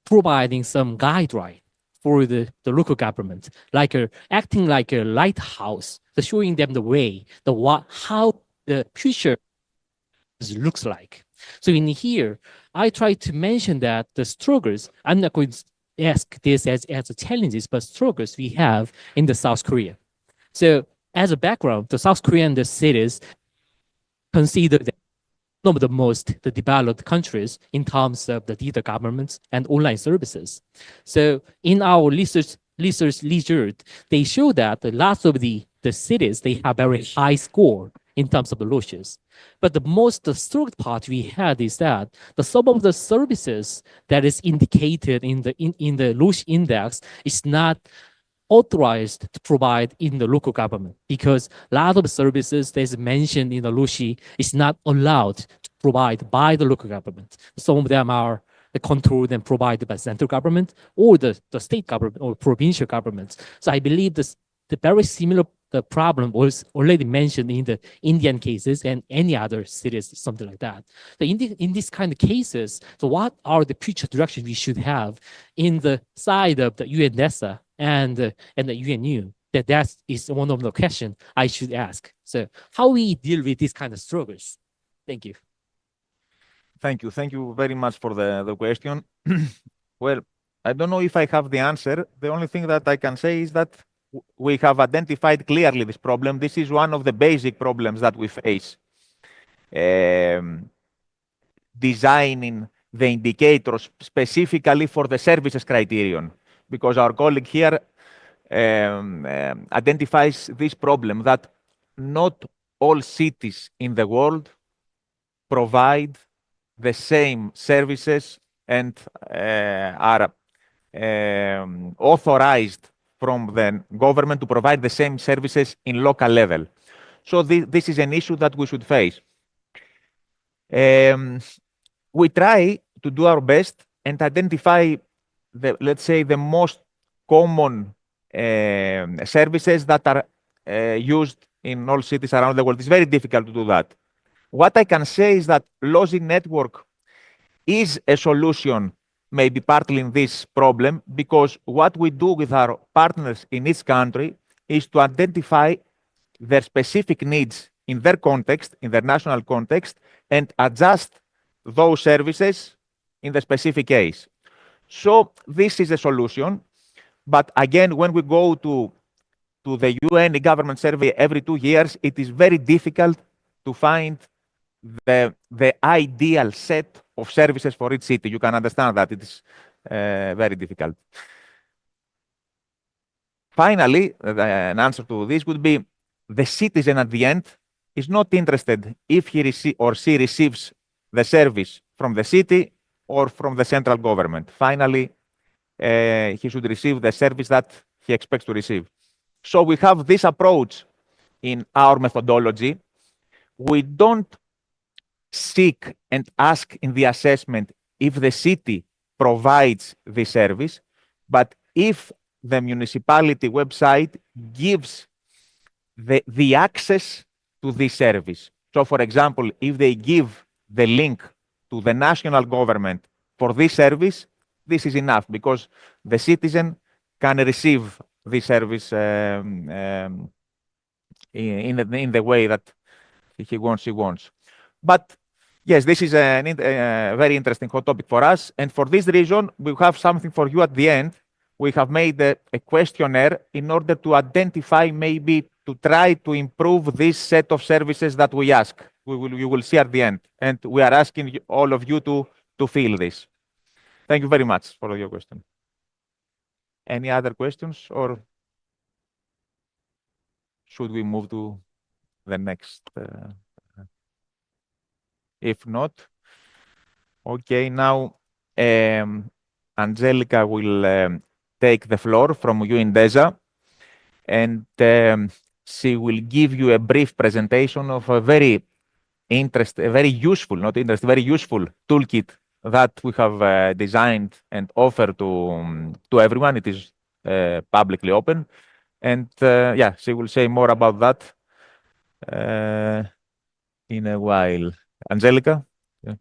providing some guideline for the local government, like acting like a lighthouse, showing them the way, how the future looks like. So in here, I try to mention that the struggles, I'm not going to ask this as the challenges, but struggles we have in the South Korea. So as a background, the South Korean cities consider that one of the most developed countries in terms of the data governments and online services. So in our research they show that a lot of the cities, they have very high score in terms of the LOSIs. But the most strong part we had is that some of the services that is indicated in the LOSI index is not authorized to provide in the local government, because a lot of services that's mentioned in the LOSI is not allowed to provide by the local government. Some of them are controlled and provided by central government or the state government or provincial governments. So I believe the very similar problem was already mentioned in the Indian cases and any other cities, something like that. So in these kind of cases, so what are the future directions we should have in the side of the UNESA and the UNU? That is one of the questions I should ask. So how we deal with these kind of struggles? Thank you. Thank you. Thank you very much for the question. Well, I don't know if I have the answer. The only thing that I can say is that we have identified clearly this problem. This is one of the basic problems that we face. Designing the indicators specifically for the services criterion, because our colleague here identifies this problem that not all cities in the world provide the same services and are authorized from the government to provide the same services in local level. So this is an issue that we should face. We try to do our best and identify let's say, the most common services that are used in all cities around the world. It's very difficult to do that. What I can say is that LOSI network is a solution, maybe partly in this problem, because what we do with our partners in each country is to identify their specific needs in their context, in their national context, and adjust those services in the specific case. So this is a solution. But again, when we go to the UN government survey every 2 years, it is very difficult to find the ideal set of services for each city. You can understand that it is very difficult. Finally, an answer to this would be the citizen at the end is not interested if he or she receives the service from the city or from the central government. Finally, he should receive the service that he expects to receive. So we have this approach in our methodology. We don't seek and ask in the assessment if the city provides the service, but if the municipality website gives the access to this service. So, for example, if they give the link to the national government for this service, this is enough because the citizen can receive this service in the way that he wants, she wants. But yes, this is a very interesting hot topic for us. And for this reason, we have something for you at the end. We have made a questionnaire in order to identify, maybe to try to improve this set of services that we ask. You will see at the end. And we are asking all of you to fill this. Thank you very much for your question. Any other questions, or should we move to the next? If not, okay, now Angelica will take the floor from you in DESA, and she will give you a brief presentation of a very useful toolkit that we have designed and offer to everyone. It is publicly open, and yeah, she will say more about that in a while. Angelica? Yeah.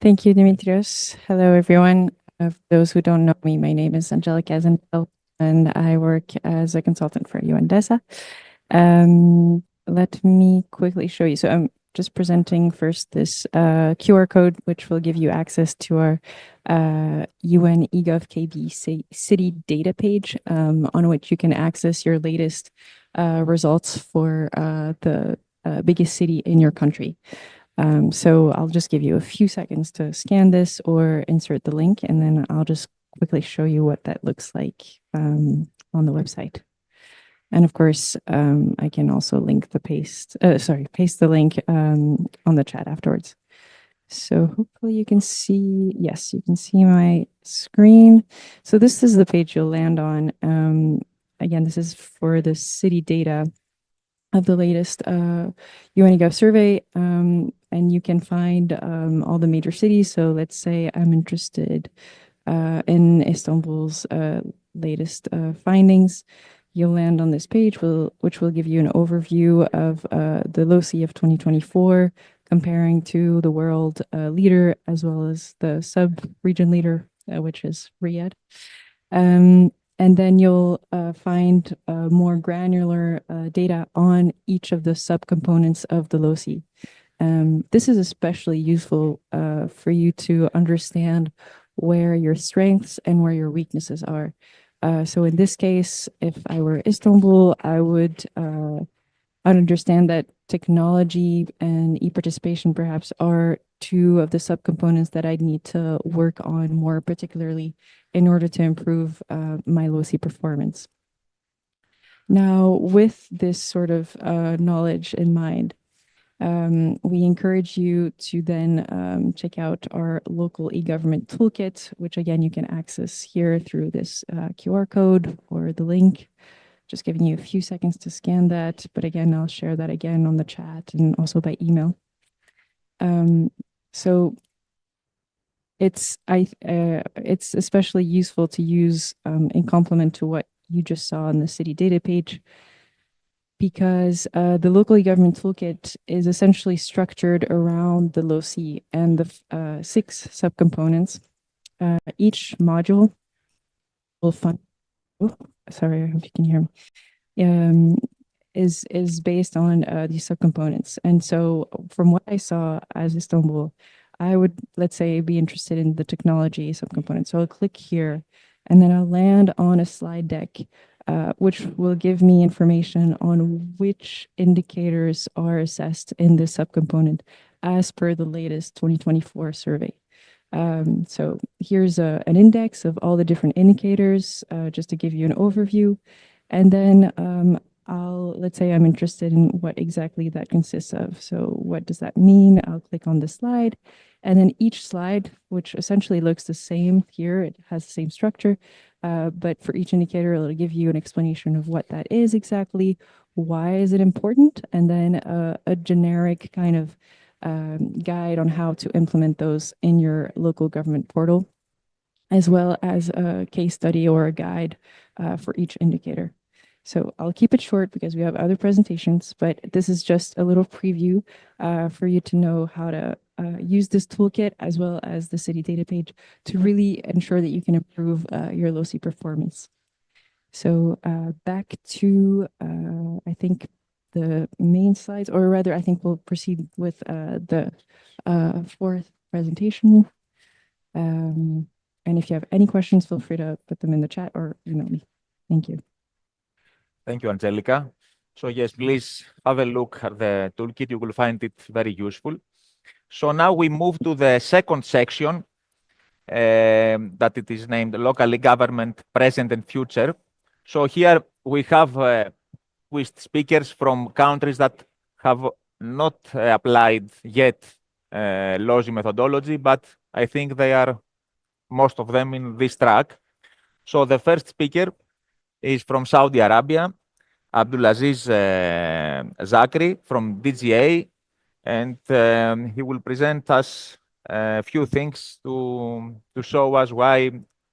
Thank you, Dimitrios. Hello, everyone. For those who don't know me, my name is Angelica Azentel, and I work as a consultant for UNDESA. Let me quickly show you. So I'm just presenting first this QR code, which will give you access to our UN eGov KB city data page, on which you can access your latest results for the biggest city in your country. So I'll just give you a few seconds to scan this or insert the link, and then I'll just quickly show you what that looks like on the website. And of course, I can also paste the link on the chat afterwards. So hopefully you can see, yes, you can see my screen. So this is the page you'll land on. Again, this is for the city data of the latest UNEGov survey, and you can find all the major cities. So let's say I'm interested in Istanbul's latest findings. You'll land on this page, which will give you an overview of the LOCI of 2024, comparing to the world leader as well as the sub-region leader, which is Riyadh. And then you'll find more granular data on each of the subcomponents of the LOCI. This is especially useful for you to understand where your strengths and where your weaknesses are. So in this case, if I were Istanbul, I would understand that technology and e-participation perhaps are two of the subcomponents that I'd need to work on more particularly in order to improve my LOCI performance. Now, with this sort of knowledge in mind, we encourage you to then check out our local e-government toolkit, which again, you can access here through this QR code or the link. Just giving you a few seconds to scan that. But again, I'll share that again on the chat and also by email. So it's especially useful to use in complement to what you just saw on the city data page. because the local government toolkit is essentially structured around the LOCI and the 6 subcomponents. Each module will fund. Oh, sorry, I hope you can hear me. Is based on these subcomponents, and so from what I saw as Istanbul, I would, let's say, be interested in the technology subcomponent. So I'll click here, and then I'll land on a slide deck, which will give me information on which indicators are assessed in this subcomponent as per the latest 2024 survey. So here's an index of all the different indicators, just to give you an overview. And then let's say I'm interested in what exactly that consists of. So what does that mean? I'll click on the slide, and then each slide, which essentially looks the same here, it has the same structure, but for each indicator, it'll give you an explanation of what that is exactly, why is it important, and then a generic kind of guide on how to implement those in your local government portal, as well as a case study or a guide for each indicator. So I'll keep it short because we have other presentations, but this is just a little preview for you to know how to use this toolkit as well as the city data page to really ensure that you can improve your LOCI performance. So back to, I think, the main slides, or rather, I think we'll proceed with the fourth presentation. And if you have any questions, feel free to put them in the chat or email me. Thank you. Thank you, Angelica. So yes, please have a look at the toolkit. You will find it very useful. So now we move to the second section, that it is named Locally Government Present and Future. So here we have with speakers from countries that have not applied yet LOSI methodology, but I think they are most of them in this track. So the first speaker is from Saudi Arabia, Abdulaziz Zakri from DGA, and he will present us a few things to show us why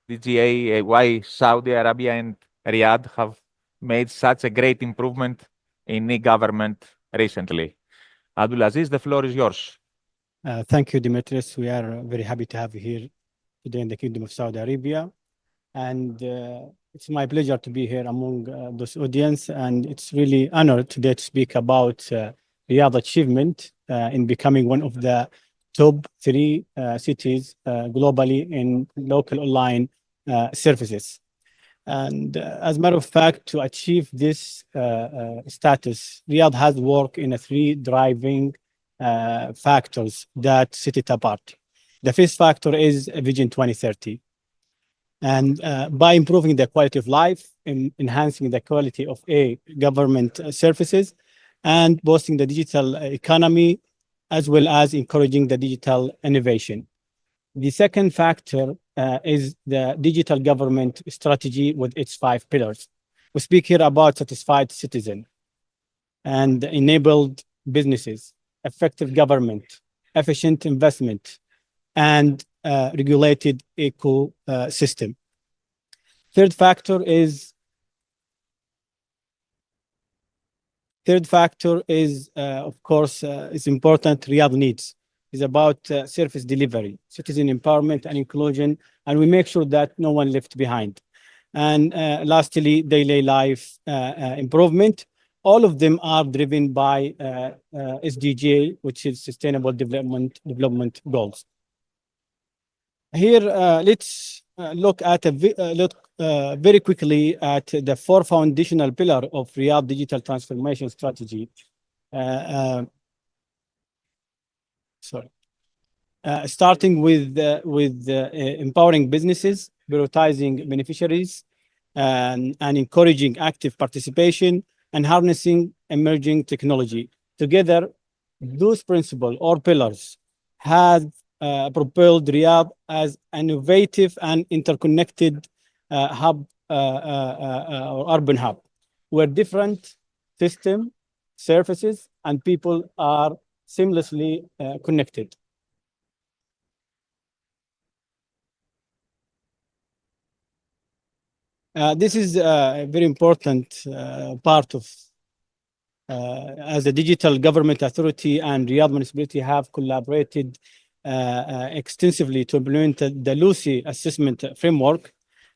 DGA, why Saudi Arabia and Riyadh have made such a great improvement in e-government recently. Abdulaziz, the floor is yours. Thank you, Dimitris. We are very happy to have you here today in the Kingdom of Saudi Arabia. And it's my pleasure to be here among this audience. And it's really honored today to speak about Riyadh achievement in becoming one of the top 3 cities globally in local online services. And as a matter of fact, to achieve this status, Riyadh has worked in 3 driving factors that set it apart. The first factor is Vision 2030. And by improving the quality of life, enhancing the quality of government services, and boosting the digital economy, as well as encouraging the digital innovation. The second factor is the digital government strategy with its 5 pillars. We speak here about satisfied citizen and enabled businesses, effective government, efficient investment, and regulated ecosystem. Third factor is, of course, is important. Riyadh needs is about service delivery, citizen empowerment and inclusion, and we make sure that no one left behind. And lastly, daily life improvement. All of them are driven by SDG, which is Sustainable Development Goals. Here, let's look at very quickly at the 4 foundational pillars of Riyadh digital transformation strategy. Starting with empowering businesses, prioritizing beneficiaries, and encouraging active participation, and harnessing emerging technology. Together, those principles or pillars have propelled Riyadh as an innovative and interconnected hub or urban hub, where different systems, services, and people are seamlessly connected. This is a very important part of as a digital government authority and Riyadh municipality have collaborated extensively to implement the Lucy assessment framework.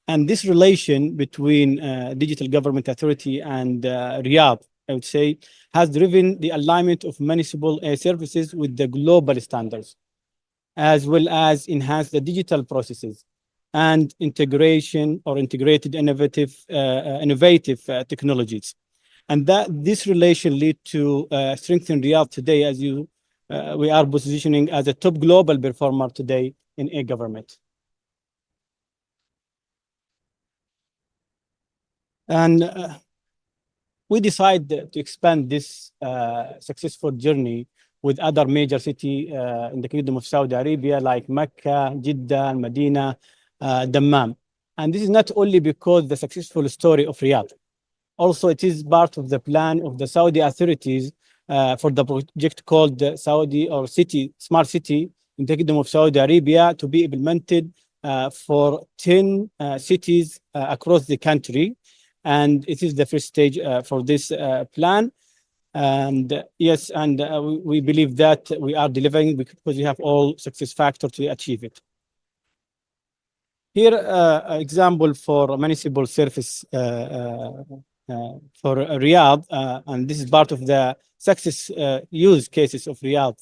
And this relation between digital government authority and Riyadh, I would say, has driven the alignment of municipal services with the global standards, as well as enhance the digital processes and integration or integrated innovative technologies. And that this relation lead to strengthen Riyadh today as we are positioning as a top global performer today in e-government. And we decided to expand this successful journey with other major city in the Kingdom of Saudi Arabia, like Mecca, Jeddah, Medina, Dammam. And this is not only because the successful story of Riyadh. Also, it is part of the plan of the Saudi authorities for the project called Saudi or City Smart City in the Kingdom of Saudi Arabia to be implemented for 10 cities across the country. And it is the first stage for this plan. And yes, and we believe that we are delivering because we have all success factors to achieve it. Here, an example for municipal service for Riyadh, and this is part of the success use cases of Riyadh,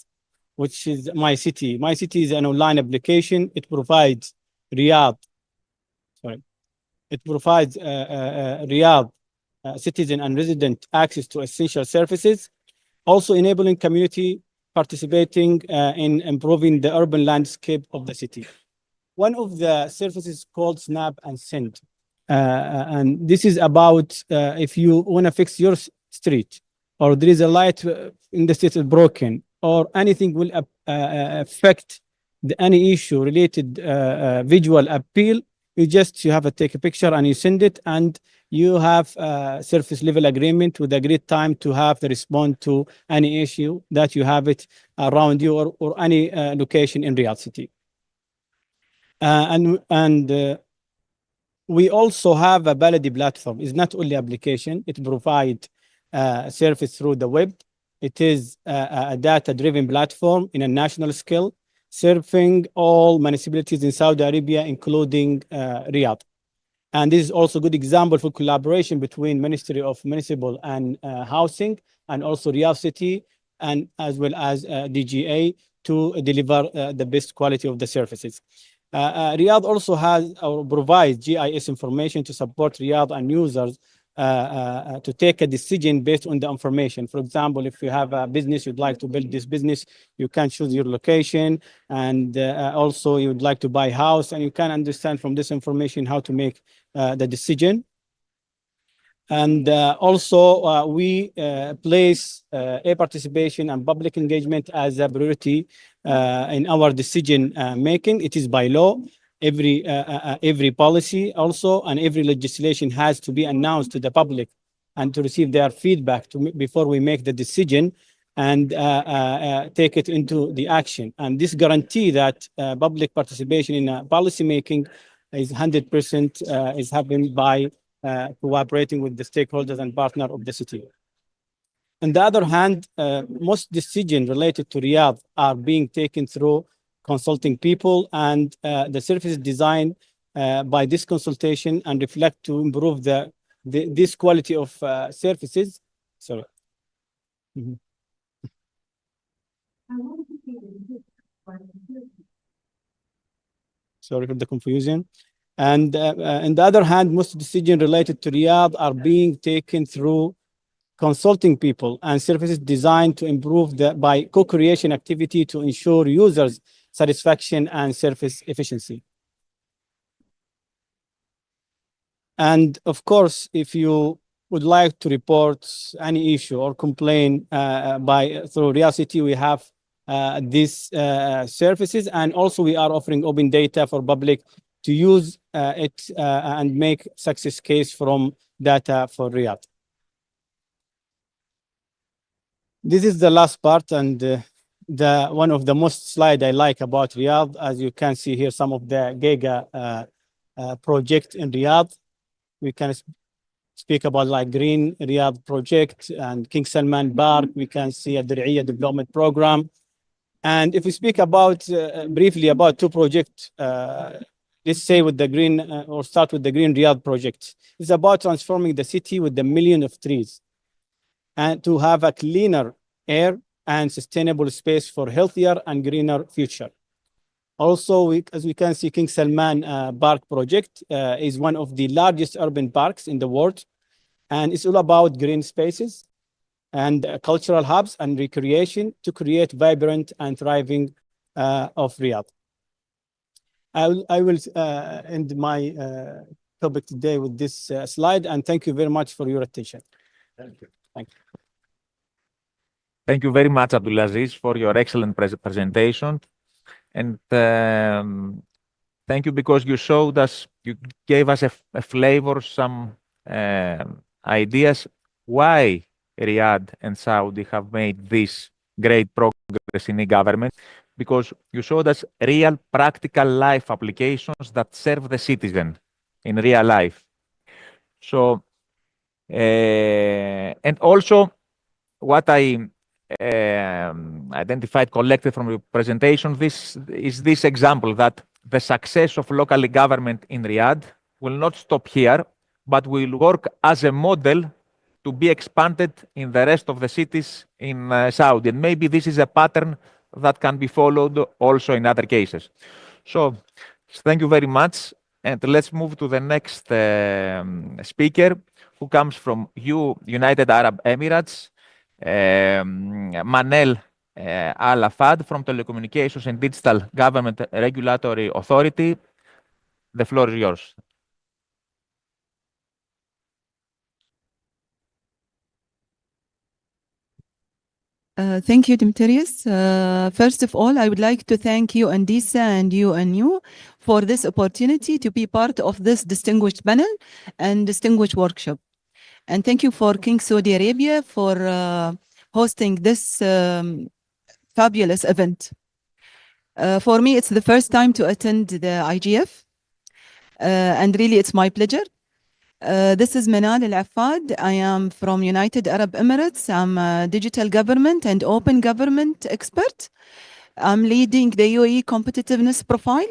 which is My City. My City is an online application. It provides Riyadh, Riyadh citizen and resident access to essential services, also enabling community participating in improving the urban landscape of the city. One of the services called Snap and Send. And this is about if you want to fix your street, or there is a light in the street is broken, or anything will affect any issue related visual appeal, you have to take a picture and you send it, and you have a surface level agreement with a great time to have the respond to any issue that you have it around you or any location in Riyadh City. And we also have a Baladi platform. It's not only application, it provides service through the web. It is a data-driven platform in a national scale, serving all municipalities in Saudi Arabia, including Riyadh. And this is also a good example for collaboration between Ministry of Municipal and Housing and also Riyadh City, and as well as DGA to deliver the best quality of the services. Riyadh also has or provides GIS information to support Riyadh and users to take a decision based on the information. For example, if you have a business, you'd like to build this business, you can choose your location, and also you would like to buy a house, and you can understand from this information how to make the decision. And also we place participation and public engagement as a priority in our decision making. It is by law. Every policy also and every legislation has to be announced to the public and to receive their feedback before we make the decision and take it into the action. And this guarantee that public participation in policy making is 100% is happening by cooperating with the stakeholders and partner of the city. On the other hand, most decisions related to Riyadh are being taken through consulting people, and the services designed by this consultation and reflect to improve this quality of services. Sorry. Mm-hmm. Sorry for the confusion. And on the other hand, most decisions related to Riyadh are being taken through consulting people and services designed to improve by co-creation activity to ensure users' satisfaction and service efficiency. And of course, if you would like to report any issue or complain through Riyadh City, we have these services, and also we are offering open data for public to use it and make success case from data for Riyadh. This is the last part, and the one of the most slide I like about Riyadh. As you can see here, some of the Giga project in Riyadh. We can speak about like Green Riyadh project and King Salman Park, we can see a Diriyah development program. And if we speak about briefly about two projects, let's say with the green or start with the Green Riyadh project. It's about transforming the city with the million of trees and to have a cleaner air and sustainable space for healthier and greener future. Also, as we can see, King Salman Park project is one of the largest urban parks in the world. And it's all about green spaces and cultural hubs and recreation to create vibrant and thriving of Riyadh. I will end my topic today with this slide, and thank you very much for your attention. Thank you. Thank you. Thank you very much, Abdulaziz, for your excellent presentation. And thank you because you showed us, you gave us a flavor, some ideas why Riyadh and Saudi have made this great progress in e-government, because you showed us real practical life applications that serve the citizen in real life. So, and also what I identified, collected from your presentation, this is this example that the success of local government in Riyadh will not stop here, but will work as a model to be expanded in the rest of the cities in Saudi. And maybe this is a pattern that can be followed also in other cases. So thank you very much. And let's move to the next speaker, who comes from United Arab Emirates, Manel Al-Afad from Telecommunications and Digital Government Regulatory Authority. The floor is yours. Thank you, Demetrius. First of all, I would like to thank you, Andisa, and you for this opportunity to be part of this distinguished panel and distinguished workshop. And thank you for King Saudi Arabia for hosting this fabulous event. For me, it's the first time to attend the IGF, and really it's my pleasure. This is Manal Al-Affad. I am from United Arab Emirates. I'm a digital government and open government expert. I'm leading the UAE competitiveness profile.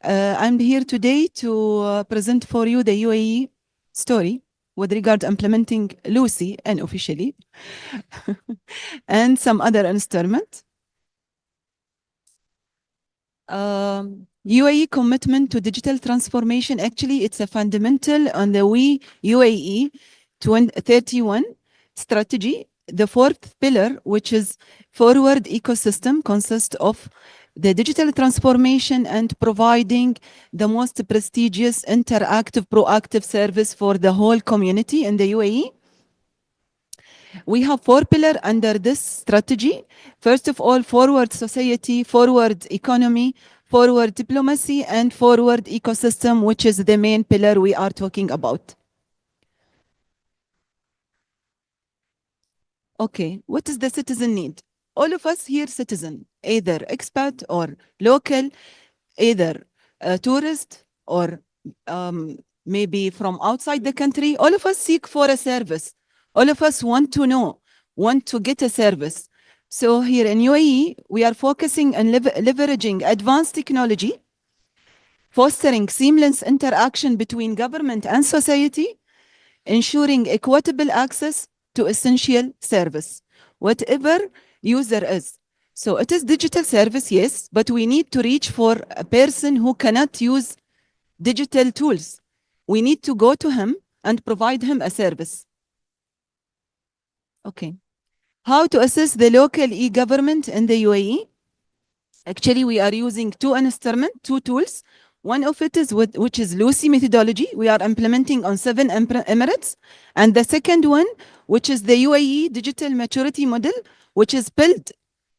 I'm here today to present for you the UAE story with regard to implementing Lucy and officially and some other instruments. UAE commitment to digital transformation, actually it's a fundamental on the UAE 2031 strategy. The fourth pillar, which is forward ecosystem, consists of the digital transformation and providing the most prestigious, interactive, proactive service for the whole community in the UAE. We have four pillars under this strategy. First of all, forward society, forward economy, forward diplomacy, and forward ecosystem, which is the main pillar we are talking about. Okay, what does the citizen need? All of us here citizen, either expat or local, either a tourist or maybe from outside the country. All of us seek for a service. All of us want to know, want to get a service. So here in UAE, we are focusing on leveraging advanced technology, fostering seamless interaction between government and society, ensuring equitable access to essential service, whatever user is. So it is digital service, yes, but we need to reach for a person who cannot use digital tools. We need to go to him and provide him a service. Okay. How to assess the local e-government in the UAE? Actually, we are using two instruments, two tools. One of it is which is Lucy methodology. We are implementing on 7 emirates. And the second one, which is the UAE digital maturity model, which is built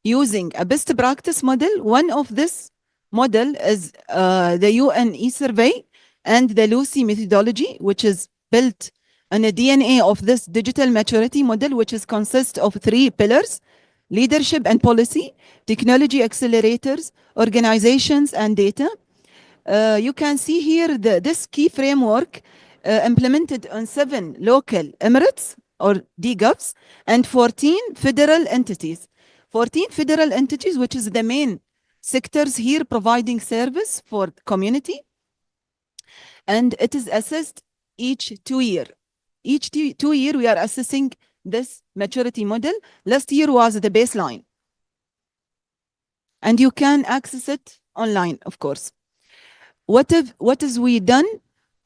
using a best practice model. One of this model is the UN e-survey and the Lucy methodology, which is built on a DNA of this digital maturity model, which is consists of 3 pillars: leadership and policy, technology accelerators, organizations, and data. You can see here this key framework implemented on 7 local emirates or DGovs and 14 federal entities. 14 federal entities, which is the main sectors here providing service for community. And it is assessed each 2 year. Each 2 year, we are assessing this maturity model. Last year was the baseline. And you can access it online, of course. What is we done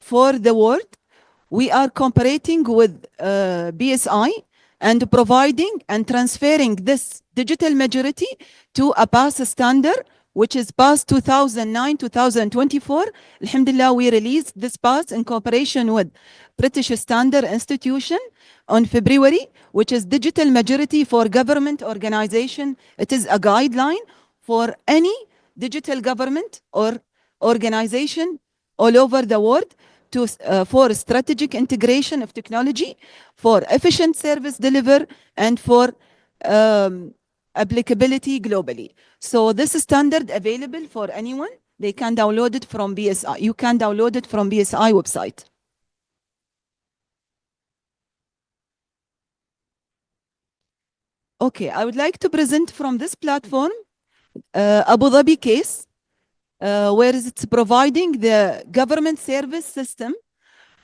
for the world? We are cooperating with BSI and providing and transferring this digital majority to a pass standard, which is pass 2009-2024. Alhamdulillah, we released this pass in cooperation with British Standard Institution on February, which is digital majority for government organization. It is a guideline for any digital government or organization all over the world to, for strategic integration of technology, for efficient service delivery, and for applicability globally. So this is standard available for anyone. They can download it from BSI. You can download it from BSI website. Okay, I would like to present from this platform Abu Dhabi case, where it's providing the government service system,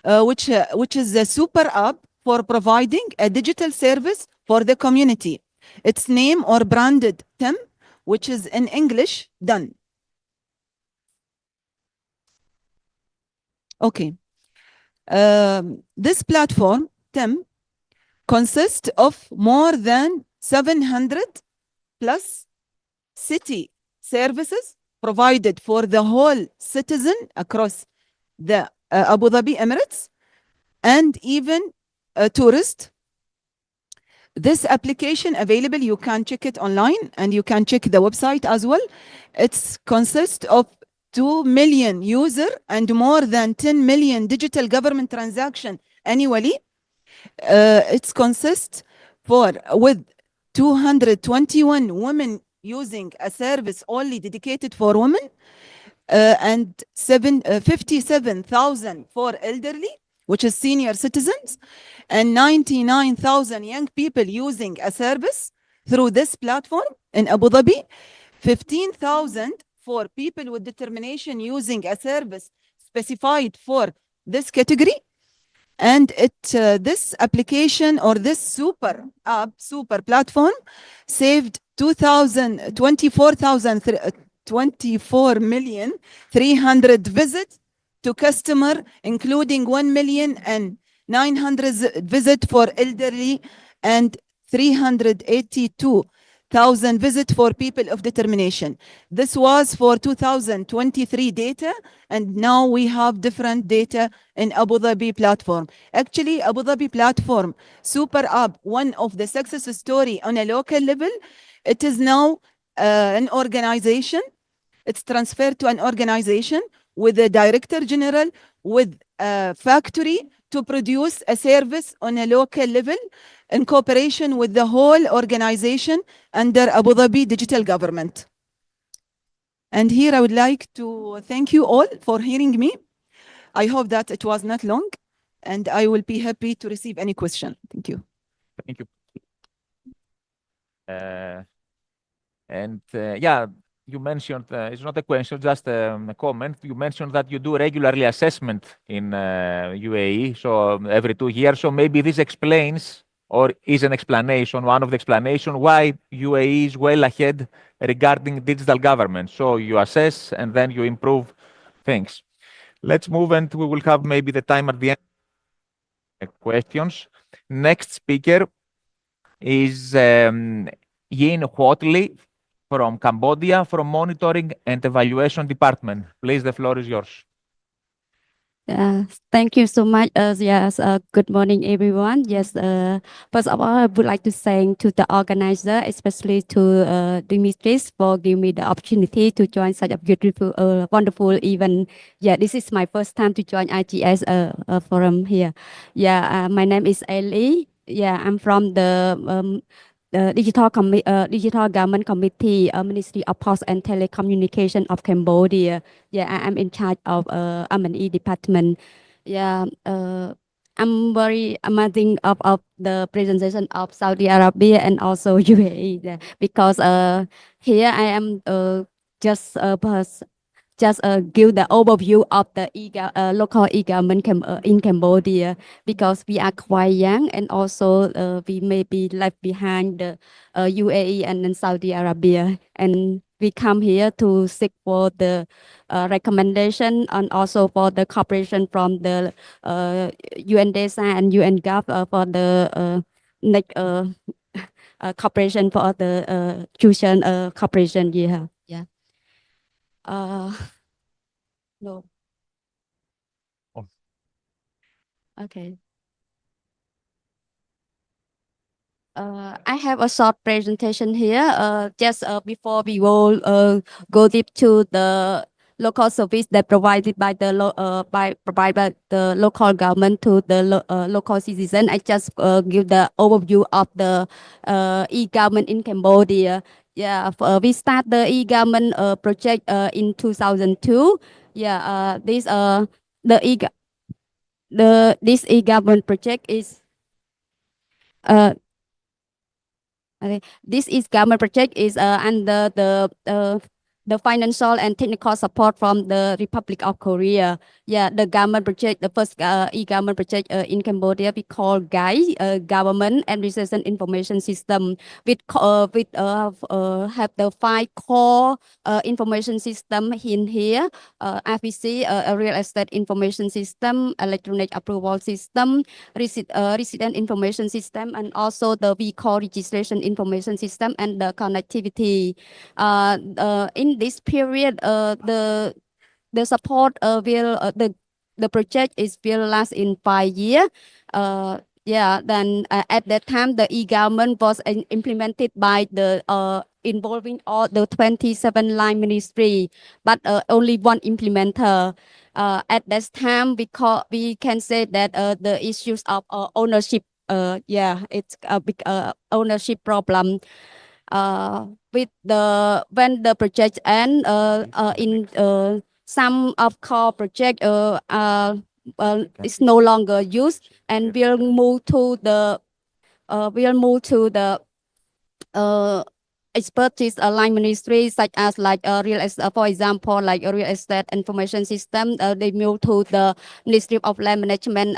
which is a super app for providing a digital service for the community. Its name or branded TEM, which is in English, done. Okay. This platform, TEM, consists of more than 700 plus city services provided for the whole citizen across the Abu Dhabi Emirates and even a tourist. This application available, you can check it online and you can check the website as well. It consists of 2 million users and more than 10 million digital government transactions annually. It consists with 221 women using a service only dedicated for women, and 57,000 for elderly, which is senior citizens, and 99,000 young people using a service through this platform in Abu Dhabi, 15,000 for people with determination using a service specified for this category. And this application or this super app, super platform saved 24,300 visits to customer, including 1,900,000 visits for elderly and 382,000 visits for people of determination. This was for 2023 data, and now we have different data in Abu Dhabi platform. Actually, Abu Dhabi platform, super app, one of the success story on a local level, it is now an organization. It's transferred to an organization with a director general, with a factory to produce a service on a local level in cooperation with the whole organization under Abu Dhabi Digital Government. And here I would like to thank you all for hearing me. I hope that it was not long, and I will be happy to receive any question. Thank you. Thank you. Yeah, you mentioned, it's not a question, just a comment. You mentioned that you do regularly assessment in UAE, so every 2 years. So maybe this explains, or is an explanation, one of the explanation why UAE is well ahead regarding digital government. So you assess and then you improve things. Let's move, and we will have maybe the time at the end. Questions. Next speaker is Yin Huotley from Cambodia, from Monitoring and Evaluation Department. Please, the floor is yours. Thank you so much. Yes, good morning, everyone. Yes, first of all, I would like to thank to the organizer, especially to Dimitris, for giving me the opportunity to join such a beautiful, wonderful event. Yeah, this is my first time to join IGS forum here. Yeah, my name is Ali. Yeah, I'm from the Digital Government Committee, Ministry of Post and Telecommunication of Cambodia. Yeah, I'm in charge of M&E department. Yeah, I'm very amazing of the presentation of Saudi Arabia and also UAE because here I am just give the overview of the local e-government in Cambodia because we are quite young and also we may be left behind the UAE and then Saudi Arabia, and we come here to seek for the recommendation and also for the cooperation from the UNDESA and UN for the next cooperation for the future cooperation. Yeah. No. Oh. Okay. I have a short presentation here. Just before we will go deep to the local service that provided by the provided by the local government to the local citizen, I just give the overview of the e-government in Cambodia. Yeah, we start the e-government project in 2002. Yeah, this e-government project is uh, okay. This is government project is under the financial and technical support from the Republic of Korea. Yeah, the government project, the first e-government project in Cambodia, we call GAI, Government Administration Information System, have the 5 core information system in here. FVC, a real estate information system, electronic approval system, resident information system, and also the vehicle registration information system and the connectivity. In this period, the support the project will last in 5 years. Yeah, then at that time the e-government was implemented by the involving all the 27 line ministry, but only one implementer. At that time, because we can say that the issues of ownership, yeah, it's a big ownership problem. With the when the project end in some of core project is no longer used and we'll move to the expertise line ministry such as like real estate, for example, like a real estate information system. They move to the Ministry of Land Management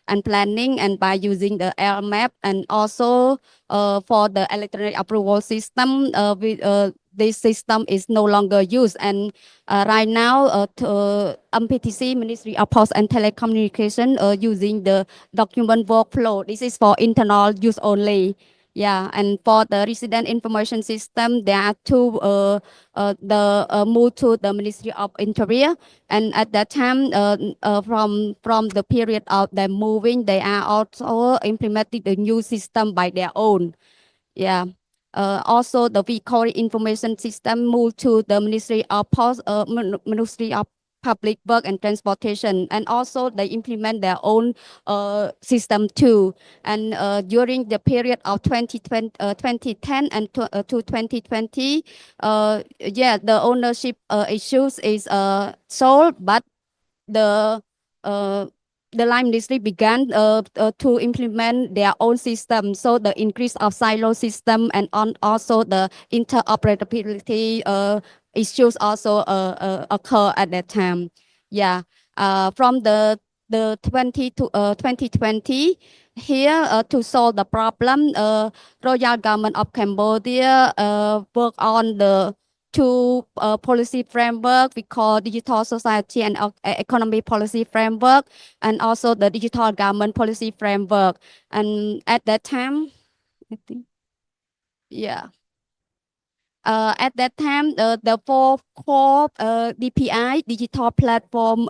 and Planning, and by using the air map, and also for the electronic approval system, this system is no longer used. And right now, MPTC, Ministry of Post and Telecommunication, using the document workflow. This is for internal use only. Yeah, and for the resident information system, there are two move to the Ministry of Interior, and at that time, from the period of them moving, they are also implementing the new system by their own. Yeah. Also, the vehicle information system moved to the Ministry of Ministry of Public Work and Transportation, and also they implement their own system too. And during the period of 2010 and to 2020, yeah, the ownership issues is solved, but the uh, the line ministry began to implement their own system. So the increase of silo system and also the interoperability issues also occur at that time. Yeah, from the 2020 here to solve the problem, Royal Government of Cambodia work on the two policy framework we call digital society and economy policy framework, and also the digital government policy framework. And at that time, I think, yeah. At that time, the 4 core DPI, digital platform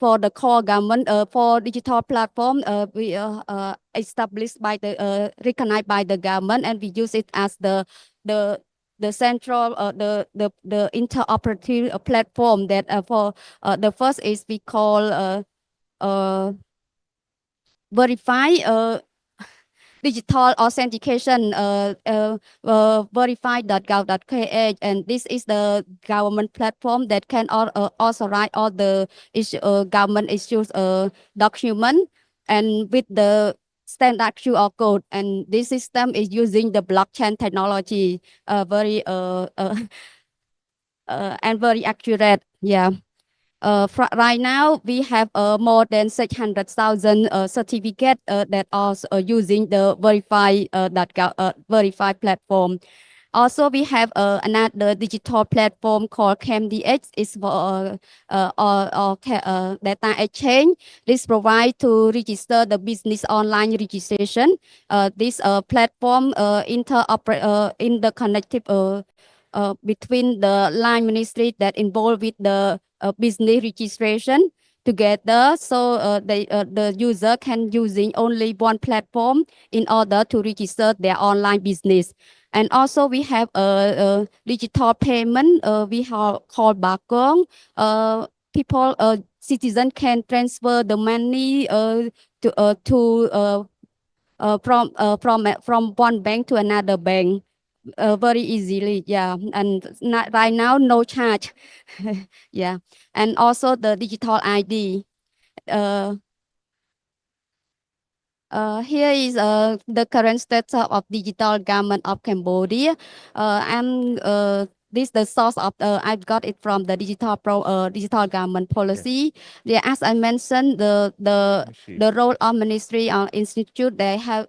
for the core government, for digital platform, we established by the recognized by the government, and we use it as the central the interoperative platform that for the first is we call verify digital authentication verify.gov.kh, and this is the government platform that can authorize all the government issues document and with the standard QR code, and this system is using the blockchain technology very and very accurate. Yeah. Right now, we have more than 600,000 certificates that are using the Verify platform. Also, we have another digital platform called CamDX. It's for data exchange. This provides to register the business online registration. This platform interconnected between the line ministry that involved with the business registration together, so the user can using only one platform in order to register their online business. And also we have a digital payment we have called Bakong. People citizen can transfer the money from one bank to another bank very easily. Yeah, and right now no charge. Yeah, and also the digital ID. Here is the current status of digital government of Cambodia. This the source of I've got it from the digital government policy. Yeah, as I mentioned, the role of ministry or institute, they have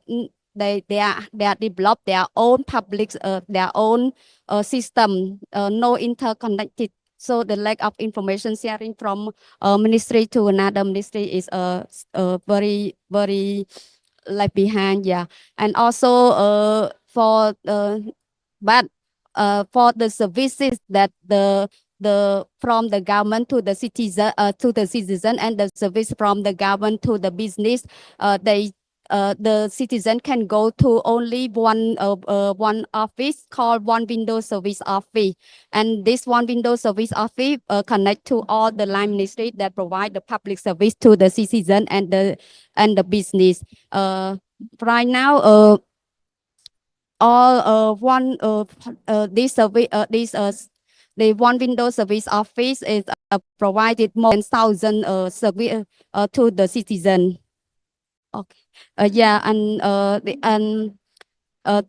they are developed their own public their own system, no interconnected. So the lack of information sharing from ministry to another ministry is very like behind. Yeah, and also for the services that the from the government to the citizen and the service from the government to the business, the citizen can go to only one office called one window service office, and this one window service office connect to all the line ministry that provide the public service to the citizen and the business. Right now, all this service the one window service office is provided more than 1,000 service to the citizen. Okay. Yeah, and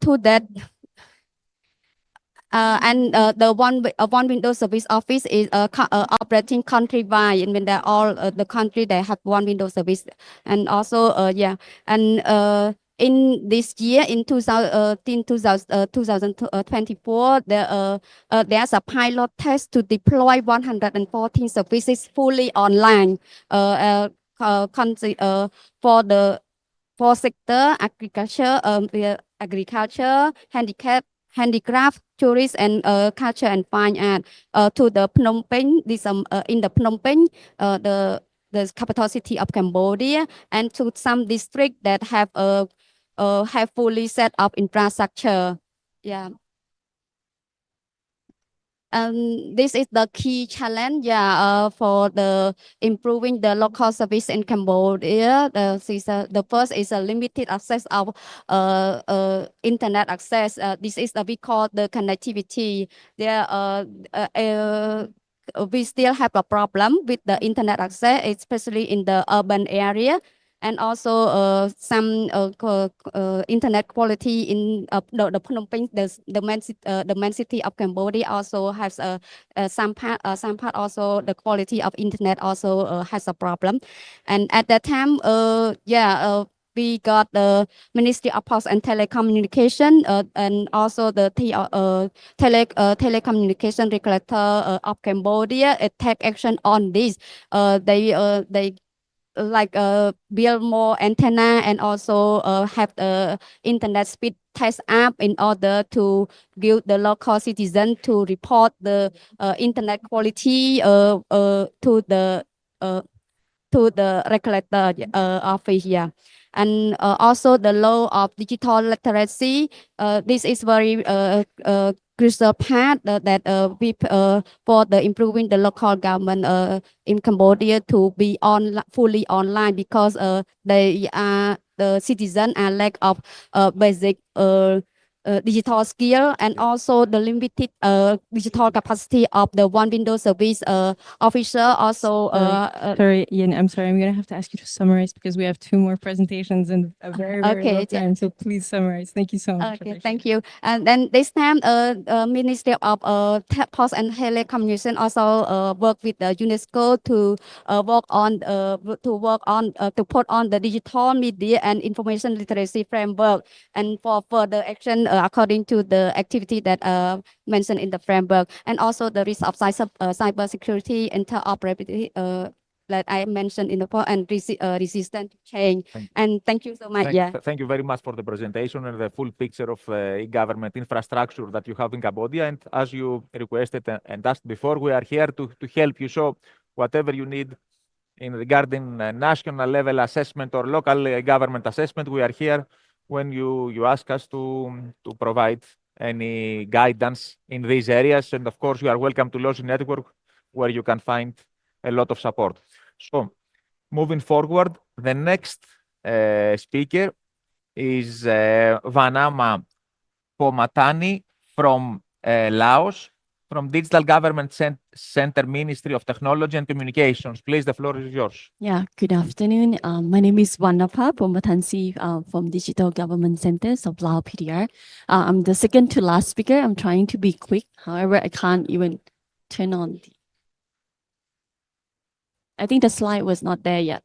to that. The one window service office is operating countrywide. I mean, they're all the country they have one window service, and also yeah, and in this year in 2024, there's a pilot test to deploy 114 services fully online. Country for sector agriculture, handicraft, tourist, and culture and fine art to the Phnom Penh. This in the Phnom Penh, the capital city of Cambodia, and to some districts that have fully set up infrastructure. Yeah. This is the key challenge, yeah, for the improving the local service in Cambodia. The first is a limited access of internet access. This is we call the connectivity. We still have a problem with the internet access, especially in the urban area. And also some internet quality in the Phnom Penh, the main city of Cambodia, also has some part also the quality of internet also has a problem. And at that time, we got the Ministry of Post and Telecommunication and also the telecommunication regulator of Cambodia take action on this. They like build more antenna and also have the internet speed test app in order to give the local citizen to report the internet quality to the regulator office. Yeah. And also the law of digital literacy. This is very crucial part that we for the improving the local government in Cambodia to be fully online, because they are the citizen and lack of basic digital skill, and also the limited digital capacity of the one window service officer. Also, Sorry, Ian, I'm sorry. I'm going to have to ask you to summarize because we have 2 more presentations in a very, very okay, low time. So please summarize. Thank you so much. Okay, thank you. And then this time, Ministry of Post and Telecommunication also work with the UNESCO to to put on the digital media and information literacy framework, and for further action according to the activity that mentioned in the framework, and also the risk of cyber security, interoperability. That I mentioned in the point, and resistant to change. And thank you so much. Thank you very much for the presentation and the full picture of e-government infrastructure that you have in Cambodia. And as you requested and asked before, we are here to help you. So whatever you need in regarding national level assessment or local government assessment, we are here when you ask us to provide any guidance in these areas. And of course, you are welcome to LOSI Network, where you can find a lot of support. So moving forward, the next speaker is Vanama Pomatani from Laos, from Digital Government Center, Ministry of Technology and Communications. Please, the floor is yours. Yeah, good afternoon. My name is Vanapa Pomatansi from Digital Government Centers of Laos PDR. I'm the second to last speaker. I'm trying to be quick. However, I can't even turn on. I think the slide was not there yet.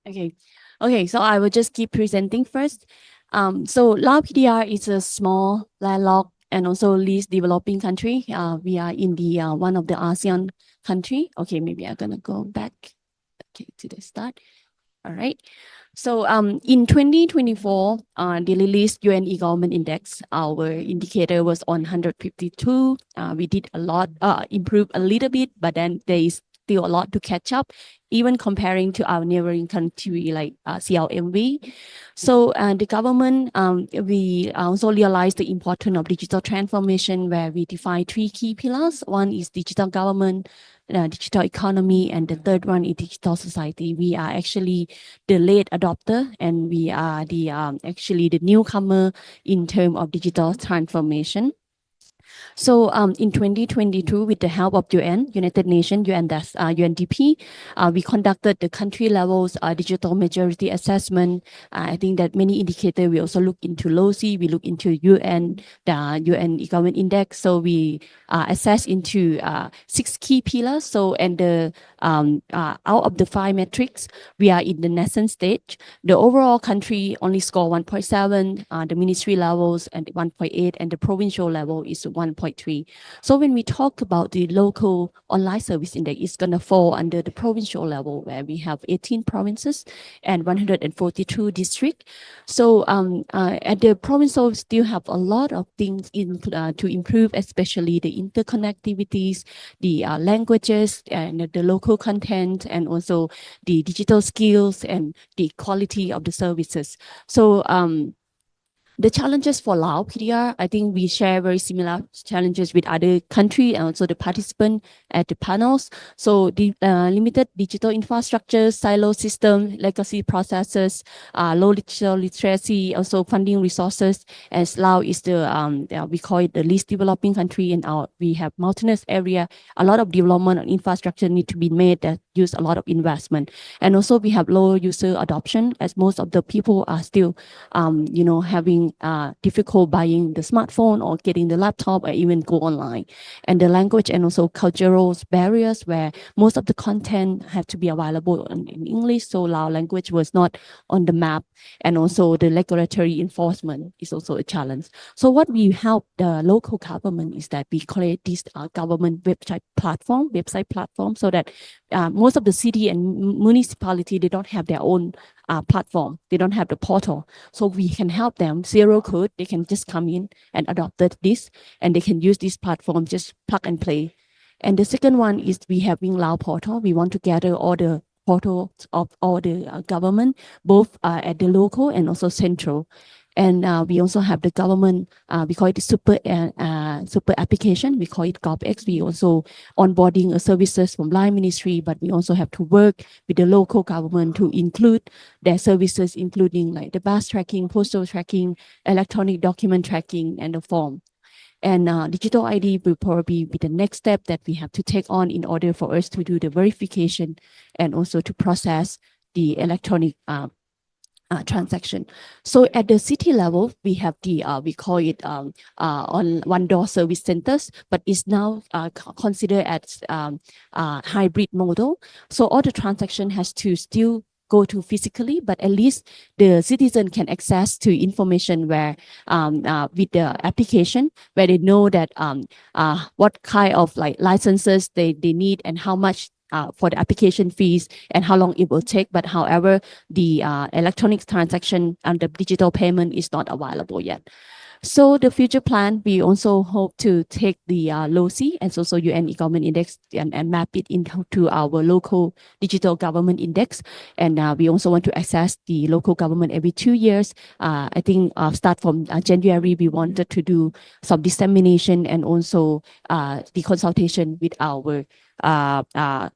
Okay, so I will just keep presenting first. So Laos PDR is a small, landlocked, and also least developing country. We are in the one of the ASEAN country. Okay, maybe I'm gonna go back to the start. All right. So in 2024, the released UN e-government index, our indicator was on 152. We did a lot, improved a little bit, but then there is still a lot to catch up, even comparing to our neighboring country like CLMV. So the government, we also realized the importance of digital transformation, where we define 3 key pillars. One is digital government, digital economy, and the third one is digital society. We are actually the late adopter, and we are the actually the newcomer in terms of digital transformation. So in 2022, with the help of UN, United Nations, UNDP, we conducted the country levels digital maturity assessment. I think that many indicators, we also look into LOSI, we look into UN, the UN e-government index. So we assess into 6 key pillars. So, and the out of the 5 metrics, we are in the nascent stage. The overall country only score 1.7, the ministry levels and 1.8, and the provincial level is 1.3. So when we talk about the local online service index, it's gonna fall under the provincial level, where we have 18 provinces and 142 districts. So at the provincial, still have a lot of things to improve, especially the interconnectivities, the languages, and the local content, and also the digital skills and the quality of the services. So the challenges for Laos PDR, I think we share very similar challenges with other countries and also the participants at the panels. So the limited digital infrastructure, silo system, legacy processes, low digital literacy, also funding resources, as Laos is the, we call it the least developing country, and we have mountainous area. A lot of development and infrastructure need to be made that use a lot of investment. And also we have low user adoption, as most of the people are still, having difficult buying the smartphone or getting the laptop or even go online. And the language and also cultural barriers, where most of the content have to be available in English, so Lao language was not on the map. And also the regulatory enforcement is also a challenge. So what we help the local government is that we create this government website platform, so that most of the city and municipality, they don't have their own platform. They don't have the portal. So we can help them, zero code. They can just come in and adopt this, and they can use this platform, just plug and play. And the second one is we have Wing Lao portal. We want to gather all the portals of all the government, both at the local and also central. And we also have the government, we call it the super application, we call it GovX. We also onboarding services from Line Ministry, but we also have to work with the local government to include their services, including like the bus tracking, postal tracking, electronic document tracking, and the form. And digital ID will probably be the next step that we have to take on in order for us to do the verification and also to process the electronic transaction. So at the city level, we have the we call it on one door service centers, but it's now considered as hybrid model. So all the transaction has to still go to physically, but at least the citizen can access to information where with the application where they know that what kind of like licenses they need and how much for the application fees and how long it will take. But however, the electronic transaction and the digital payment is not available yet. So the future plan, we also hope to take the LOCI and also UN e-government index and map it into our local digital government index. And we also want to access the local government every 2 years. I think start from January, we wanted to do some dissemination and also the consultation with our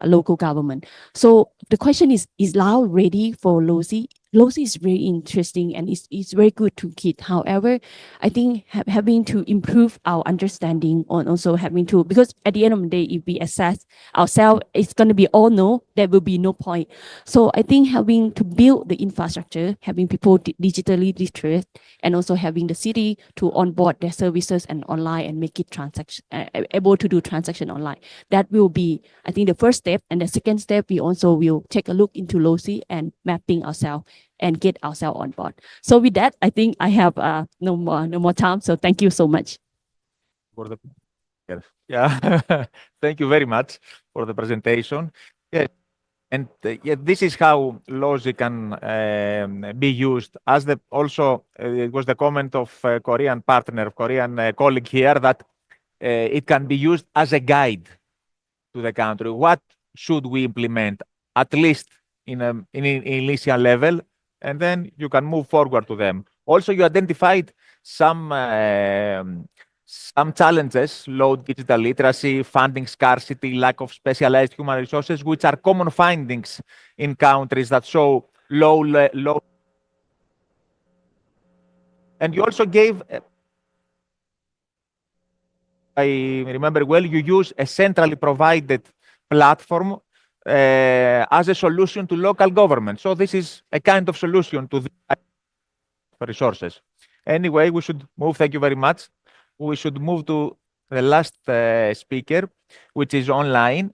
local government. So the question is Laos ready for LOCI? LOCI is very interesting and it's very good to kids. However, I think having to improve our understanding on also having to, because at the end of the day, if we assess ourselves, it's going to be all no, there will be no point. So I think having to build the infrastructure, having people digitally literate, and also having the city to onboard their services and online and make it transaction able to do transaction online. That will be, I think, the first step. And the second step, we also will take a look into LOCI and mapping ourselves and get ourselves on board. So with that, I think I have no more time. So thank you so much. Yeah, thank you very much for the presentation. Yeah. And yeah, this is how LOCI can be used. As the also it was the comment of Korean partner, Korean colleague here, that it can be used as a guide to the country. What should we implement, at least in an initial level, and then you can move forward to them. Also, you identified some challenges: low digital literacy, funding scarcity, lack of specialized human resources, which are common findings in countries that show low. And you also gave, I remember well, you use a centrally provided platform as a solution to local government. So this is a kind of solution to the resources. Anyway, we should move. Thank you very much. We should move to the last speaker, which is online.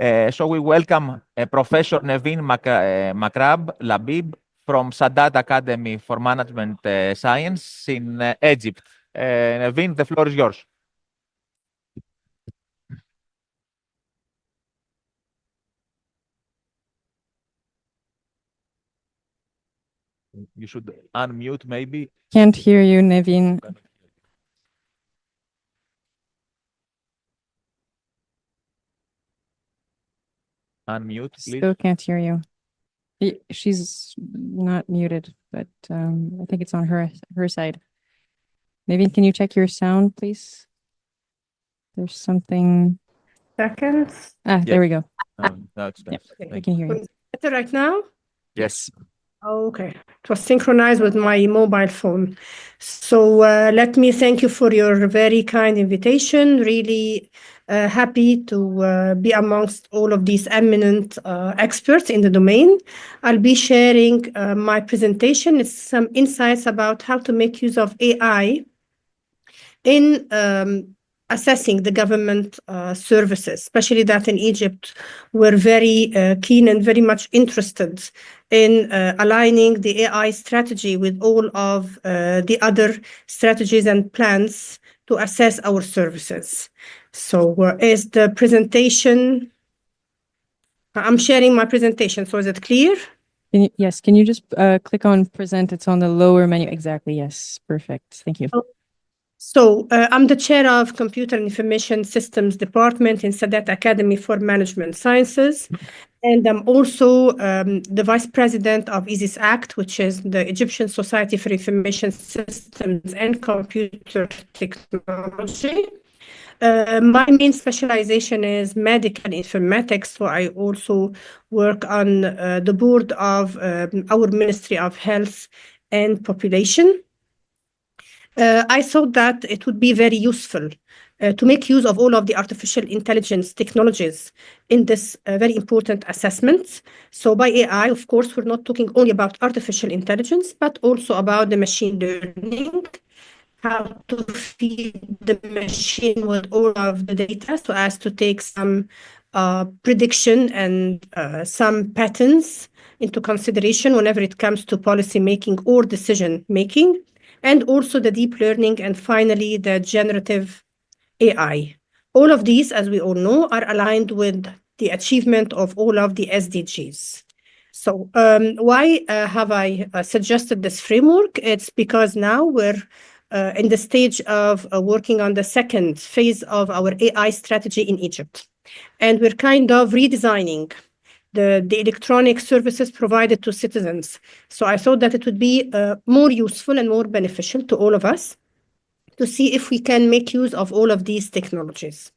So we welcome Professor Nevin Makrab Labib from Sadat Academy for Management Science in Egypt. Nevin, the floor is yours. You should unmute, maybe. Can't hear you, Nevin. Unmute, please. Still can't hear you. She's not muted, but I think it's on her side. Nevin, can you check your sound, please? There's something. Seconds. There we go. No, it's nice. Yeah, I can hear you. Better right now? Yes. Okay, it was synchronized with my mobile phone. So let me thank you for your very kind invitation. Really happy to be amongst all of these eminent experts in the domain. I'll be sharing my presentation. It's some insights about how to make use of AI in assessing the government services, especially that in Egypt, we're very keen and very much interested in aligning the AI strategy with all of the other strategies and plans to assess our services. So is the presentation, I'm sharing my presentation, so is it clear? Yes, can you just click on present? It's on the lower menu. Exactly, yes, perfect, thank you. So I'm the chair of Computer and Information Systems Department in Sadat Academy for Management Sciences. And I'm also the vice president of ISIS Act, which is the Egyptian Society for Information Systems and Computer Technology. My main specialization is medical informatics, so I also work on the board of our Ministry of Health and Population. I thought that it would be very useful to make use of all of the artificial intelligence technologies in this very important assessment. So by AI, of course, we're not talking only about artificial intelligence, but also about the machine learning, how to feed the machine with all of the data so as to take some prediction and some patterns into consideration whenever it comes to policy making or decision making, and also the deep learning, and finally the generative AI. All of these, as we all know, are aligned with the achievement of all of the SDGs. So why have I suggested this framework? It's because now we're in the stage of working on the second phase of our AI strategy in Egypt. And we're kind of redesigning the electronic services provided to citizens. So I thought that it would be more useful and more beneficial to all of us to see if we can make use of all of these technologies.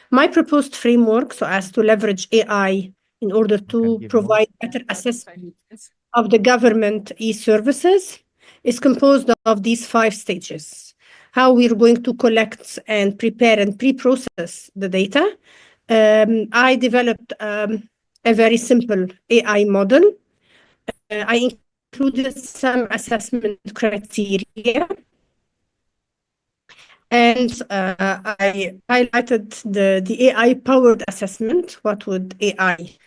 My proposed framework, so as to leverage AI in order to provide better assessment of the government e-services, is composed of these 5 stages. How we're going to collect and prepare and pre-process the data. I developed a very simple AI model. I included some assessment criteria. And I highlighted the AI-powered assessment. What would AI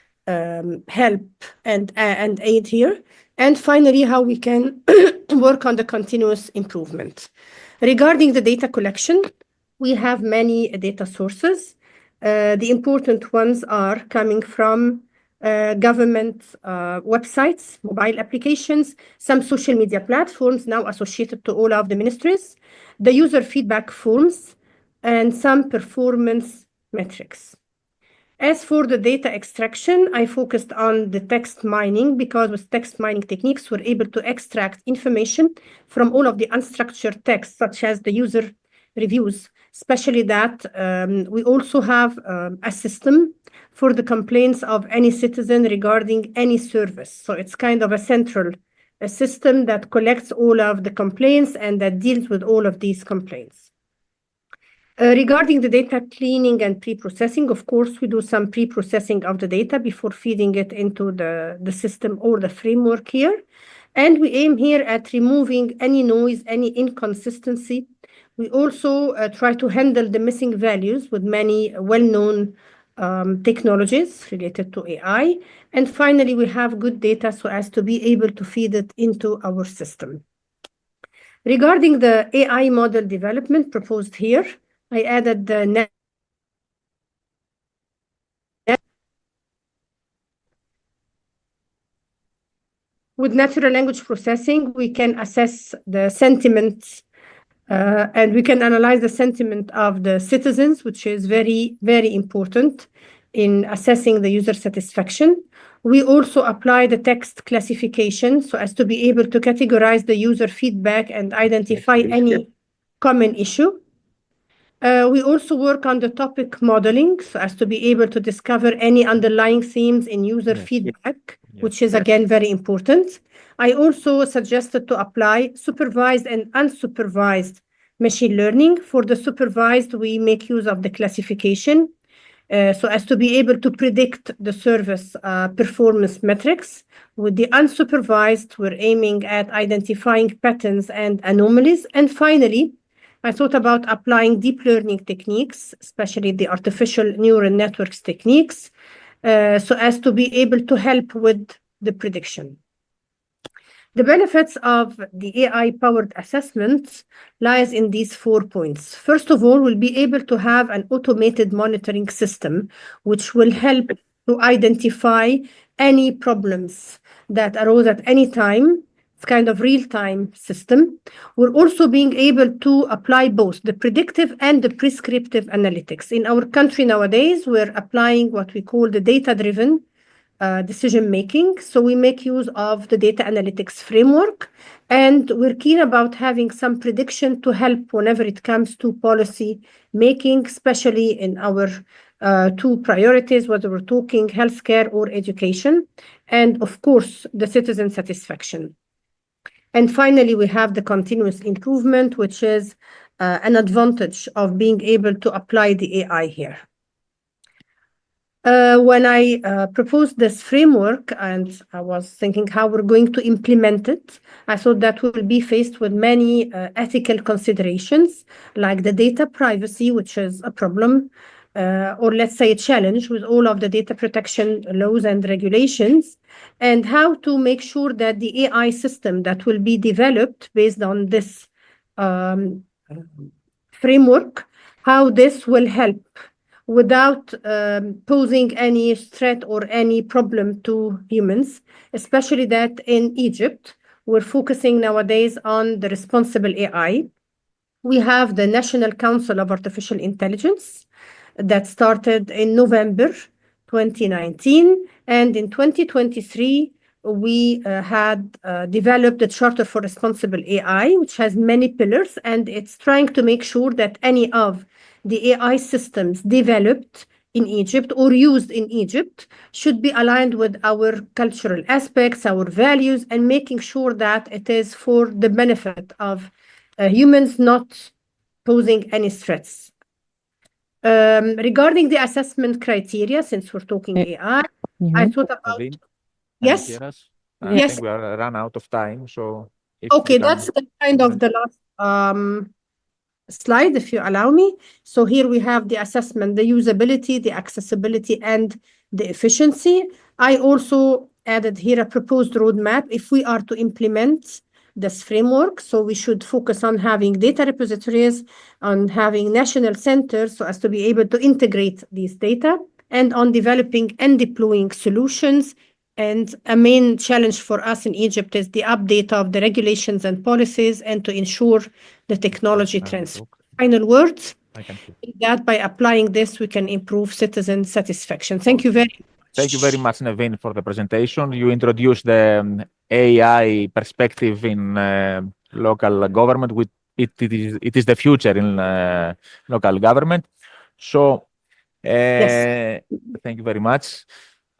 help and aid here? And finally, how we can work on the continuous improvement. Regarding the data collection, we have many data sources. The important ones are coming from government websites, mobile applications, some social media platforms now associated to all of the ministries, the user feedback forms, and some performance metrics. As for the data extraction, I focused on the text mining because with text mining techniques, we're able to extract information from all of the unstructured text, such as the user reviews, especially that we also have a system for the complaints of any citizen regarding any service. So it's kind of a central system that collects all of the complaints and that deals with all of these complaints. Regarding the data cleaning and pre-processing, of course, we do some pre-processing of the data before feeding it into the system or the framework here. And we aim here at removing any noise, any inconsistency. We also try to handle the missing values with many well-known technologies related to AI. And finally, we have good data so as to be able to feed it into our system. Regarding the AI model development proposed here, I added the with natural language processing, we can assess the sentiments and we can analyze the sentiment of the citizens, which is very, very important in assessing the user satisfaction. We also apply the text classification so as to be able to categorize the user feedback and identify any common issue. We also work on the topic modeling so as to be able to discover any underlying themes in user feedback, which is again very important. I also suggested to apply supervised and unsupervised machine learning. For the supervised, we make use of the classification so as to be able to predict the service performance metrics. With the unsupervised, we're aiming at identifying patterns and anomalies. And finally, I thought about applying deep learning techniques, especially the artificial neural networks techniques, so as to be able to help with the prediction. The benefits of the AI-powered assessments lies in these 4 points. First of all, we'll be able to have an automated monitoring system, which will help to identify any problems that arose at any time. It's kind of real-time system. We're also being able to apply both the predictive and the prescriptive analytics. In our country nowadays, we're applying what we call the data-driven decision making. So we make use of the data analytics framework, and we're keen about having some prediction to help whenever it comes to policy making, especially in our two priorities, whether we're talking healthcare or education, and of course, the citizen satisfaction. And finally, we have the continuous improvement, which is an advantage of being able to apply the AI here. When I proposed this framework and I was thinking how we're going to implement it, I thought that we'll be faced with many ethical considerations, like the data privacy, which is a problem, or let's say a challenge with all of the data protection laws and regulations, and how to make sure that the AI system that will be developed based on this framework, how this will help without posing any threat or any problem to humans, especially that in Egypt, we're focusing nowadays on the responsible AI. We have the National Council of Artificial Intelligence that started in November 2019, and in 2023, we had developed the Charter for Responsible AI, which has many pillars, and it's trying to make sure that any of the AI systems developed in Egypt or used in Egypt should be aligned with our cultural aspects, our values, and making sure that it is for the benefit of humans, not posing any threats. Regarding the assessment criteria, since we're talking AI, I thought about... Yes? I Yes. think we are run out of time, so if Okay, you can... that's the kind of the last slide, if you allow me. So here we have the assessment, the usability, the accessibility, and the efficiency. I also added here a proposed roadmap if we are to implement this framework. So we should focus on having data repositories, on having national centers so as to be able to integrate these data, and on developing and deploying solutions. And a main challenge for us in Egypt is the update of the regulations and policies and to ensure the technology transfer. Final words, that by applying this, we can improve citizen satisfaction. Thank you very much. Thank you very much, Nevin, for the presentation. You introduced the AI perspective in local government. It is the future in local government. So, Yes. thank you very much.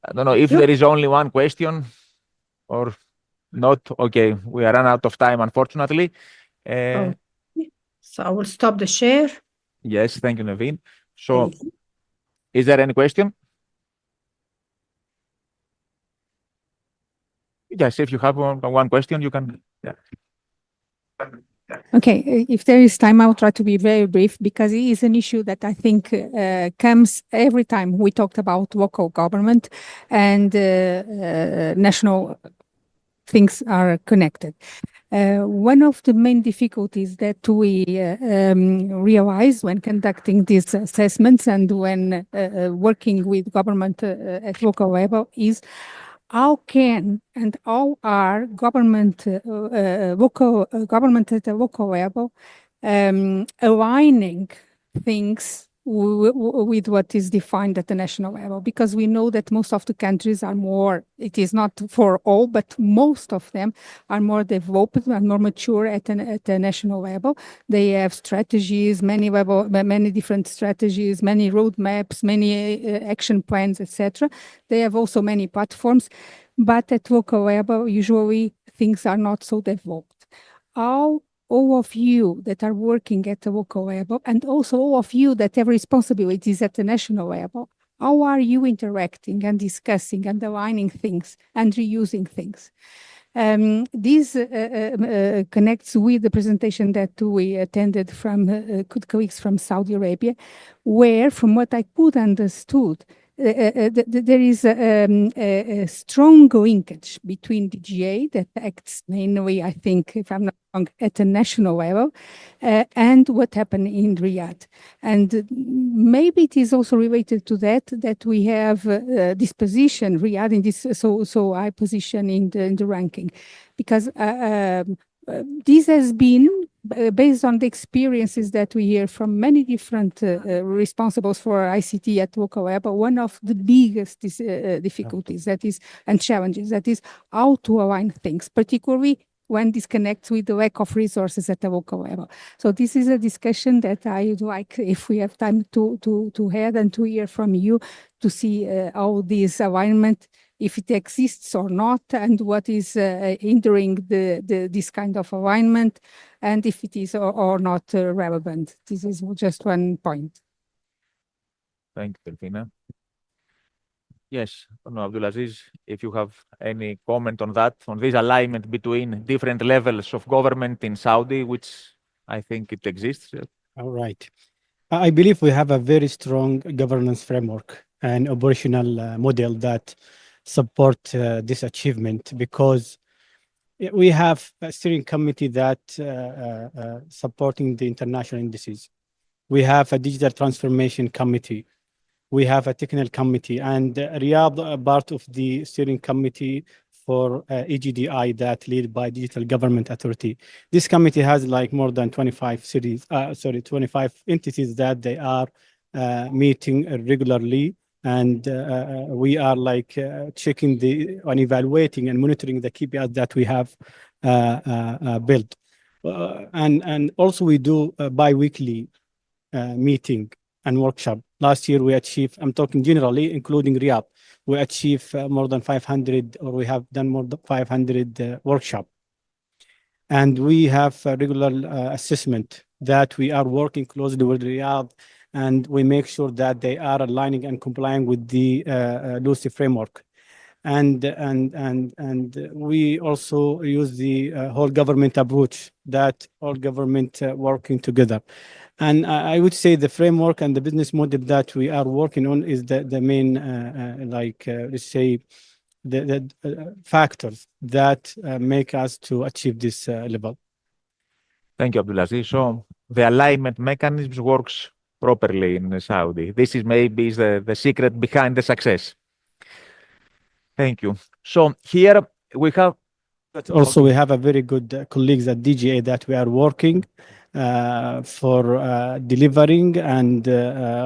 I don't know if there is only one question or not. Okay, we are run out of time, unfortunately. So I will stop the share. Yes, thank you, Nevin. So, is there any question? Yes, if you have one question, you can. Yeah. Okay, if there is time, I'll try to be very brief because it is an issue that I think comes every time we talked about local government and national things are connected. One of the main difficulties that we realize when conducting these assessments and when working with government at local level is how can and how are government government at a local level aligning things with what is defined at the national level, because we know that most of the countries are more, it is not for all, but most of them are more developed and more mature at the national level. They have strategies, many different strategies, many roadmaps, many action plans, etc. They have also many platforms, but at local level, usually things are not so developed. All of you that are working at the local level, and also all of you that have responsibilities at the national level, how are you interacting and discussing and aligning things and reusing things? This connects with the presentation that we attended from good colleagues from Saudi Arabia, where, from what I could understood, there is a strong linkage between DGA that acts mainly, I think, if I'm not wrong, at a national level, and what happened in Riyadh. And maybe it is also related to that we have this position, Riyadh, in this so high position in the ranking, because this has been based on the experiences that we hear from many different responsibles for ICT at local level. One of the biggest difficulties that is and challenges that is how to align things, particularly when this connects with the lack of resources at the local level. So this is a discussion that I would like, if we have time, to have and to hear from you to see how this alignment, if it exists or not, and what is hindering this kind of alignment, and if it is or not relevant. This is just one point. Thank you, Delfina. Yes, no, Abdulaziz, if you have any comment on that, on this alignment between different levels of government in Saudi, which I think it exists. All right. I believe we have a very strong governance framework and operational model that support this achievement, because we have a steering committee that supporting the international indices. We have a digital transformation committee. We have a technical committee, and Riyadh, part of the steering committee for EGDI that led by Digital Government Authority. This committee has like more than 25 25 entities that they are meeting regularly, and we are like checking and evaluating and monitoring the KPIs that we have built. And also we do a bi-weekly meeting and workshop. Last year we achieved, I'm talking generally, including Riyadh, we achieved more than 500, or we have done more than 500 workshop. And we have a regular assessment that we are working closely with Riyadh, and we make sure that they are aligning and complying with the LUCI framework. And we also use the whole government approach, that all government working together. And I would say the framework and the business model that we are working on is the main, let's say, the factors that make us to achieve this level. Thank you, Abdulaziz. So the alignment mechanisms works properly in Saudi. This is maybe the secret behind the success. Thank you. So here we have. But also we have a very good colleagues at DGA that we are working for delivering, and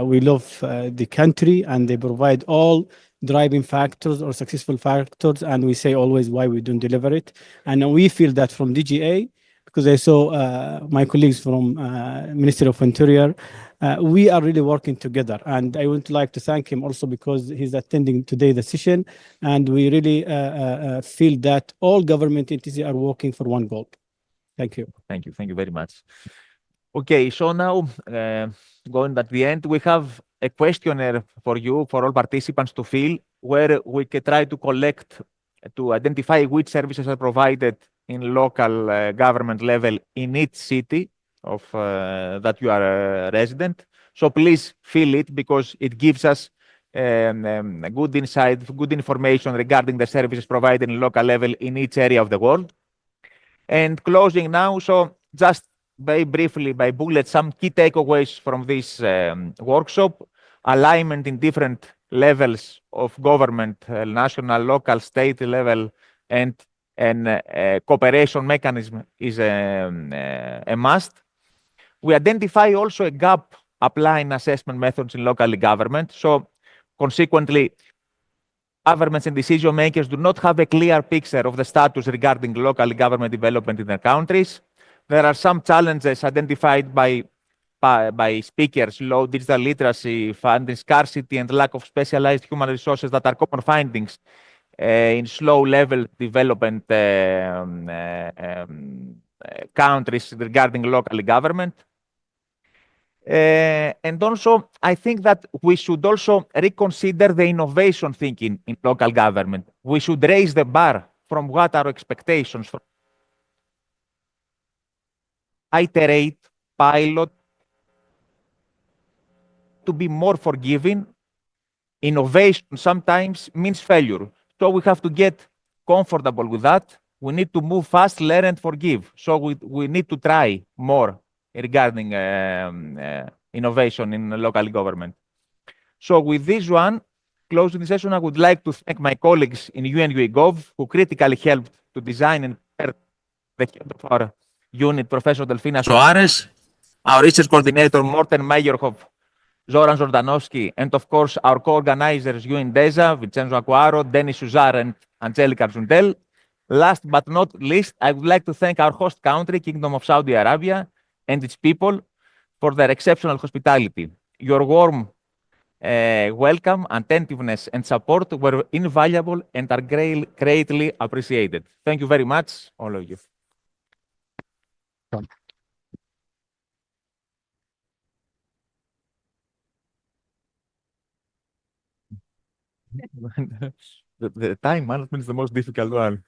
we love the country, and they provide all driving factors or successful factors, and we say always why we don't deliver it. And we feel that from DGA, because I saw my colleagues from Ministry of Interior, we are really working together. And I would like to thank him also because he's attending today the session, and we really feel that all government entities are working for one goal. Thank you. Thank you. Thank you very much. Okay, so now going at the end, we have a questionnaire for you, for all participants to fill, where we can try to collect, to identify which services are provided in local government level in each city of that you are a resident. So please fill it, because it gives us good insight, good information regarding the services provided in local level in each area of the world. And closing now, so just very briefly, by bullet, some key takeaways from this workshop. Alignment in different levels of government, national, local, state level, and cooperation mechanism is a must. We identify also a gap applying assessment methods in local government. So consequently, governments and decision makers do not have a clear picture of the status regarding local government development in their countries. There are some challenges identified by speakers: low digital literacy, funding scarcity, and lack of specialized human resources that are common findings in slow-level development countries regarding local government. And also, I think that we should also reconsider the innovation thinking in local government. We should raise the bar from what our expectations from iterate, pilot, to be more forgiving. Innovation sometimes means failure. So we have to get comfortable with that. We need to move fast, learn, and forgive. So we need to try more regarding innovation in local government. So with this one, closing the session, I would like to thank my colleagues in UNUEGOV who critically helped to design and prepare of our unit, Professor Delfina Soares, our research coordinator, Morten Meyerhoff, Zoran Zordanovsky, and of course, our co-organizers, Ewan Deza, Vincenzo Aquaro, Denis Suzar, and Angelica Arjuntel. Last but not least, I would like to thank our host country, Kingdom of Saudi Arabia, and its people for their exceptional hospitality. Your warm welcome, attentiveness, and support were invaluable and are greatly appreciated. Thank you very much, all of you. The time management is the most difficult one.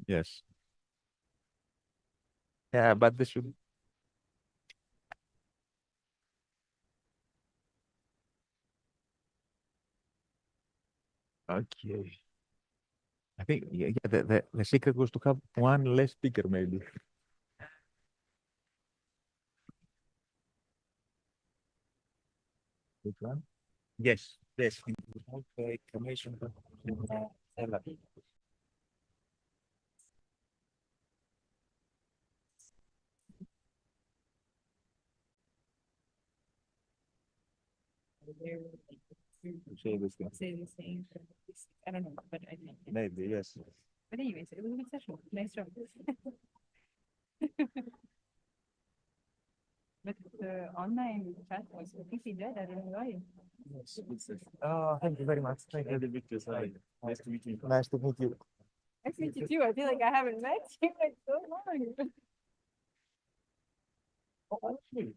Yes. Yeah, but this should. Okay. I think the secret was to have one less speaker, maybe. Which one? Yes, yes. Information. Say this thing. Say the same. I don't know, but I think. Maybe, yes. But anyways, it was a good session. Nice job. But the online chat was completely dead. I don't know why. Oh, thank you very much. Thank you. Nice to meet you. Nice to meet you. Nice to meet you too. I feel like I haven't met you in so long. Oh, actually,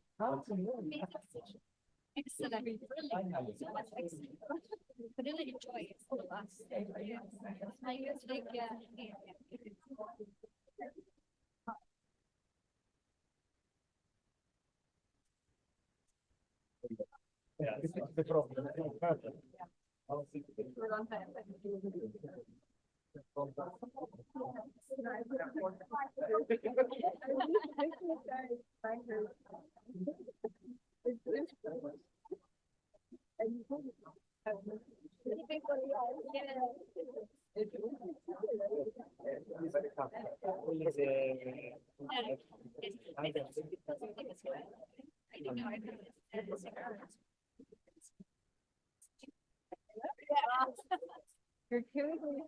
Really enjoy it for us. I used like yeah, this is the problem. You're killing me.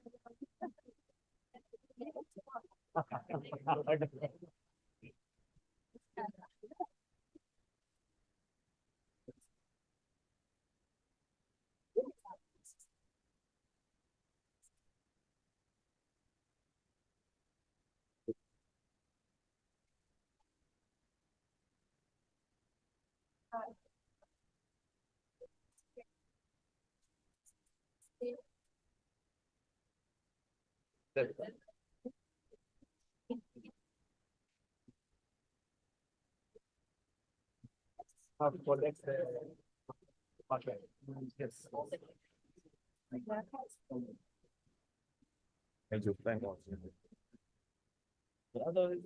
How to collect okay. Yes. Thank you. Thank you. The other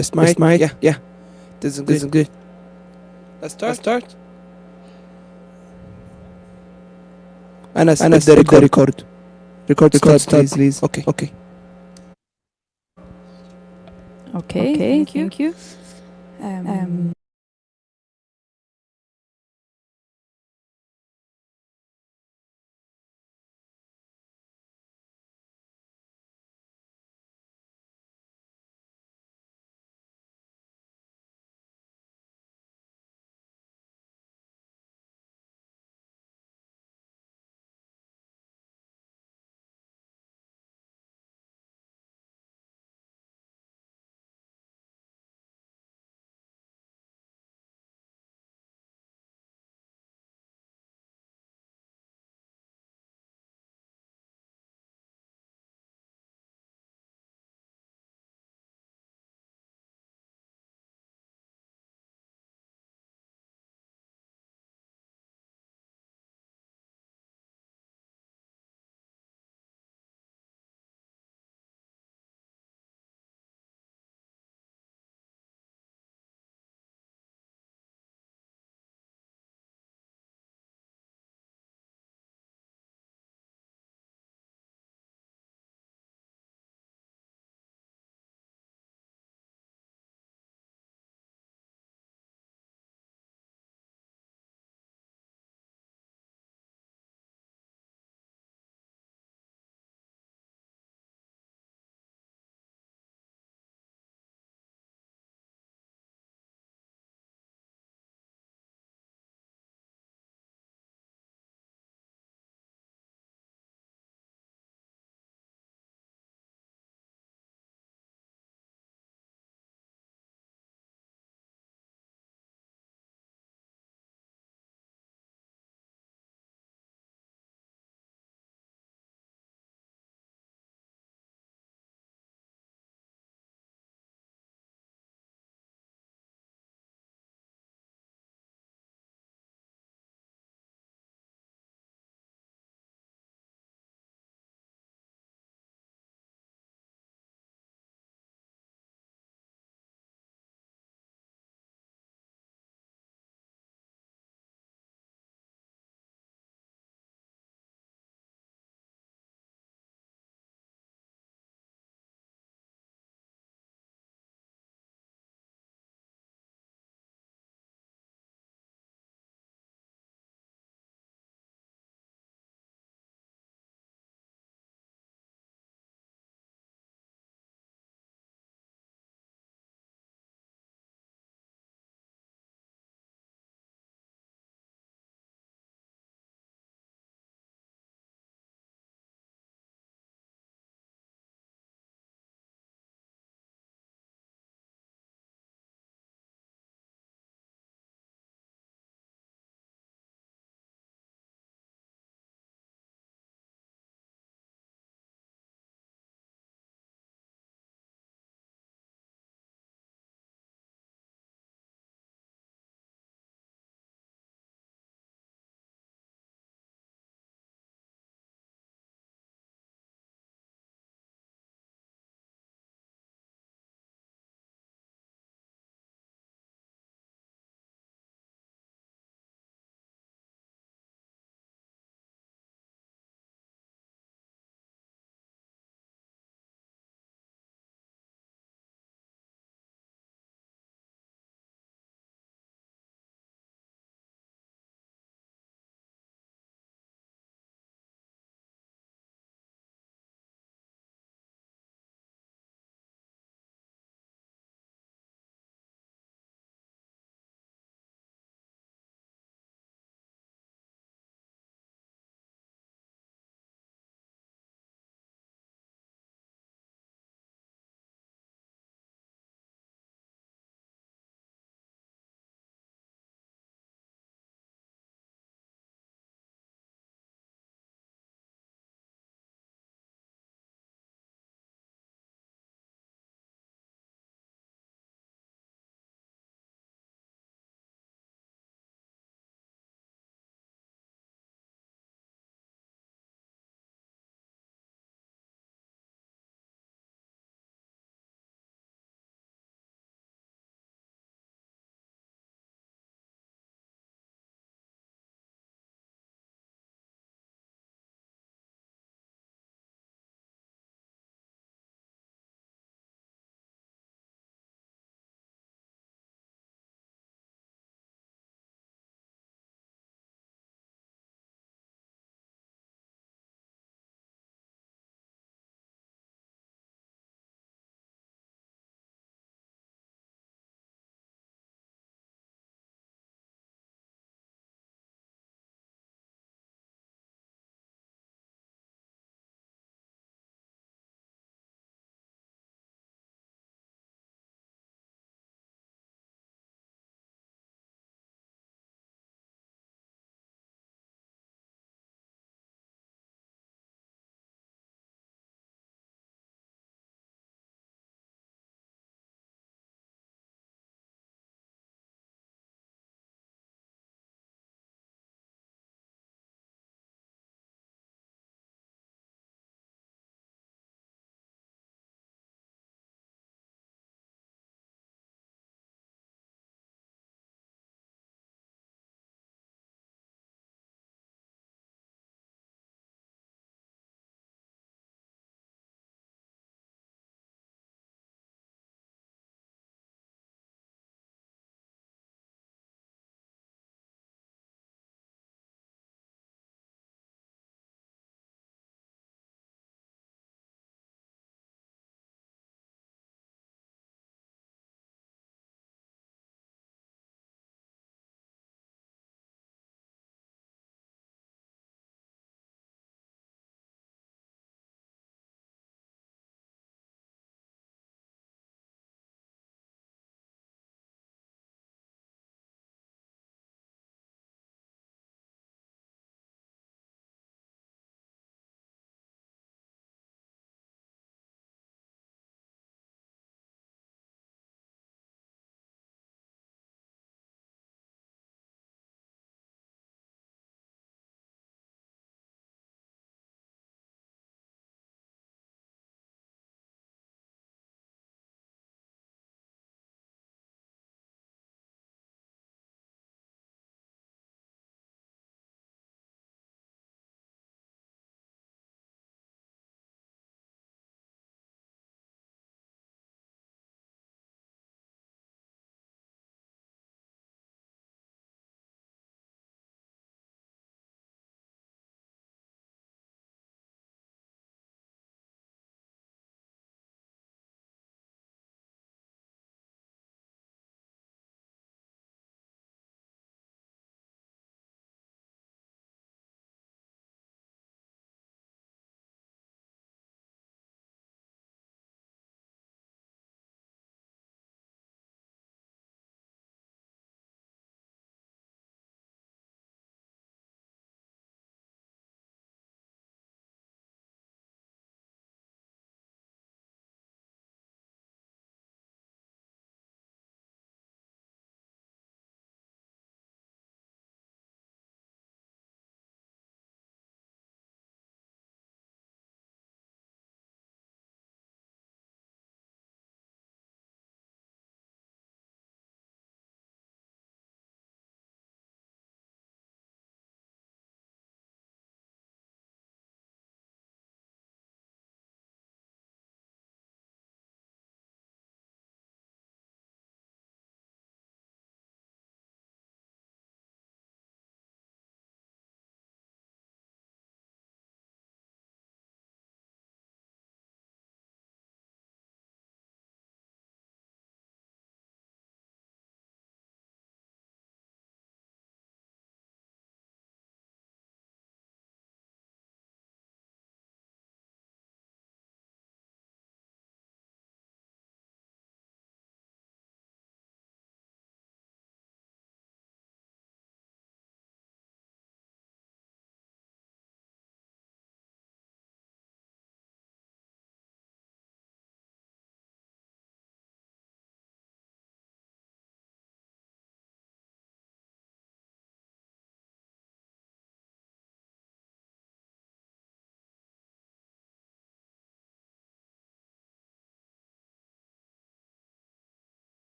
Test mic. Yeah. This is good. Let's start. Anas, the record. Record start, please. Okay. Okay, thank you.